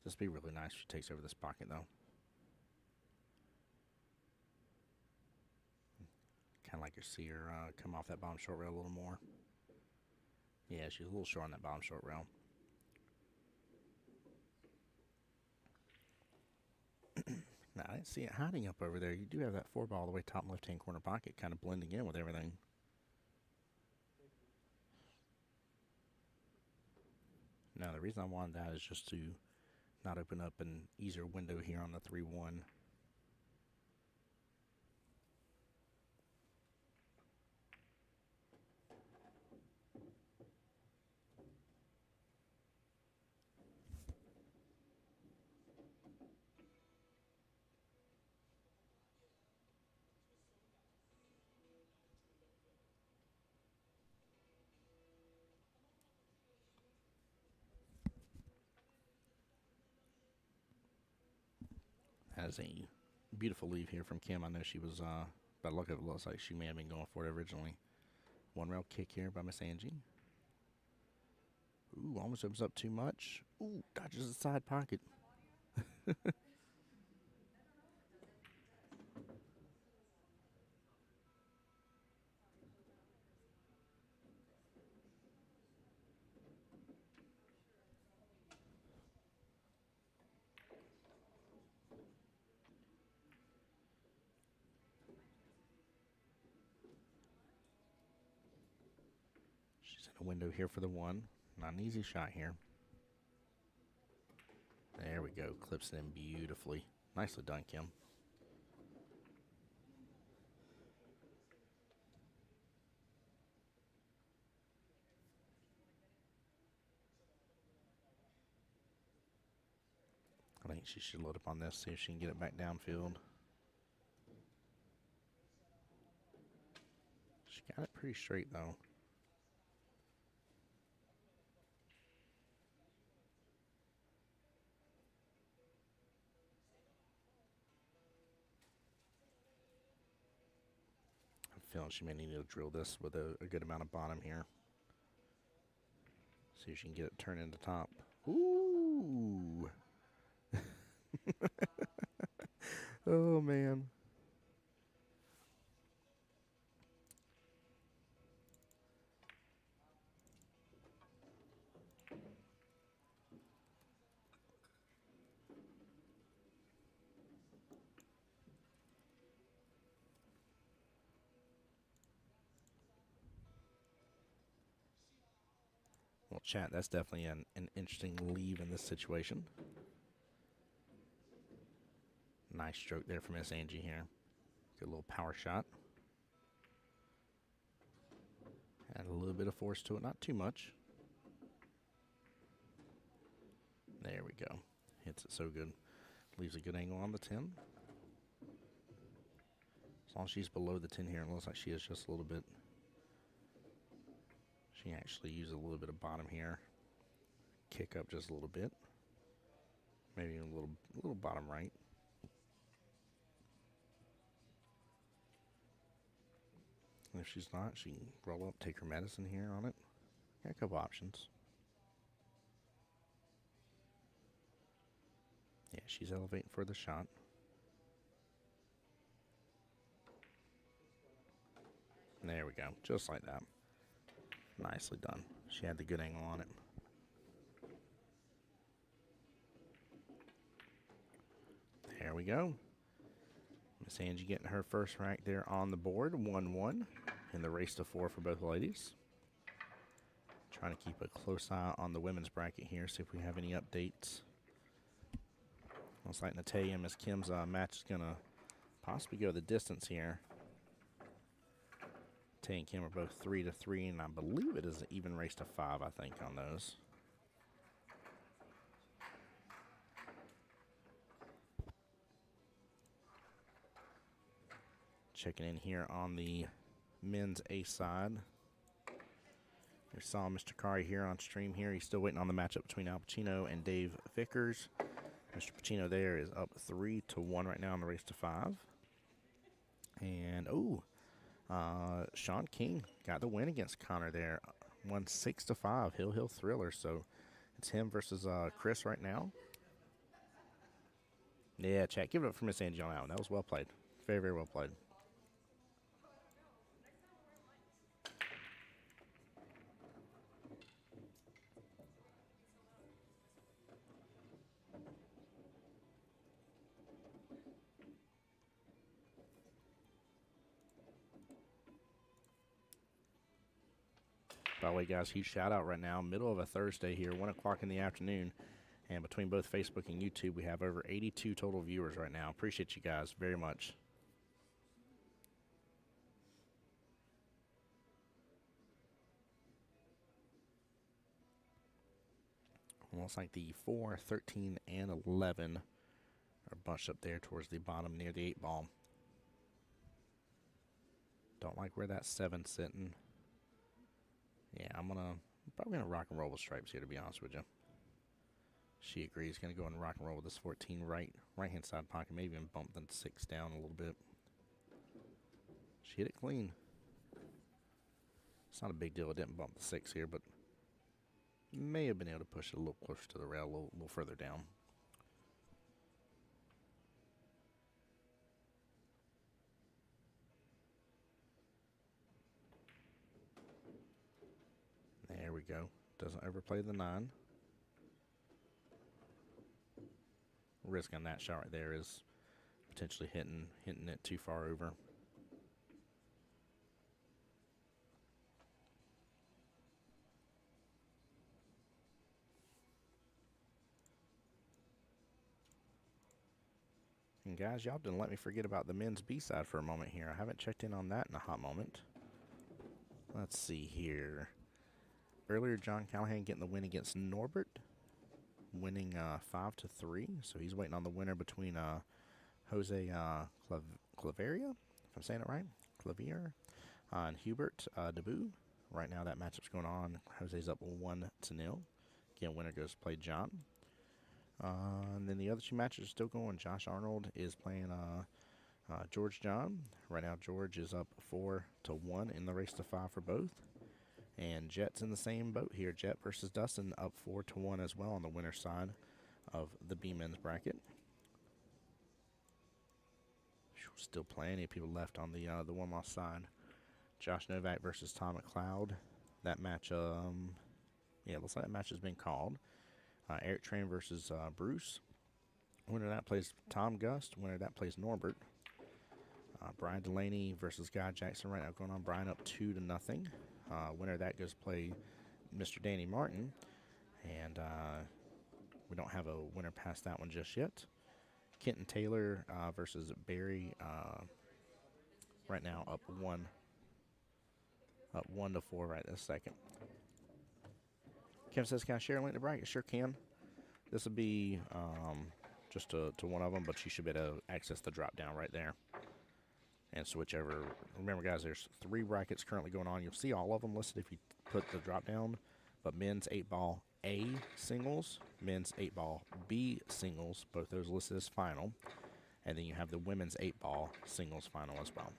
This would be really nice if she takes over this pocket, though. Kind of like to see her come off that bottom short rail a little more. Yeah, she's a little short on that bottom short rail. Now, I didn't see it hiding up over there. You do have that 4 ball all the way top left-hand corner pocket kind of blending in with everything. Now, the reason I wanted that is just to not open up an easier window here on the 3-1. That is a beautiful leave here from Kim. I know she was, by the look of it, looks like she may have been going for it originally. 1 rail kick here by Miss Angie. Ooh, almost opens up too much. Ooh, dodges the side pocket. She's in a window here for the 1. Not an easy shot here. There we go. Clips it in beautifully. Nicely done, Kim. I think she should load up on this, see if she can get it back downfield. She got it pretty straight, though. I'm feeling she may need to drill this with a good amount of bottom here. See if she can get it turned into top. Ooh! Oh, man. Well, chat, that's definitely an interesting leave in this situation. Nice stroke there from Miss Angie here. Good little power shot. Add a little bit of force to it, not too much. There we go. Hits it so good. Leaves a good angle on the 10. As long as she's below the 10 here, it looks like she is just a little bit. She actually used a little bit of bottom here. Kick up just a little bit. Maybe a little bottom right. And if she's not, she can roll up, take her medicine here on it. Got a couple options. Yeah, she's elevating for the shot. And there we go, just like that. Nicely done. She had the good angle on it. There we go. Miss Angie getting her first rack there on the board, 1-1 in the race to 4 for both ladies. Trying to keep a close eye on the women's bracket here, see if we have any updates. Looks like Natalia and Miss Kim's match is going to possibly go the distance here. Tay and Kim are both 3-3, and I believe it is an even race to 5, I think, on those. Checking in here on the men's A side. We saw Mr. Kari here on stream here. He's still waiting on the matchup between Al Pacino and Dave Vickers. Mr. Pacino there is up 3-1 right now in the race to 5. And, Sean King got the win against Connor there. Won 6-5, Hill Thriller. So It's him versus Chris right now. Yeah, chat. Give it up for Miss Angie on that one. That was well played. Very, very well played. By the way, guys, huge shout out right now. Middle of a Thursday here, 1 o'clock in the afternoon. And between both Facebook and YouTube, we have over 82 total viewers right now. Appreciate you guys very much. Looks like the 4, 13, and 11 are bunched up there towards the bottom near the 8 ball. Don't like where that 7's sitting. Yeah, I'm probably gonna rock and roll with stripes here, to be honest with you. She agrees. Gonna go and rock and roll with this 14 right hand side pocket. Maybe even bump the 6 down a little bit. She hit it clean. It's not a big deal. It didn't bump the 6 here, but may have been able to push it a little closer to the rail, a little further down. There we go. Doesn't overplay the 9. Risk on that shot right there is potentially hitting it too far over. And guys, y'all didn't let me forget about the men's B-side for a moment here. I haven't checked in on that in a hot moment. Let's see here. Earlier, John Callahan getting the win against Norbert, winning 5-3. So he's waiting on the winner between Jose Claveria, if I'm saying it right, Clavier, and Hubert Debu. Right now, that matchup's going on. Jose's up 1-0. Again, winner goes to play John. And then the other 2 matches are still going. Josh Arnold is playing George John. Right now, George is up 4-1 in the race to 5 for both. And Jet's in the same boat here. Jet versus Dustin up 4-1 as well on the winner's side of the B men's bracket. Still plenty of people left on the one-loss side. Josh Novak versus Tom McLeod. That match, yeah, looks like that match has been called. Eric Train versus Bruce. Winner of that plays Tom Gust. Winner of that plays Norbert. Brian Delaney versus Guy Jackson right now going on. Brian up 2-0. Winner of that goes to play Mr. Danny Martin. And we don't have a winner past that one just yet. Kenton Taylor versus Barry. Right now up 1-4 right this second. Kevin says, can I share a link to bracket? Sure can. This will be just to one of them, but you should be able to access the drop down right there and switch over. Remember, guys, there's 3 brackets currently going on. You'll see all of them listed if you put the drop down, but men's 8-ball A singles, men's 8-ball B singles, both those listed as final, and then you have the women's 8-ball singles final as well.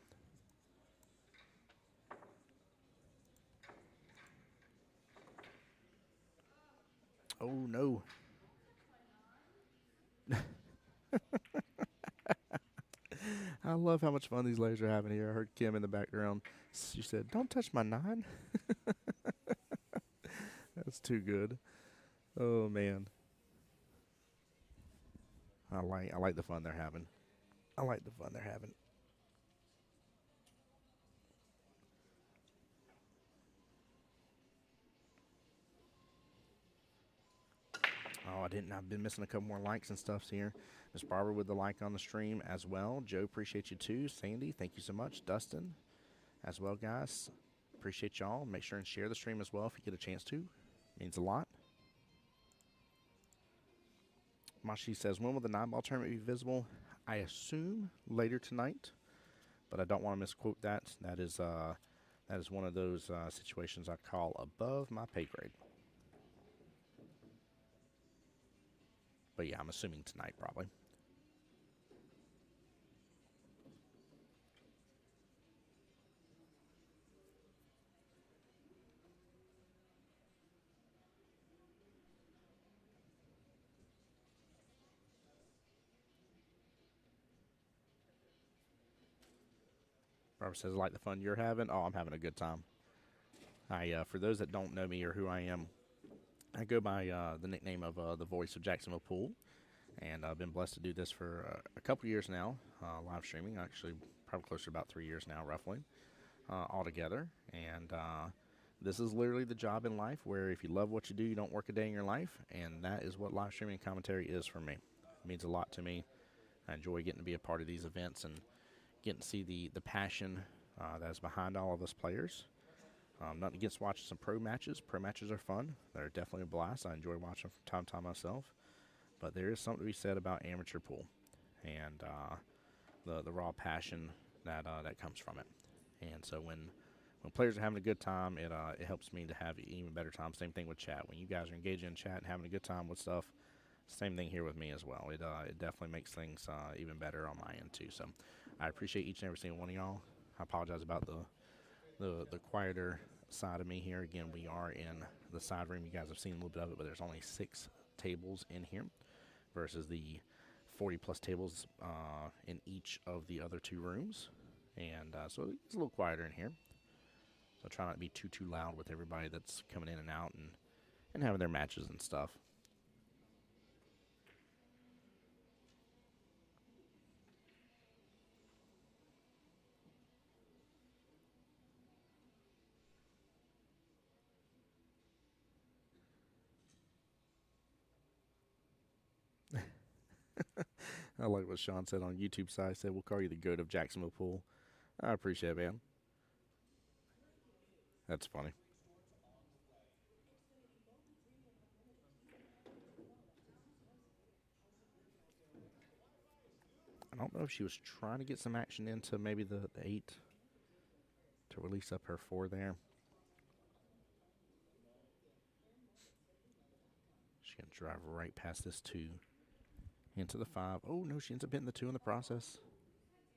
Oh, no. I love how much fun these ladies are having here. I heard Kim in the background. She said, don't touch my 9. That's too good. Oh, man. I like the fun they're having. I like the fun they're having. Oh, I've been missing a couple more likes and stuff here. Miss Barbara with the like on the stream as well. Joe, appreciate you too. Sandy, thank you so much. Dustin as well, guys. Appreciate y'all. Make sure and share the stream as well if you get a chance to. Means a lot. Mashi says, when will the 9-ball tournament be visible? I assume later tonight, but I don't want to misquote that. That is one of those situations I call above my pay grade. But yeah, I'm assuming tonight probably. Robert says, like the fun you're having. Oh, I'm having a good time. For those that don't know me or who I am, I go by the nickname of the voice of Jacksonville Pool, and I've been blessed to do this for a couple years now, live streaming. Actually, probably closer to about 3 years now, roughly, altogether. And this is literally the job in life where if you love what you do, you don't work a day in your life, and that is what live streaming commentary is for me. It means a lot to me. I enjoy getting to be a part of these events and getting to see the passion that is behind all of us players. Nothing against watching some pro matches. Pro matches are fun. They're definitely a blast. I enjoy watching them from time to time myself. But there is something to be said about amateur pool and the raw passion that comes from it. And so when players are having a good time, it helps me to have an even better time. Same thing with chat. When you guys are engaging in chat and having a good time with stuff, same thing here with me as well. It definitely makes things even better on my end too. So I appreciate each and every single one of y'all. I apologize about the quieter side of me here. Again, we are in the side room. You guys have seen a little bit of it, but there's only 6 tables in here versus the 40 plus tables in each of the other 2 rooms. And so it's a little quieter in here. So try not to be too loud with everybody that's coming in and out and having their matches and stuff. I like what Sean said on YouTube side. He said, we'll call you the GOAT of Jacksonville Pool. I appreciate it, man. That's funny. I don't know if she was trying to get some action into maybe the 8 to release up her 4 there. She's going to drive right past this 2 into the 5. Oh, no, she ends up hitting the 2 in the process.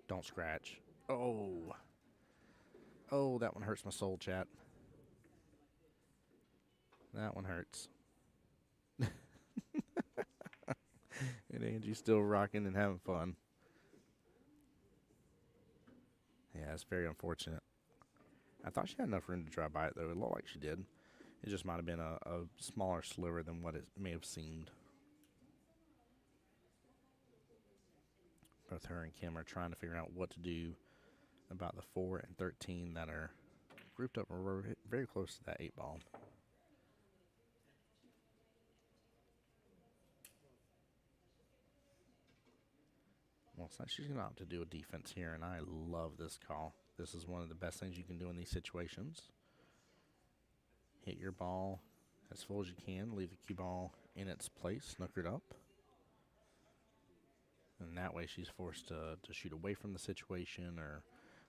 Don't scratch. Oh. Oh, that one hurts my soul, chat. That one hurts. And Angie's still rocking and having fun. Yeah, it's very unfortunate. I thought she had enough room to drive by it, though. It looked like she did. It just might have been a smaller sliver than what it may have seemed. Both her and Kim are trying to figure out what to do about the 4 and 13 that are grouped up very close to that 8 ball. Well, so she's going to opt to do a defense here, and I love this call. This is one of the best things you can do in these situations. Hit your ball as full as you can. Leave the cue ball in its place. Snooker it up. And that way she's forced to shoot away from the situation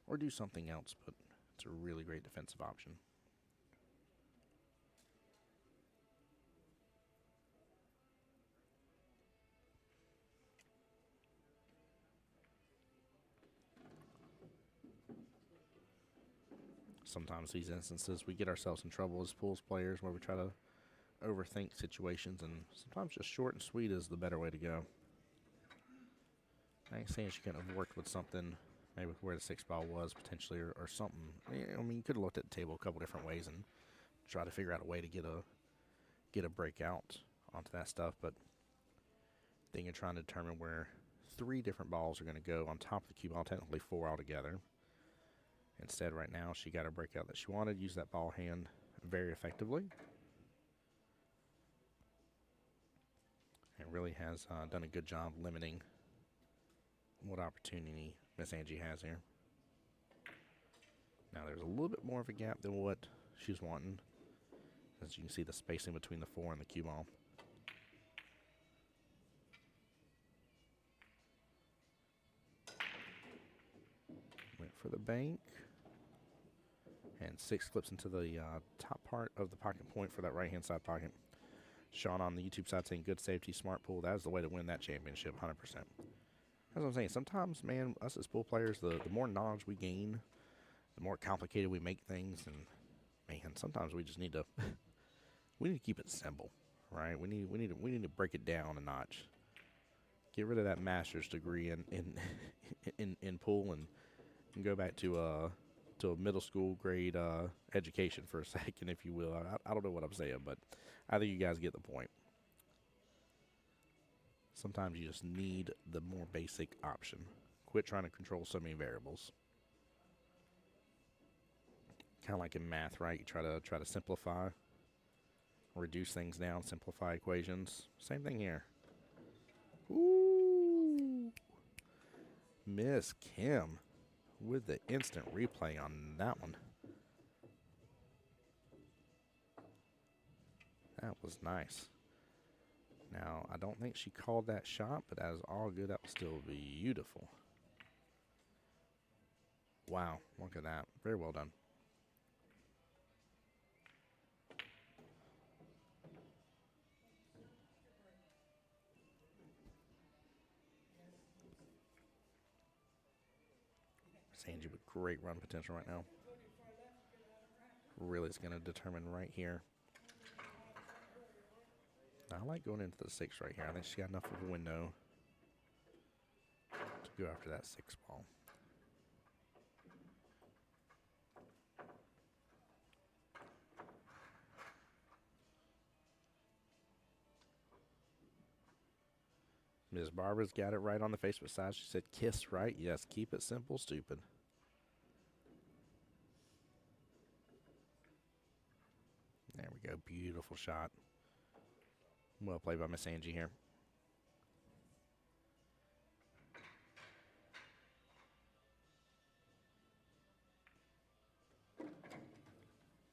or do something else, but it's a really great defensive option. Sometimes these instances we get ourselves in trouble as pools players where we try to overthink situations, and sometimes just short and sweet is the better way to go. I ain't saying she couldn't have worked with something, maybe where the 6 ball was potentially or something. I mean, you could have looked at the table a couple different ways and try to figure out a way to get a breakout onto that stuff, but then you're trying to determine where 3 different balls are going to go on top of the cue ball, technically 4 altogether. Instead, right now, she got a breakout that she wanted, used that ball hand very effectively. And really has done a good job limiting what opportunity Miss Angie has here. Now, there's a little bit more of a gap than what she's wanting. As you can see, the spacing between the 4 and the cue ball. Went for the bank. And 6 clips into the top part of the pocket point for that right-hand side pocket. Sean on the YouTube side saying, good safety, smart pool. That is the way to win that championship, 100%. That's what I'm saying. Sometimes, man, us as pool players, the more knowledge we gain, the more complicated we make things. And, man, sometimes we just need to we need to keep it simple, right? We need to break it down a notch. Get rid of that master's degree in pool and go back to a middle school grade education for a second, if you will. I don't know what I'm saying, but I think you guys get the point. Sometimes you just need the more basic option. Quit trying to control so many variables. Kind of like in math, right? You try to simplify, reduce things down, simplify equations. Same thing here. Ooh, Miss Kim with the instant replay on that one. That was nice. Now, I don't think she called that shot, but as all good, that was still beautiful. Wow, look at that. Very well done. Sanji with great run potential right now. Really is going to determine right here. I like going into the 6 right here. I think she got enough of a window to go after that 6 ball. Ms. Barbara's got it right on the Facebook side. She said, kiss, right? Yes, keep it simple, stupid. There we go. Beautiful shot. Well played by Miss Angie here.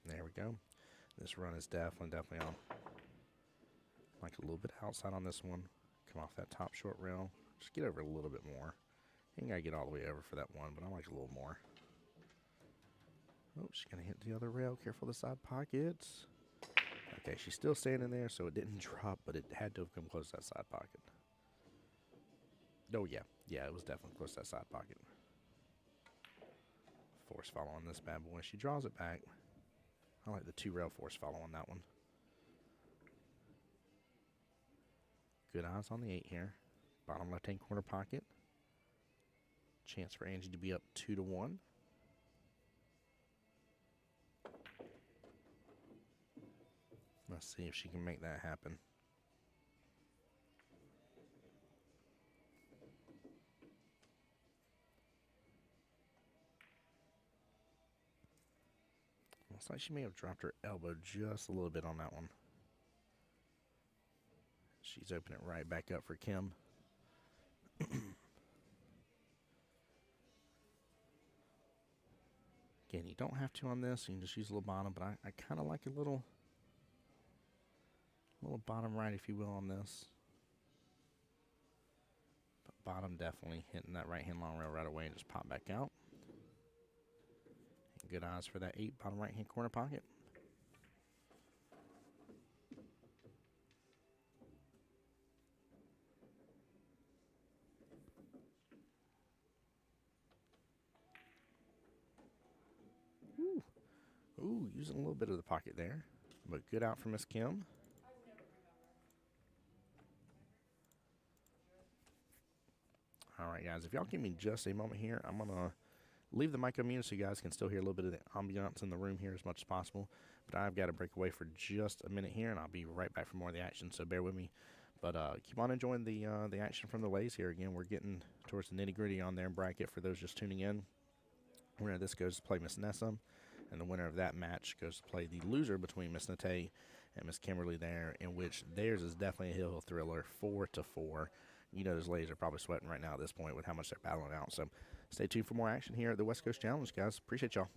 There we go. This run is definitely on. Like a little bit outside on this one. Come off that top short rail. Just get over a little bit more. You ain't got to get all the way over for that one, but I like a little more. Oh, she's going to hit the other rail. Careful of the side pockets. Okay, she's still standing there, so it didn't drop, but it had to have come close to that side pocket. Oh, yeah. Yeah, it was definitely close to that side pocket. Force follow on this bad boy. She draws it back. I like the 2-rail force follow on that one. Good eyes on the 8 here. Bottom left-hand corner pocket. Chance for Angie to be up 2-1. Let's see if she can make that happen. Looks like she may have dropped her elbow just a little bit on that one. She's opening it right back up for Kim. Again, you don't have to on this. You can just use a little bottom, but I kind of like a little bottom right, if you will, on this. But bottom definitely hitting that right-hand long rail right away and just pop back out. And good eyes for that 8 bottom right-hand corner pocket. Ooh, using a little bit of the pocket there. But good out for Miss Kim. All right, guys, if y'all give me just a moment here, I'm going to leave the mic unmuted so you guys can still hear a little bit of the ambiance in the room here as much as possible. But I've got to break away for just a minute here, and I'll be right back for more of the action, so bear with me. But keep on enjoying the action from the Lays here. Again, we're getting towards the nitty-gritty on their bracket for those just tuning in. The winner of this goes to play Miss Nessa, and the winner of that match goes to play the loser between Miss Nate and Miss Kimberly there, in which theirs is definitely a hill thriller, 4-4. You know those ladies are probably sweating right now at this point with how much they're battling out. So stay tuned for more action here at the West Coast Challenge, guys. Appreciate y'all.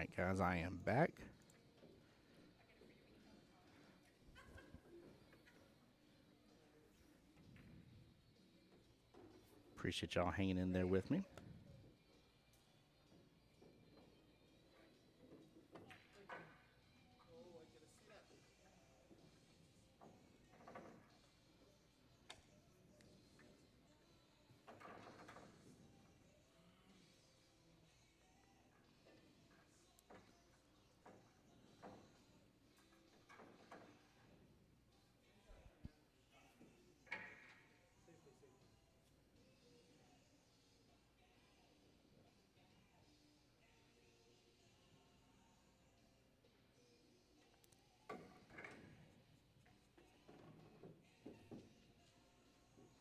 Alright, guys, I am back. Appreciate y'all hanging in there with me.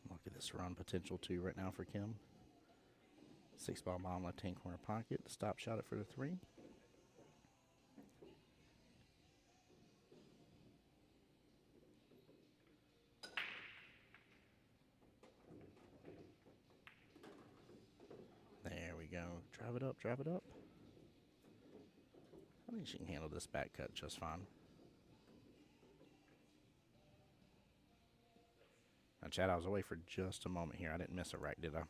Look at this run potential too right now for Kim. 6-ball bottom left hand corner pocket. Stop shot it for the 3. There we go. Drive it up, drive it up. I think she can handle this back cut just fine. Now, Chad, I was away for just a moment here. I didn't miss it right, did I?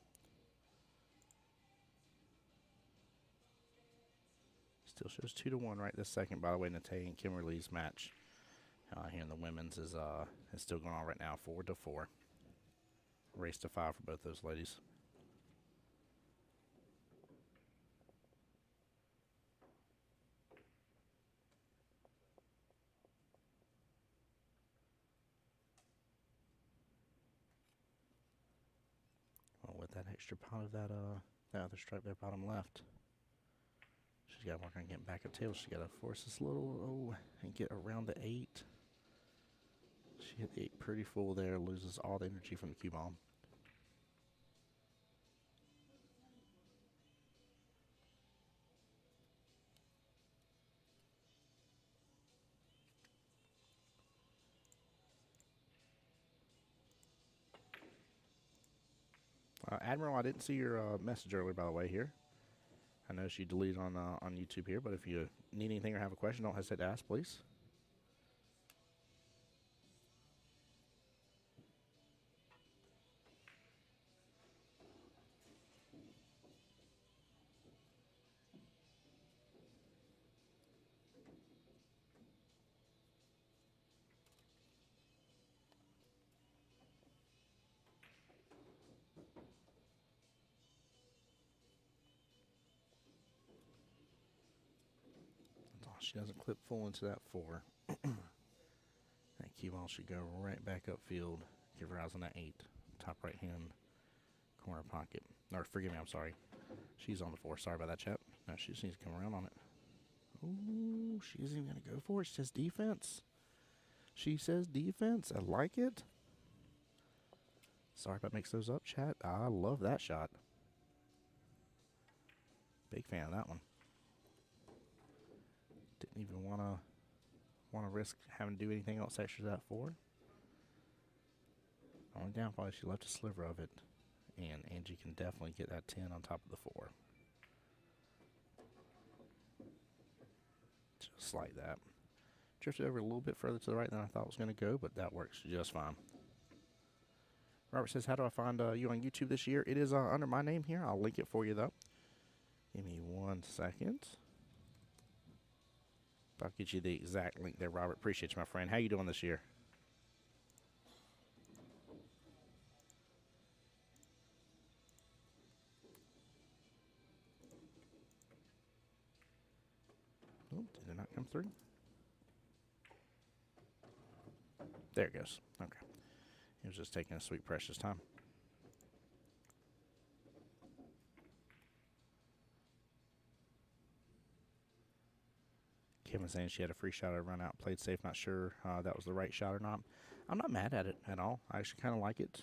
Still shows 2-1 right this second. By the way, Nate and Kimberly's match here in the women's is still going on right now, 4-4. Race to 5 for both those ladies. Well, with that extra pot of that other stripe there bottom left, she's got to work on getting back up tail. She's got to force this little, and get around the 8. She hit the 8 pretty full there, loses all the energy from the cue ball. Admiral, I didn't see your message earlier, by the way, here. I know she deleted on YouTube here, but if you need anything or have a question, don't hesitate to ask, please. She doesn't clip full into that 4. That cue ball should go right back upfield. Give her eyes on that 8. Top right hand corner pocket. Or forgive me, I'm sorry. She's on the 4. Sorry about that, chap. No, she just needs to come around on it. Ooh, she isn't even going to go for it. She says defense. She says defense. I like it. Sorry if I mix those up, chat. I love that shot. Big fan of that one. Didn't even want to risk having to do anything else extra to that 4. Only downfall is she left a sliver of it, and Angie can definitely get that 10 on top of the 4. Just like that. Drifted over a little bit further to the right than I thought it was going to go, but that works just fine. Robert says, how do I find you on YouTube this year? It is under my name here. I'll link it for you, though. Give me 1 second. I'll get you the exact link there, Robert. Appreciate you, my friend. How you doing this year? Oh, did it not come through? There it goes. Okay. It was just taking a sweet, precious time. Kim was saying she had a free shot at a run out, played safe, not sure that was the right shot or not. I'm not mad at it at all. I actually kind of like it.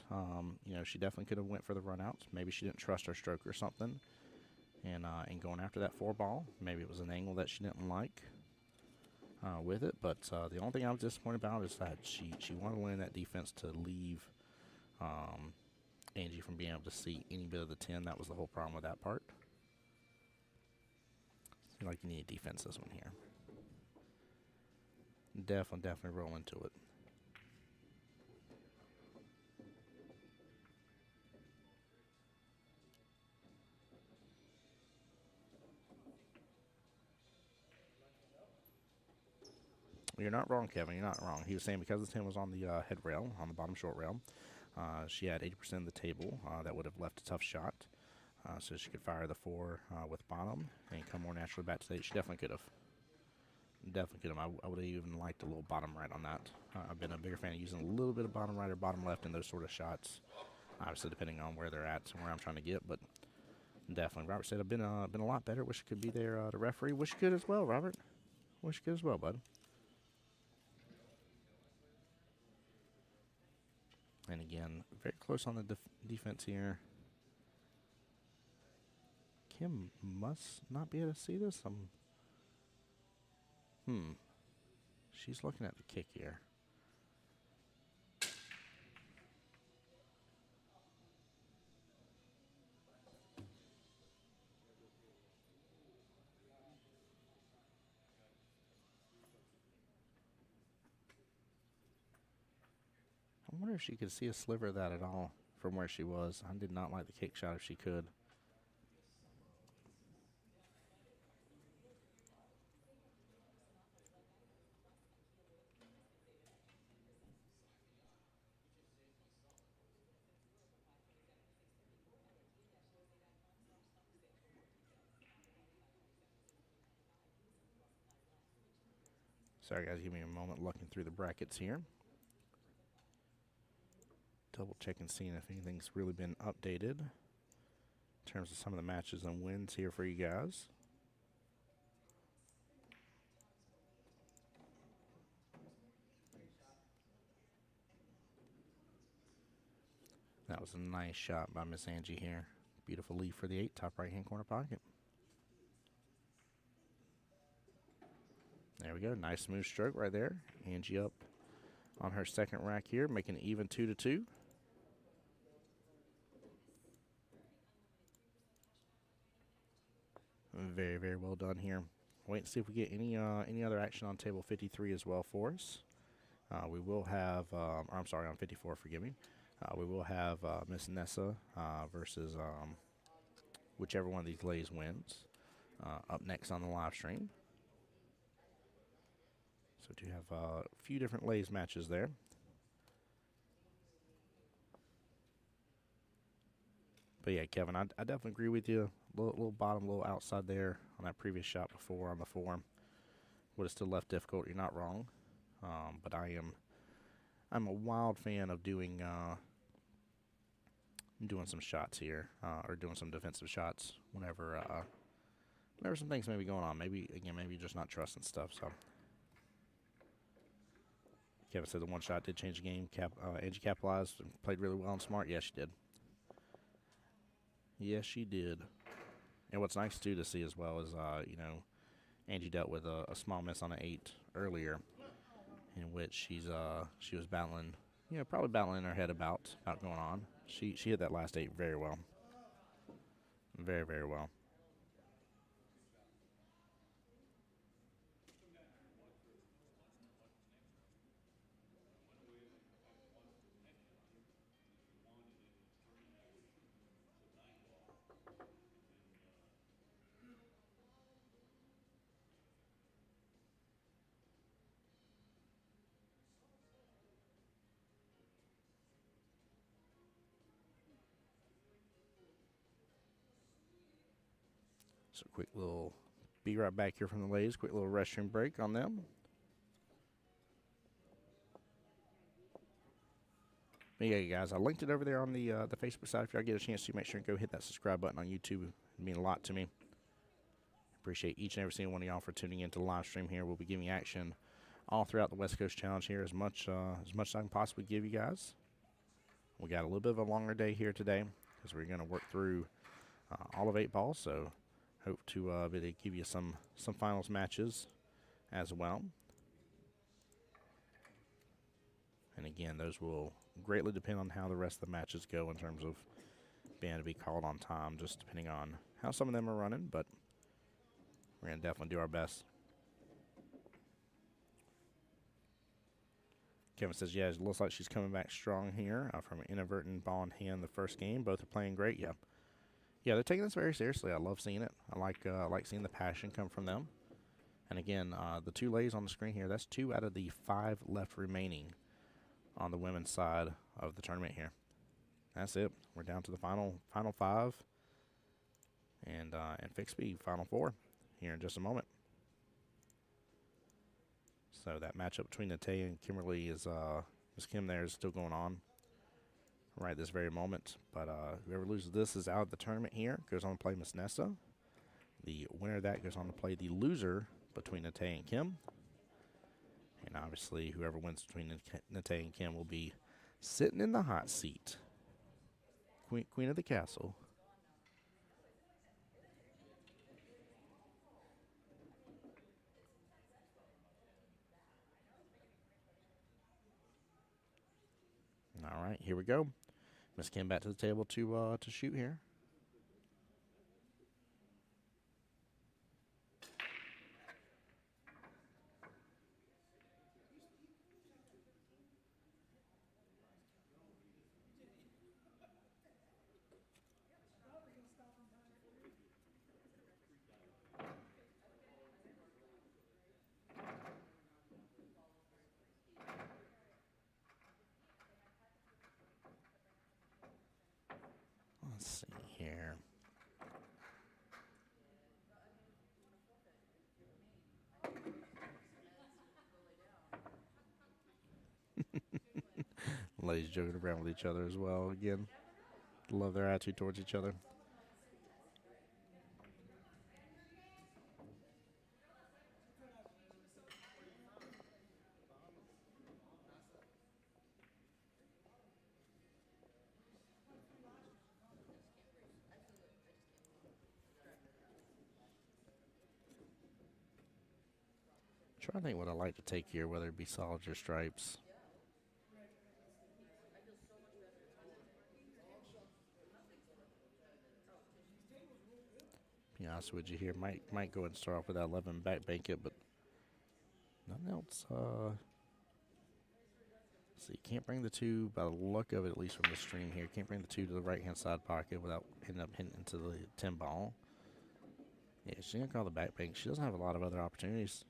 You know, she definitely could have went for the run outs. Maybe she didn't trust her stroke or something. And going after that 4 ball, maybe it was an angle that she didn't like with it. But the only thing I was disappointed about is that she wanted to learn that defense to leave Angie from being able to see any bit of the 10. That was the whole problem with that part. Seems like you need defense this one here. Definitely roll into it. You're not wrong, Kevin. You're not wrong. He was saying because the 10 was on the head rail, on the bottom short rail, she had 80% of the table. That would have left a tough shot. So she could fire the 4 with bottom and come more naturally back to the 8. She definitely could have. I would have even liked a little bottom right on that. I've been a bigger fan of using a little bit of bottom right or bottom left in those sort of shots. Obviously, depending on where they're at and where I'm trying to get, but definitely. Robert said I've been a lot better. Wish I could be there to referee. Wish you could as well, Robert. Wish you could as well, bud. And again, very close on the defense here. Kim must not be able to see this. She's looking at the kick here. I wonder if she could see a sliver of that at all from where she was. I did not like the kick shot if she could. Sorry, guys, give me a moment looking through the brackets here. Double checking, seeing if anything's really been updated in terms of some of the matches and wins here for you guys. That was a nice shot by Miss Angie here. Beautiful lead for the 8, top right-hand corner pocket. There we go. Nice smooth stroke right there. Angie up on her second rack here, making it even 2-2. Very, very well done here. Wait and see if we get any other action on table 53 as well for us. We will have, I'm sorry, on 54, forgive me. We will have Miss Nessa versus whichever one of these lays wins up next on the live stream. So we do have a few different lays matches there. But yeah, Kevin, I definitely agree with you. Little bottom, little outside there on that previous shot before on the 4. Would have still left difficult. You're not wrong. But I'm a wild fan of doing some shots here, or doing some defensive shots whenever some things may be going on. Maybe you're just not trusting stuff. So Kevin said the one shot did change the game. Angie capitalized and played really well and smart. Yes, she did. Yes, she did. And what's nice too to see as well is Angie dealt with a small miss on an 8 earlier, in which she was battling, probably battling in her head about going on. She hit that last 8 very well. Very, very well. So quick little, be right back here from the ladies. Quick little restroom break on them. But yeah, guys, I linked it over there on the Facebook side. If y'all get a chance to, make sure and go hit that subscribe button on YouTube. It'd mean a lot to me. Appreciate each and every single one of y'all for tuning into the live stream here. We'll be giving action all throughout the West Coast Challenge here as much as I can possibly give you guys. We got a little bit of a longer day here today because we're going to work through all of 8 balls. So hope to be able to give you some finals matches as well. And again, those will greatly depend on how the rest of the matches go in terms of being able to be called on time, just depending on how some of them are running. But We're going to definitely do our best. Kevin says, yeah, it looks like she's coming back strong here from an inadvertent ball in hand the first game. Both are playing great. Yeah. Yeah, they're taking this very seriously. I love seeing it. I like seeing the passion come from them. And again, the 2 ladies on the screen here, that's 2 out of the 5 left remaining on the women's side of the tournament here. That's it. We're down to the final 5 and fixed speed, final 4 here in just a moment. So that matchup between Nate and Kimberly is Miss Kim there is still going on right this very moment. But whoever loses this is out of the tournament here, goes on to play Miss Nessa. The winner of that goes on to play the loser between Nate and Kim. And obviously, whoever wins between Nate and Kim will be sitting in the hot seat. Queen of the castle. All right, here we go. Miss Kim back to the table to shoot here. Let's see here. Ladies joking around with each other as well. Again, love their attitude towards each other. Trying to think what I like to take here, whether it be solids or stripes. Be honest with you here, might go ahead and start off with that 11 back bank it, but nothing else. So you can't bring the 2, by the look of it, at least from the stream here, can't bring the 2 to the right hand side pocket without ending up hitting into the 10 ball. Yeah, she's gonna call the back bank. She doesn't have a lot of other opportunities.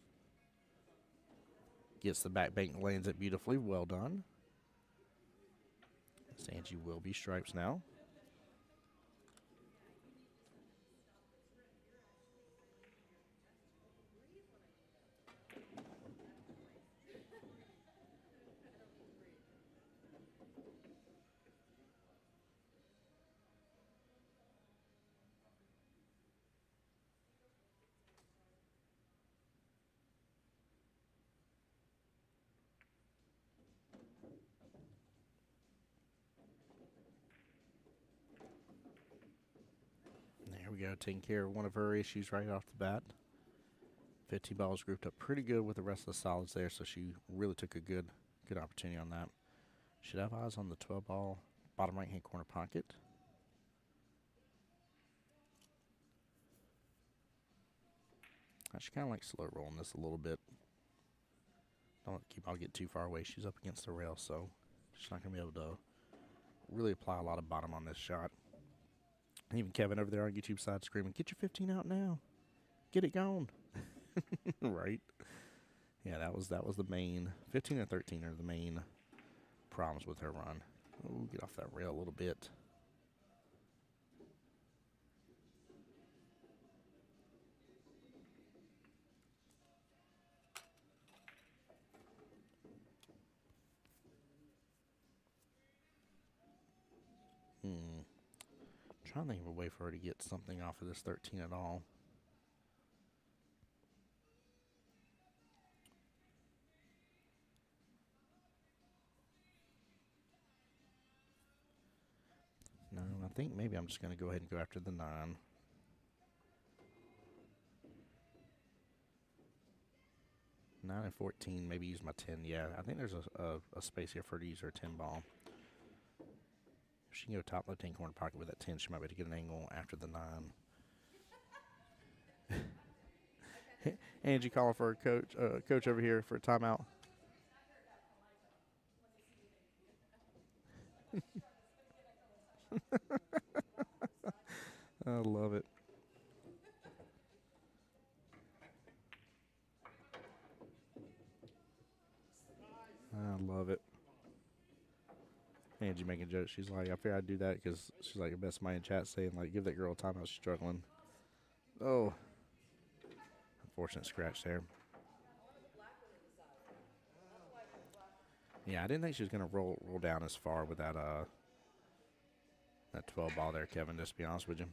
Gets the back bank, lands it beautifully. Well done. Angie will be stripes now. There we go, taking care of one of her issues right off the bat. 15 balls grouped up pretty good with the rest of the solids there, so she really took a good opportunity on that. Should have eyes on the 12 ball bottom right hand corner pocket. I should kind of like slow rolling this a little bit. Don't let the cue ball get too far away. She's up against the rail, so she's not going to be able to really apply a lot of bottom on this shot. And even Kevin over there on YouTube side screaming, "Get your 15 out now. Get it gone." Right? Yeah, that was the main. 15 and 13 are the main problems with her run. Oh, get off that rail a little bit. Trying to think of a way for her to get something off of this 13 at all. No, I think maybe I'm just going to go ahead and go after the 9. 9 and 14, maybe use my 10. Yeah, I think there's a space here for her to use her 10 ball. If she can go top left-hand corner pocket with that 10, she might be able to get an angle after the 9. Angie calling for a coach over here for a timeout. I love it. I love it. Angie making jokes. She's like, I figured I'd do that because she's like, the best somebody in chat saying, like, give that girl a timeout. She's struggling. Oh, unfortunate scratch there. Yeah, I didn't think she was going to roll down as far with that 12 ball there, Kevin, just to be honest with you.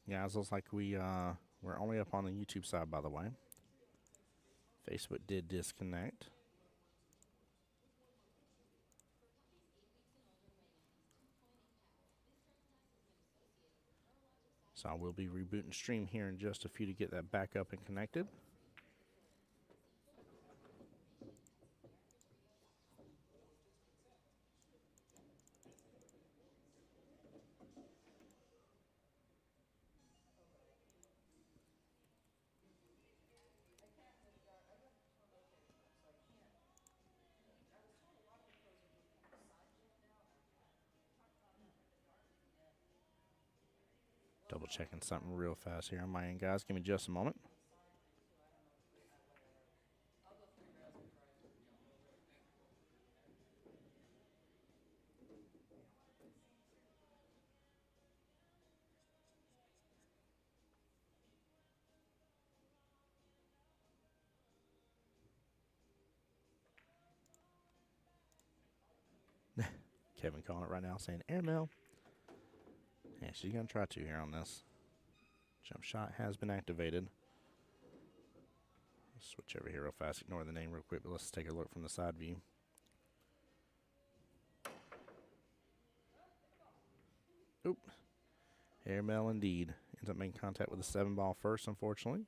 Yeah, it looks like we're only up on the YouTube side, by the way. Facebook did disconnect. So I will be rebooting stream here in just a few to get that back up and connected. Double checking something real fast here on my end, guys. Give me just a moment. Kevin calling it right now, saying airmail. Yeah, she's going to try to here on this. Jump shot has been activated. Switch over here real fast. Ignore the name real quick, but let's take a look from the side view. Oop. Airmail indeed. Ends up making contact with the 7 ball first, unfortunately.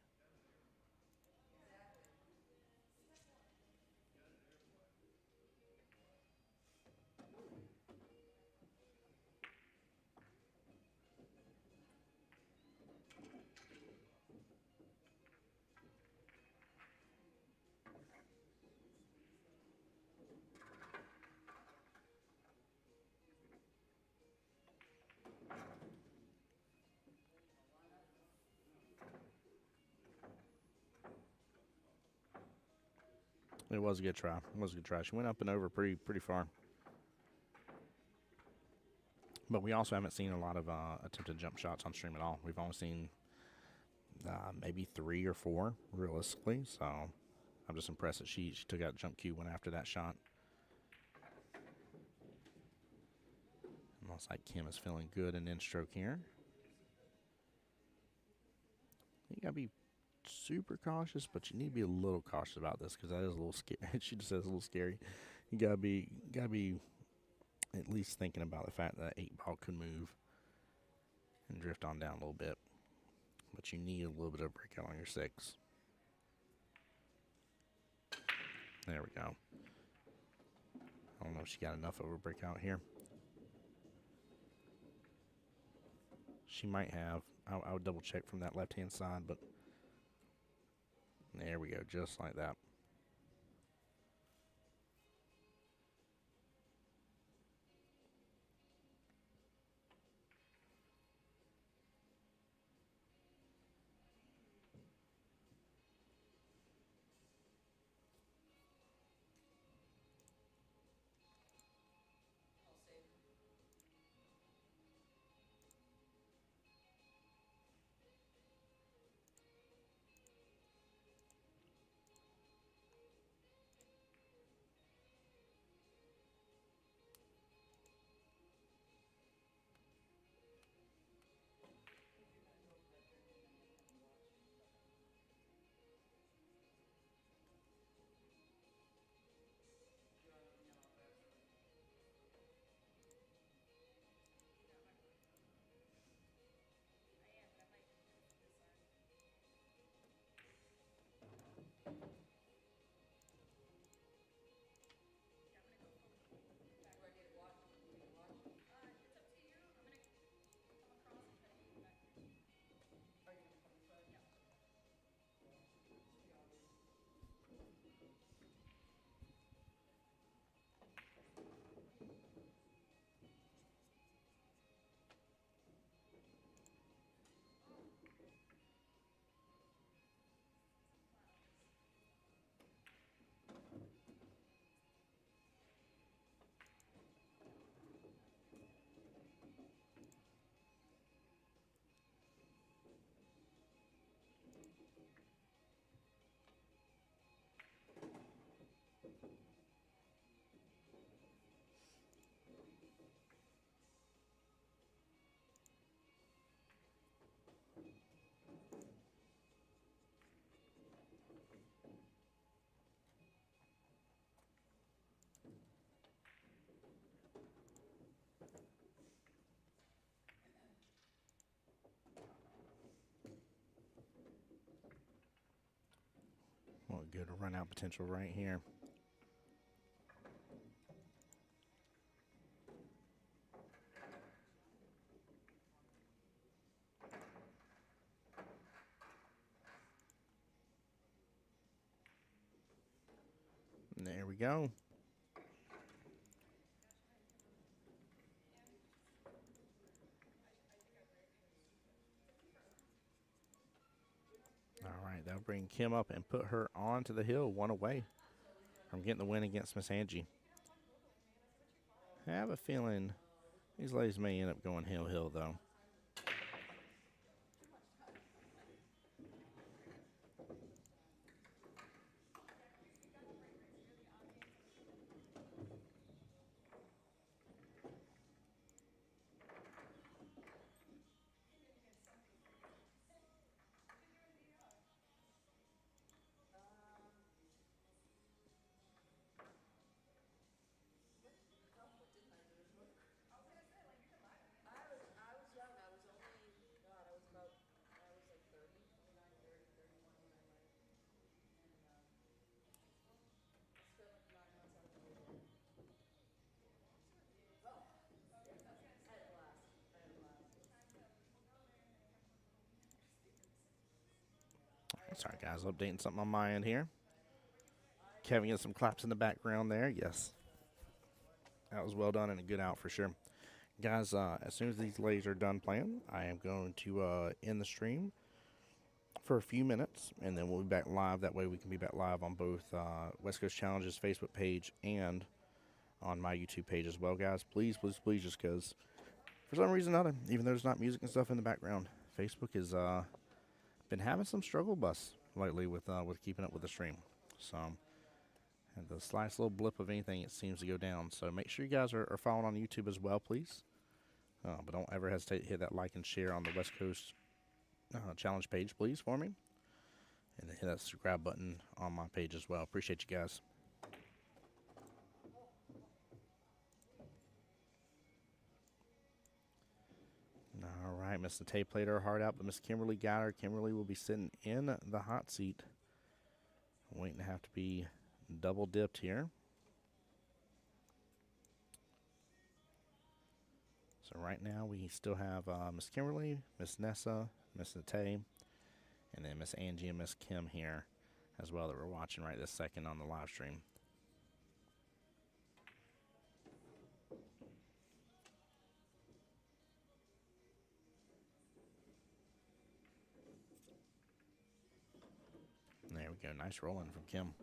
It was a good try. It was a good try. She went up and over pretty far. But we also haven't seen a lot of attempted jump shots on stream at all. We've only seen maybe 3 or 4, realistically. So I'm just impressed that she took out jump cue, went after that shot. Looks like Kim is feeling good in end stroke here. You got to be super cautious, but you need to be a little cautious about this because that is a little scary. She just says a little scary. You gotta be at least thinking about the fact that 8 ball could move and drift on down a little bit, but you need a little bit of breakout on your 6. There we go. I don't know if she got enough over breakout here. She might have. I would double check from that left hand side, but there we go, just like that. good run out potential right here. And there we go. All right, that'll bring Kim up and put her onto the hill, one away from getting the win against Miss Angie. I have a feeling these ladies may end up going hill, though. Sorry, guys, updating something on my end here. Kevin gets some claps in the background there. Yes. That was well done and a good out for sure. Guys, as soon as these ladies are done playing, I am going to end the stream for a few minutes, and then we'll be back live. That way we can be back live on both West Coast Challenges Facebook page and on my YouTube page as well, guys. Please, please, please, just because for some reason or another, even though there's not music and stuff in the background, Facebook has been having some struggle bus lately with keeping up with the stream. So, and the slightest little blip of anything, it seems to go down. So make sure you guys are following on YouTube as well, please. But don't ever hesitate to hit that like and share on the West Coast Challenge page, please, for me. And then hit that subscribe button on my page as well. Appreciate you guys. All right, Miss Tay played her heart out, but Miss Kimberly got her. Kimberly will be sitting in the hot seat, waiting to have to be double dipped here. So right now we still have Miss Kimberly, Miss Nessa, Miss Tay, and then Miss Angie and Miss Kim here as well that we're watching right this second on the live stream. And there we go. Nice rolling from Kim.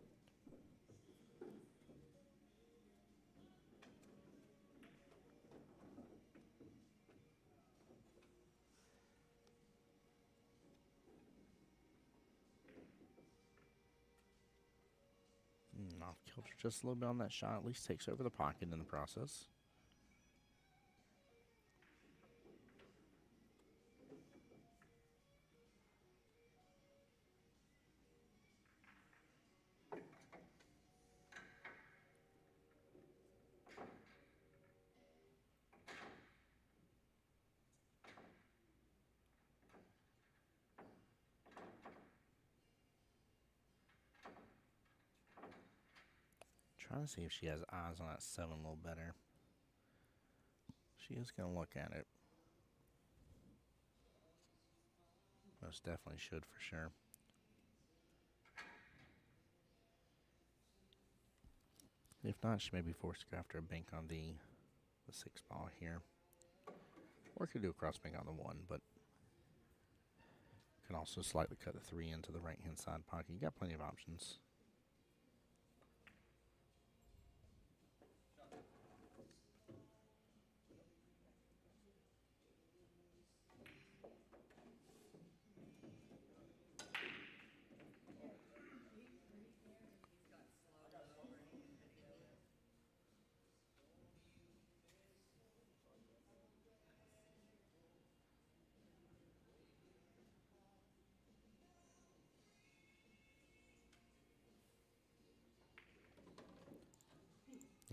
Off kilter just a little bit on that shot. At least takes over the pocket in the process. Trying to see if she has eyes on that 7 a little better. She is going to look at it. Most definitely should for sure. If not, she may be forced to go after a bank on the 6 ball here. Or could do a cross bank on the 1, but can also slightly cut the 3 into the right hand side pocket. You got plenty of options.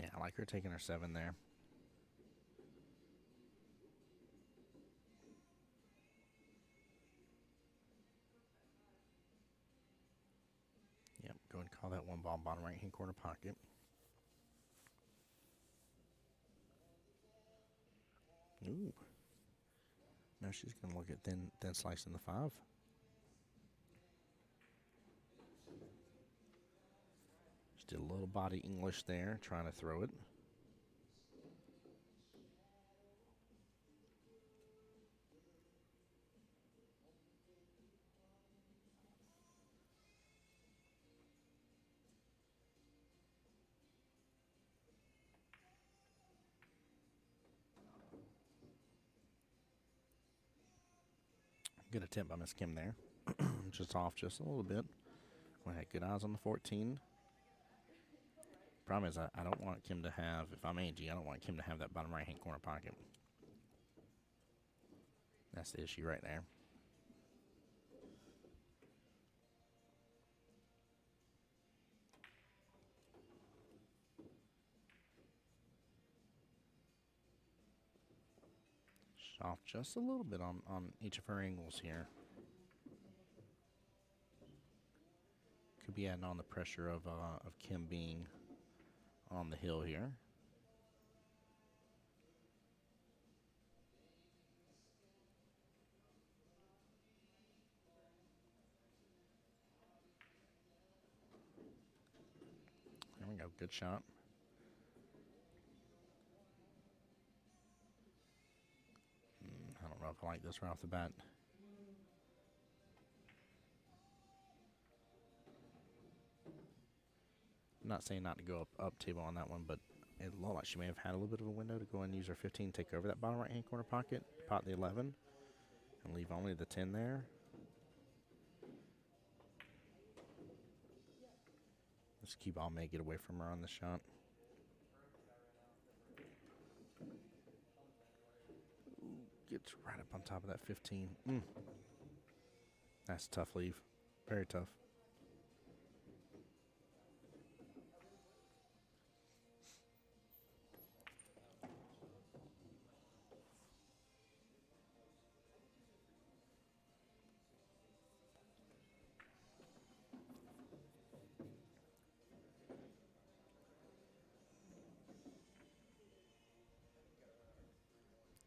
Yeah, I like her taking her 7 there. Yep, Go and call that one ball bottom right hand corner pocket. Ooh. Now she's going to look at thin slice in the 5. Just did a little body English there, trying to throw it. Good attempt by Miss Kim there. Just off just a little bit. We had good eyes on the 14. Problem is, I don't want Kim to have, if I'm Angie, I don't want Kim to have that bottom right-hand corner pocket. That's the issue right there. Off just a little bit on each of her angles here. Could be adding on the pressure of Kim being on the hill here. There we go, good shot. I don't know if I like this right off the bat. I'm not saying not to go up table on that one, but it looked like she may have had a little bit of a window to go and use her 15, take over that bottom right-hand corner pocket, pot the 11, and leave only the 10 there. This cue ball may get away from her on the shot. Gets right up on top of that 15. That's a tough leave. Very tough.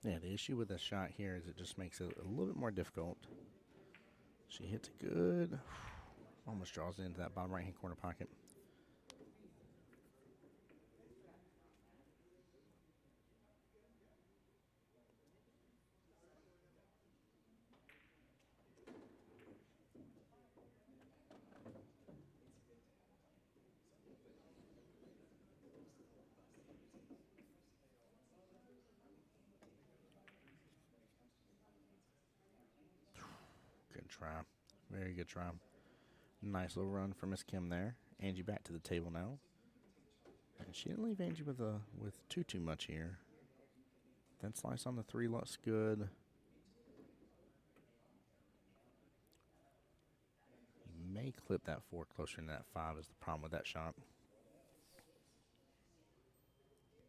Yeah, the issue with the shot here is it just makes it a little bit more difficult. She hits it good. Almost draws it into that bottom right-hand corner pocket. Good try. Very good try. Nice little run for Miss Kim there. Angie back to the table now. And she didn't leave Angie with too much here. Then slice on the 3 looks good. You may clip that 4 closer than that 5 is the problem with that shot.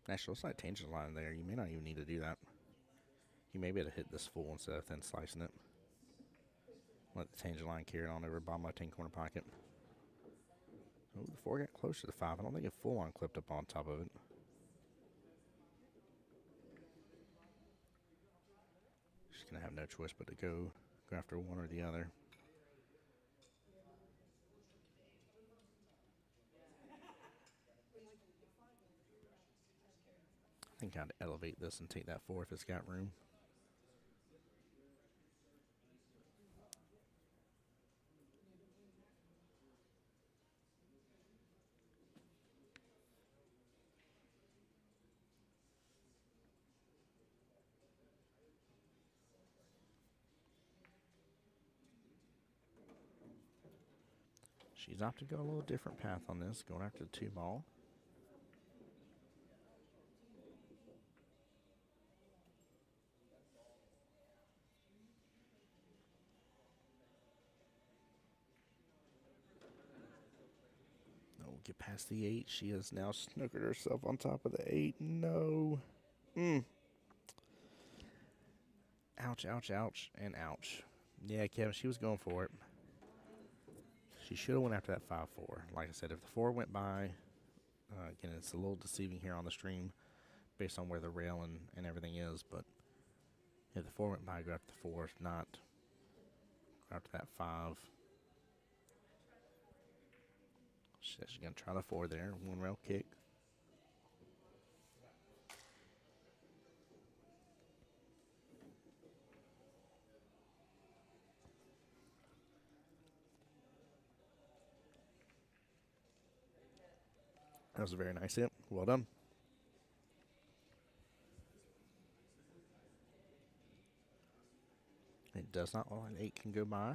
Actually, looks like tangent line there. You may not even need to do that. You may be able to hit this full instead of thin slicing it. Let the tangent line carry it on over bottom left-hand corner pocket. Oh, the 4 got close to the 5. I don't think it full on clipped up on top of it. She's going to have no choice but to go after one or the other. I think I'd elevate this and take that 4 if it's got room. She's opted to go a little different path on this, going after the 2 ball. No, get past the 8. She has now snookered herself on top of the 8. No. Ouch, ouch, ouch, and ouch. Yeah, Kevin, she was going for it. She should have went after that 5-4. Like I said, if the 4 went by, again, it's a little deceiving here on the stream based on where the rail and everything is, but if the 4 went by, go after the 4. If not, go after that 5. She's going to try the 4 there. 1 rail kick. That was a very nice hit. Well done. It does not look like 8 can go by.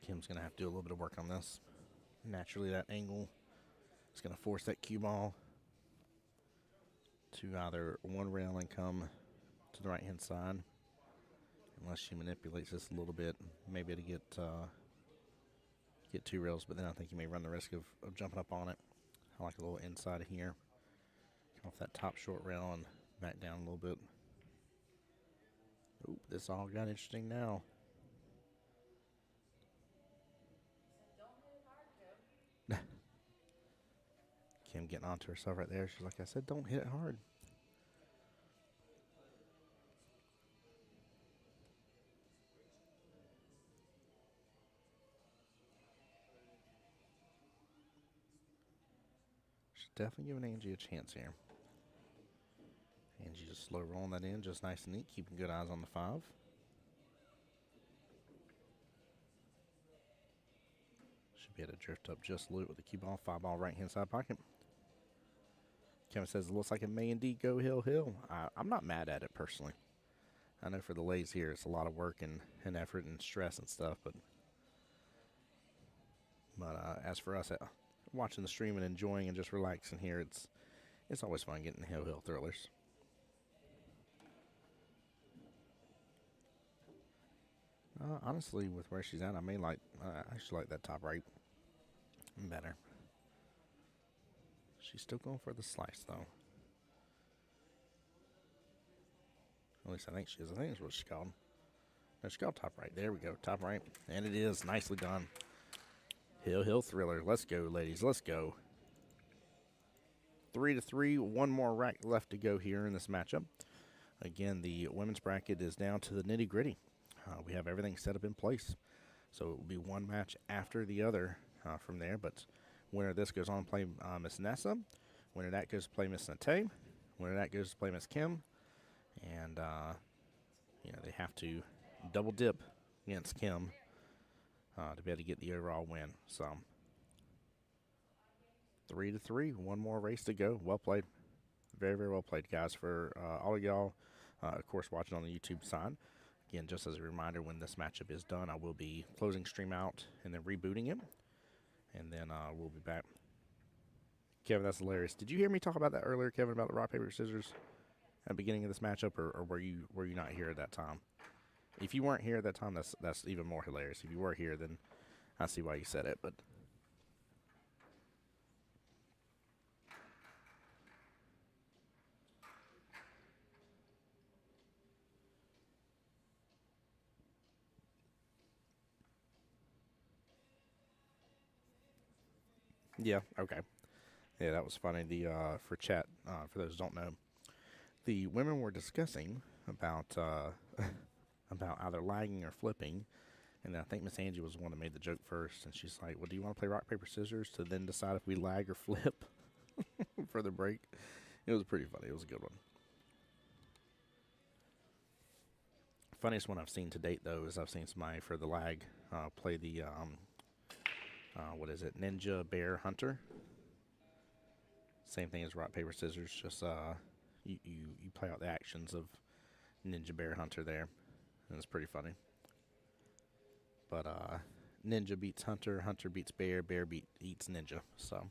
Kim's going to have to do a little bit of work on this. Naturally, that angle is going to force that cue ball to either 1 rail and come to the right-hand side, unless she manipulates this a little bit, maybe to get 2 rails, but then I think you may run the risk of jumping up on it. I like a little inside of here. Come off that top short rail and back down a little bit. Oop, this all got interesting now. Kim getting onto herself right there. She's like, I said, don't hit it hard. She's definitely giving Angie a chance here. Angie just slow rolling that in, just nice and neat, keeping good eyes on the 5. Should be able to drift up just a little with the cue ball, 5 ball right hand side pocket. Kevin says it looks like it may indeed go hill. I'm not mad at it personally. I know for the ladies here, it's a lot of work and effort and stress and stuff, but as for us, watching the stream and enjoying and just relaxing here, it's always fun getting the hill thrillers. Honestly, with where she's at, I actually like that top right better. She's still going for the slice, though. At least I think she is. I think that's what she's called. No, she's called top right. There we go, top right. And it is. Nicely done. Hill thriller. Let's go, ladies. Let's go. 3-3. 1 more rack left to go here in this matchup. Again, the women's bracket is down to the nitty-gritty. We have everything set up in place. So it will be one match after the other from there. But winner of this goes on to play Miss Nessa. Winner of that goes to play Miss Nate. Winner of that goes to play Miss Kim. And, they have to double dip against Kim to be able to get the overall win. So 3-3. 1 more race to go. Well played. Very, very well played, guys, for all of y'all, of course, watching on the YouTube side. Again, just as a reminder, when this matchup is done, I will be closing stream out and then rebooting it. And then we'll be back. Kevin, that's hilarious. Did you hear me talk about that earlier, Kevin, about the rock, paper, scissors at the beginning of this matchup, or were you not here at that time? If you weren't here at that time, that's even more hilarious. If you were here, then I see why you said it. But yeah, okay. Yeah, that was funny. The for chat, for those who don't know, the women were discussing about about either lagging or flipping, and I think Miss Angie was the one that made the joke first, and she's like, well, do you want to play rock, paper, scissors to then decide if we lag or flip for the break? It was pretty funny. It was a good one. Funniest one I've seen to date, though, is I've seen somebody for the lag play the, what is it, Ninja Bear Hunter. Same thing as rock, paper, scissors, just you play out the actions of Ninja Bear Hunter there, and it's pretty funny. But Ninja beats Hunter, Hunter beats Bear, Bear eats Ninja, so.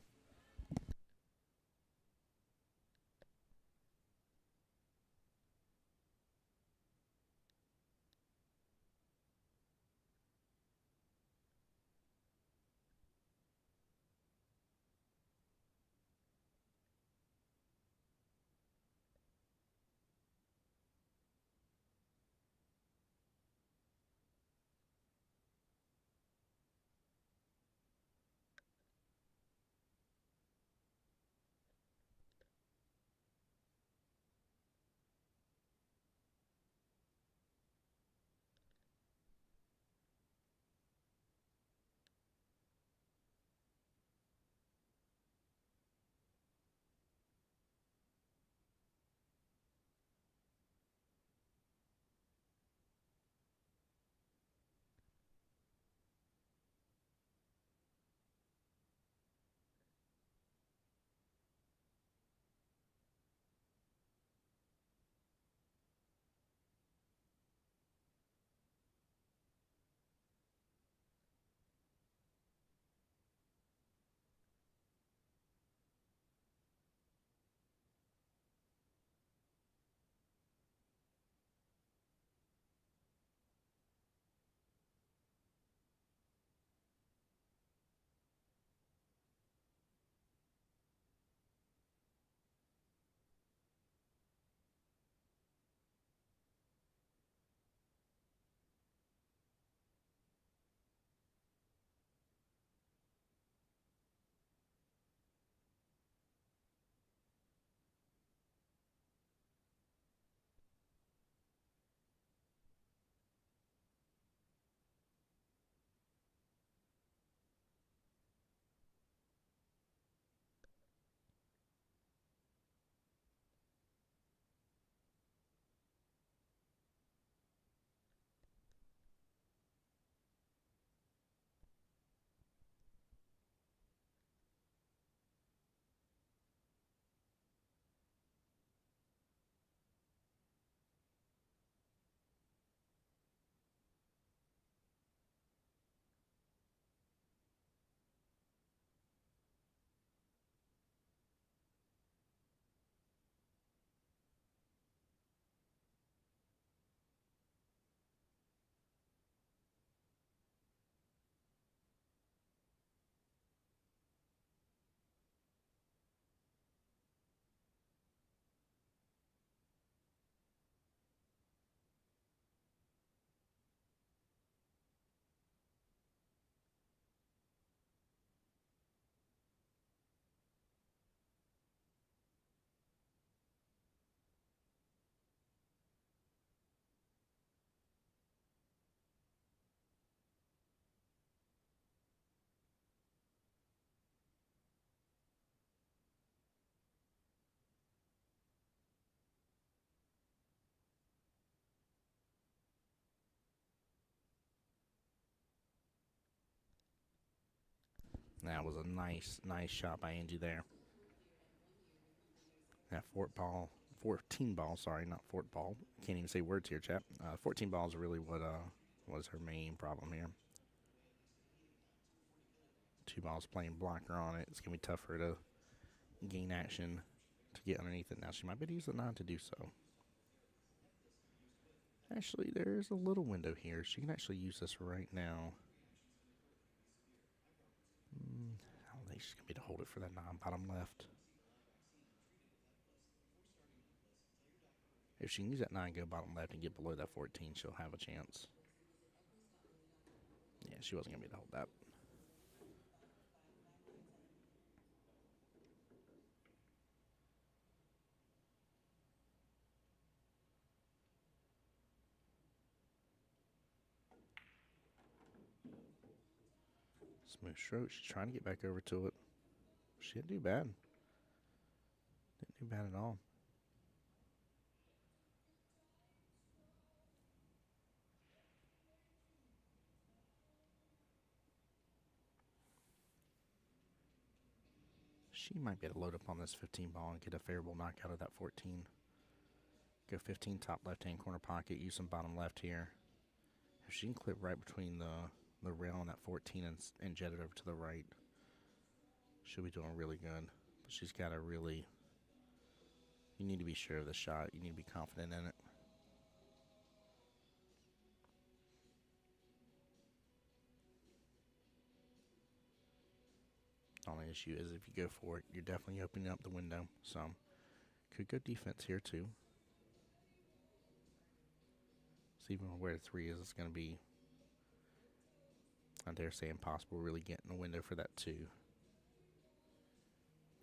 That was a nice shot by Angie there. That 14 ball, sorry, not fort ball. Can't even say words here, chap. 14 balls are really what was her main problem here. 2 balls playing blocker on it. It's going to be tough for her to gain action to get underneath it. Now she might be able to use the 9 to do so. Actually, there's a little window here. She can actually use this right now. I don't think she's going to be able to hold it for that 9 bottom left. If she can use that 9 go bottom left and get below that 14, she'll have a chance. Yeah, she wasn't going to be able to hold that. Smooth stroke. She's trying to get back over to it. She didn't do bad. Didn't do bad at all. She might be able to load up on this 15 ball and get a favorable knockout of that 14. Go 15 top left-hand corner pocket. Use some bottom left here. If she can clip right between the rail and that 14 and jet it over to the right, she'll be doing really good. But she's got to really... You need to be sure of the shot. You need to be confident in it. The only issue is if you go for it, you're definitely opening up the window. So, could go defense here too. So even where the 3 is, it's going to be, I dare say, impossible really getting a window for that 2.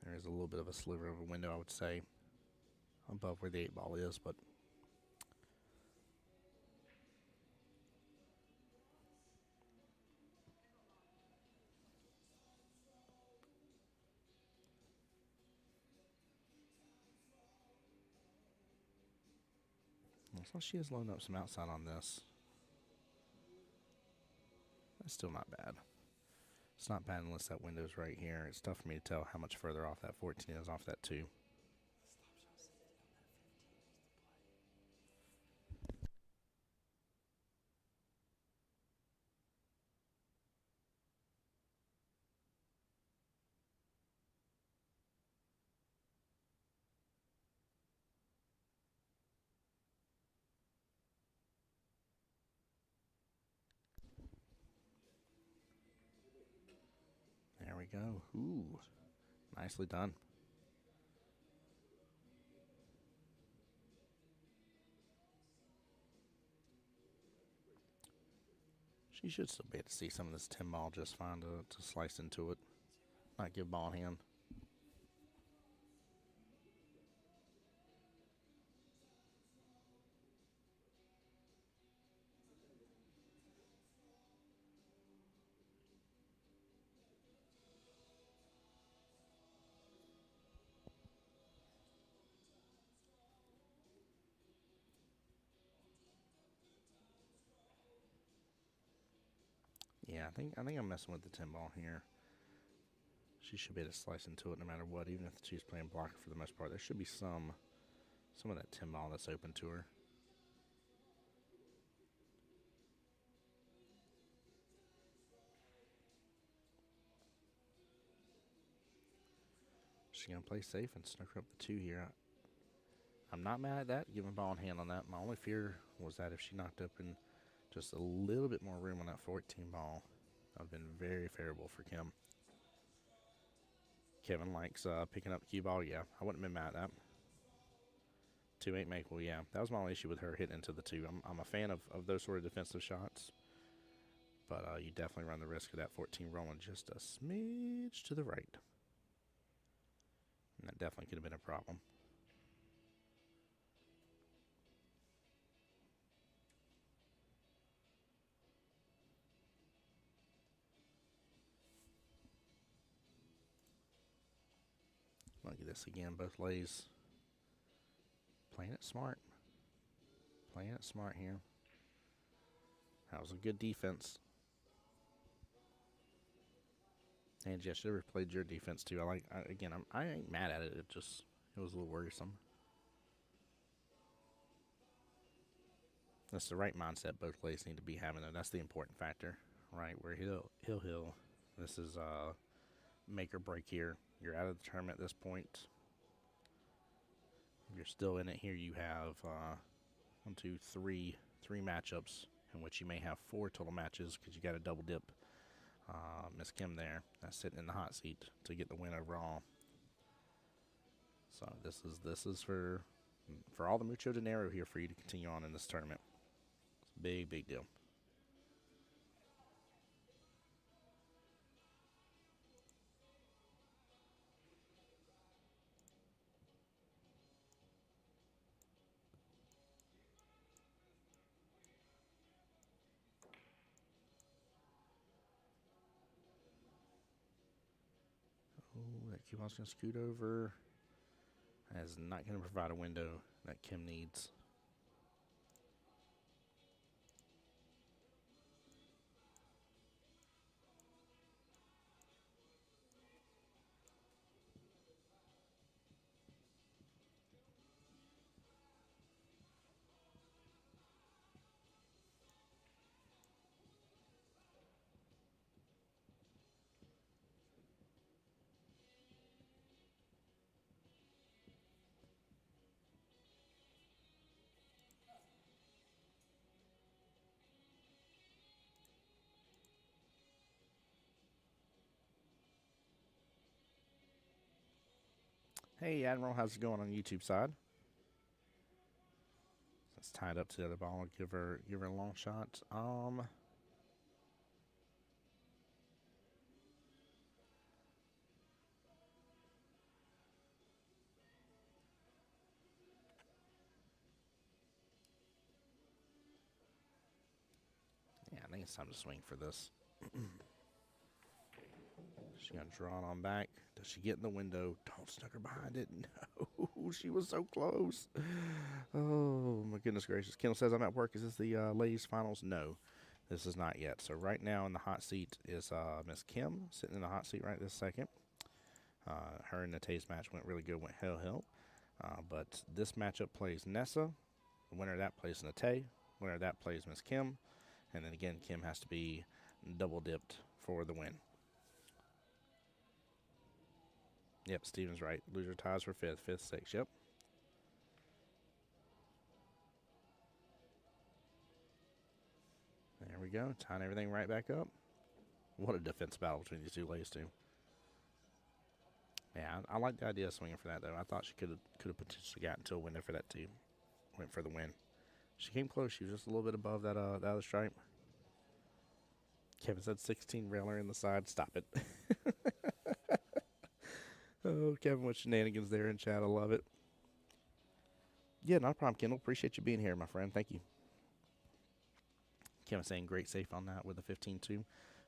There is a little bit of a sliver of a window, I would say, above where the 8 ball is, but so she is loading up some outside on this. That's still not bad. It's not bad unless that window's right here. It's tough for me to tell how much further off that 14 is off that 2. There we go. Ooh, nicely done. She should still be able to see some of this 10 ball just fine to slice into it. Not give ball in hand. Yeah, I think I'm messing with the 10 ball here. She should be able to slice into it no matter what, even if she's playing blocker for the most part. There should be some of that 10 ball that's open to her. She's going to play safe and snooker up the 2 here. I'm not mad at that, giving ball in hand on that. My only fear was that if she knocked open just a little bit more room on that 14 ball, that would have been very favorable for Kim. Kevin likes picking up the cue ball. Yeah, I wouldn't have been mad at that. 2-8 maple, yeah. That was my only issue with her hitting into the 2. I'm a fan of those sort of defensive shots. But you definitely run the risk of that 14 rolling just a smidge to the right. And that definitely could have been a problem. Look at this again, both lays. Playing it smart. Playing it smart here. That was a good defense. And yeah, should have played your defense too. I ain't mad at it. It was a little worrisome. That's the right mindset both players need to be having, though. That's the important factor, right? Where he'll. This is make or break here. You're out of the tournament at this point. If you're still in it here, you have one, two, three matchups in which you may have 4 total matches because you got a double dip. Miss Kim there, that's sitting in the hot seat to get the win overall. So this is for all the mucho dinero here for you to continue on in this tournament. It's a big deal. Oh, that coupon's going to scoot over. That is not going to provide a window that Kim needs. Hey, Admiral, how's it going on the YouTube side? It's tied up to the other ball. Give her a long shot. Yeah, I think it's time to swing for this. She's going to draw it on back. Does she get in the window? Don't snuck her behind it. No, she was so close. Oh, my goodness gracious. Kendall says, I'm at work. Is this the ladies' finals? No, this is not yet. So right now in the hot seat is Miss Kim sitting in the hot seat right this second. Her and Nate's match went really good, went hell. But this matchup plays Nessa. The winner of that plays Nate. Winner of that plays Miss Kim. And then again, Kim has to be double dipped for the win. Yep, Steven's right. Loser ties for 5th, 6th. Yep. There we go. Tying everything right back up. What a defense battle between these two ladies, too. Yeah, I like the idea of swinging for that, though. I thought she could have potentially gotten to a winner for that, too. Went for the win. She came close. She was just a little bit above that other stripe. Kevin said 16 railer in the side. Stop it. Oh, Kevin with shenanigans there in chat. I love it. Yeah, not a problem, Kendall. Appreciate you being here, my friend. Thank you. Kevin saying great safe on that with a 15-2.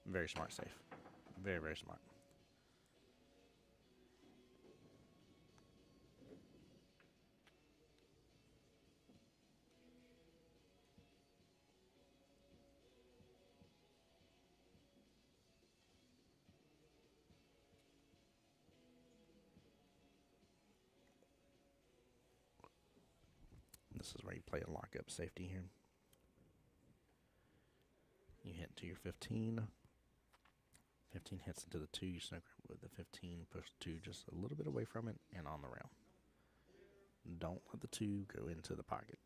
Very smart safe. Very smart. This is where you play a lockup safety here. You hit to your 15. 15 hits into the 2. You snuck with the 15. Push the 2 just a little bit away from it and on the rail. Don't let the 2 go into the pocket.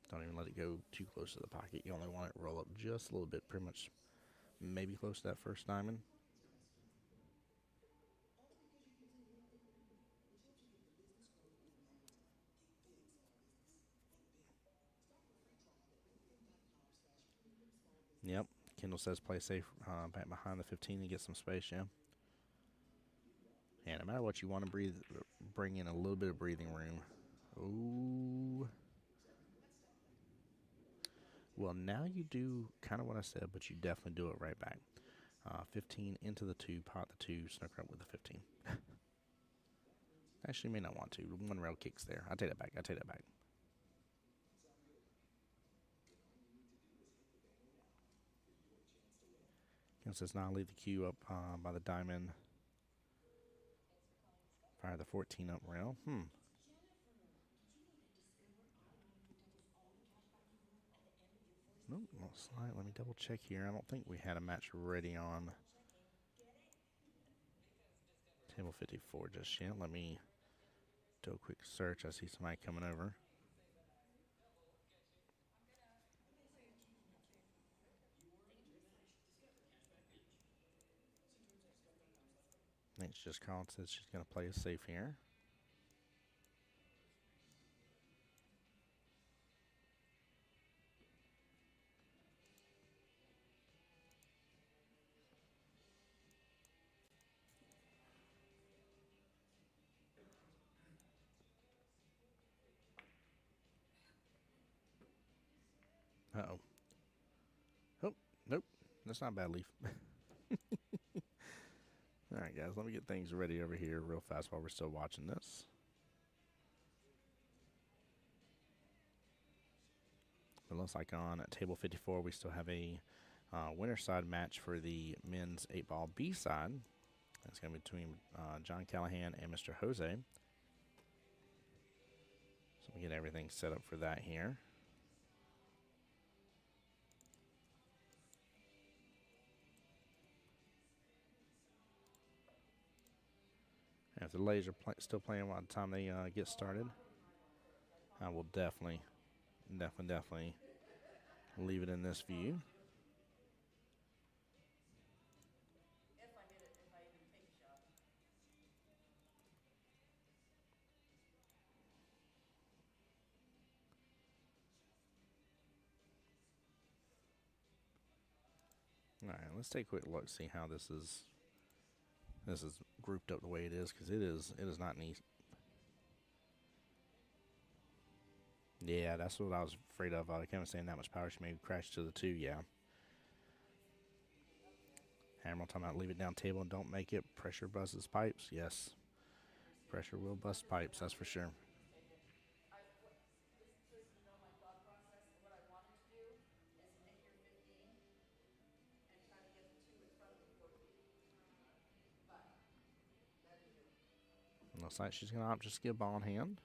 Don't even let it go too close to the pocket. You only want it to roll up just a little bit, pretty much maybe close to that first diamond. Yep. Kendall says play safe back behind the 15 and get some space, yeah. Yeah, no matter what, you want to bring in a little bit of breathing room. Ooh. Well, now you do kind of what I said, but you definitely do it right back. 15 into the 2, pot the 2, snooker up with the 15. Actually, may not want to. 1 rail kicks there. I take that back. It says now leave the queue up by the diamond. Fire the 14 up rail. Nope, slide. Let me double check here. I don't think we had a match ready on table 54 just yet. Let me do a quick search. I see somebody coming over. I think it's just called, says she's going to play it safe here. Uh-oh. Oh, nope. That's not a bad leaf. All right, guys, let me get things ready over here real fast while we're still watching this. It looks like on table 54 we still have a winner side match for the men's 8-ball B side. That's going to be between John Callahan and Mr. Jose. So we get everything set up for that here. And if the ladies are still playing by the time they get started, I will definitely leave it in this view. All right, let's take a quick look, see how this is grouped up the way it is, because it is not neat. Yeah, that's what I was afraid of. I kept saying that much power, she may crash to the 2, yeah. Hammer talking about leave it down table and don't make it. Pressure busts pipes, yes. Pressure will bust pipes, that's for sure. Looks like she's going to opt just get a ball in hand.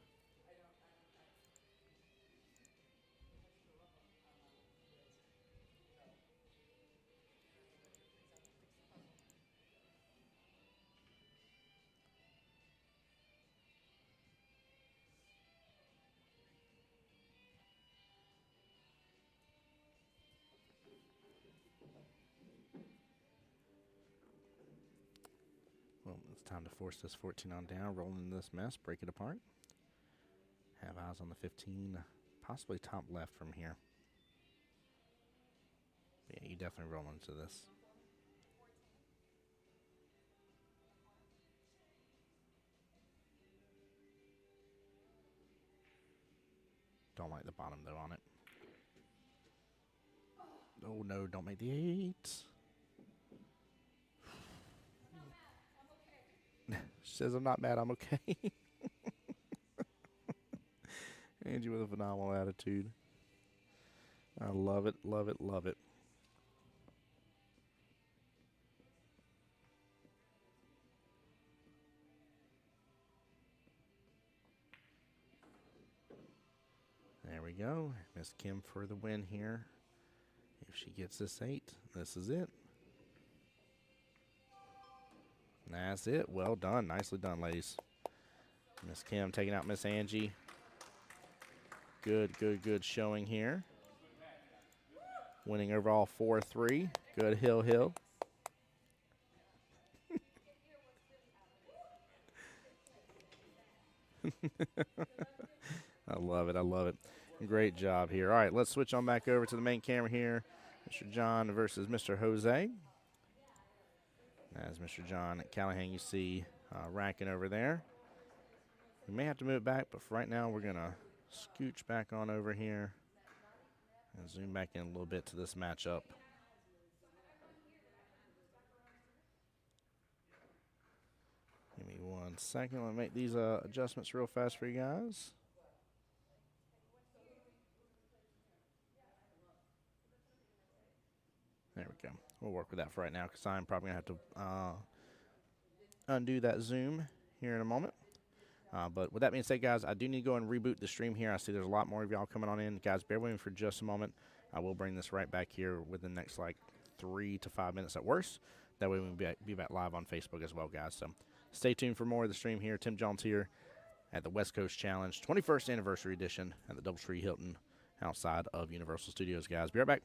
Well, it's time to force this 14 on down, roll into this mess, break it apart. Have eyes on the 15, possibly top left from here. But yeah, you definitely roll into this. Don't like the bottom though on it. Oh no, don't make the 8. She says I'm not mad, I'm okay. Angie with a phenomenal attitude. I love it, love it, love it. There we go. Miss Kim for the win here. If she gets this 8, this is it. That's it. Well done. Nicely done, ladies. Miss Kim taking out Miss Angie. Good, good, good showing here. Winning overall 4-3. Good hill. I love it. I love it. Great job here. All right, let's switch on back over to the main camera here. Mr. John versus Mr. Jose. As Mr. John Callahan, you see racking over there. We may have to move it back, but for right now, we're going to scooch back on over here and zoom back in a little bit to this matchup. Give me 1 second. Let me make these adjustments real fast for you guys. There we go. we'll work with that for right now because I'm probably going to have to undo that Zoom here in a moment. But with that being said, guys, I do need to go and reboot the stream here. I see there's a lot more of y'all coming on in. Guys, bear with me for just a moment. I will bring this right back here within the next, 3 to 5 minutes at worst. That way we can be back live on Facebook as well, guys. So stay tuned for more of the stream here. Tim Jones here at the West Coast Challenge 21st Anniversary Edition at the DoubleTree Hilton outside of Universal Studios, guys. Be right back.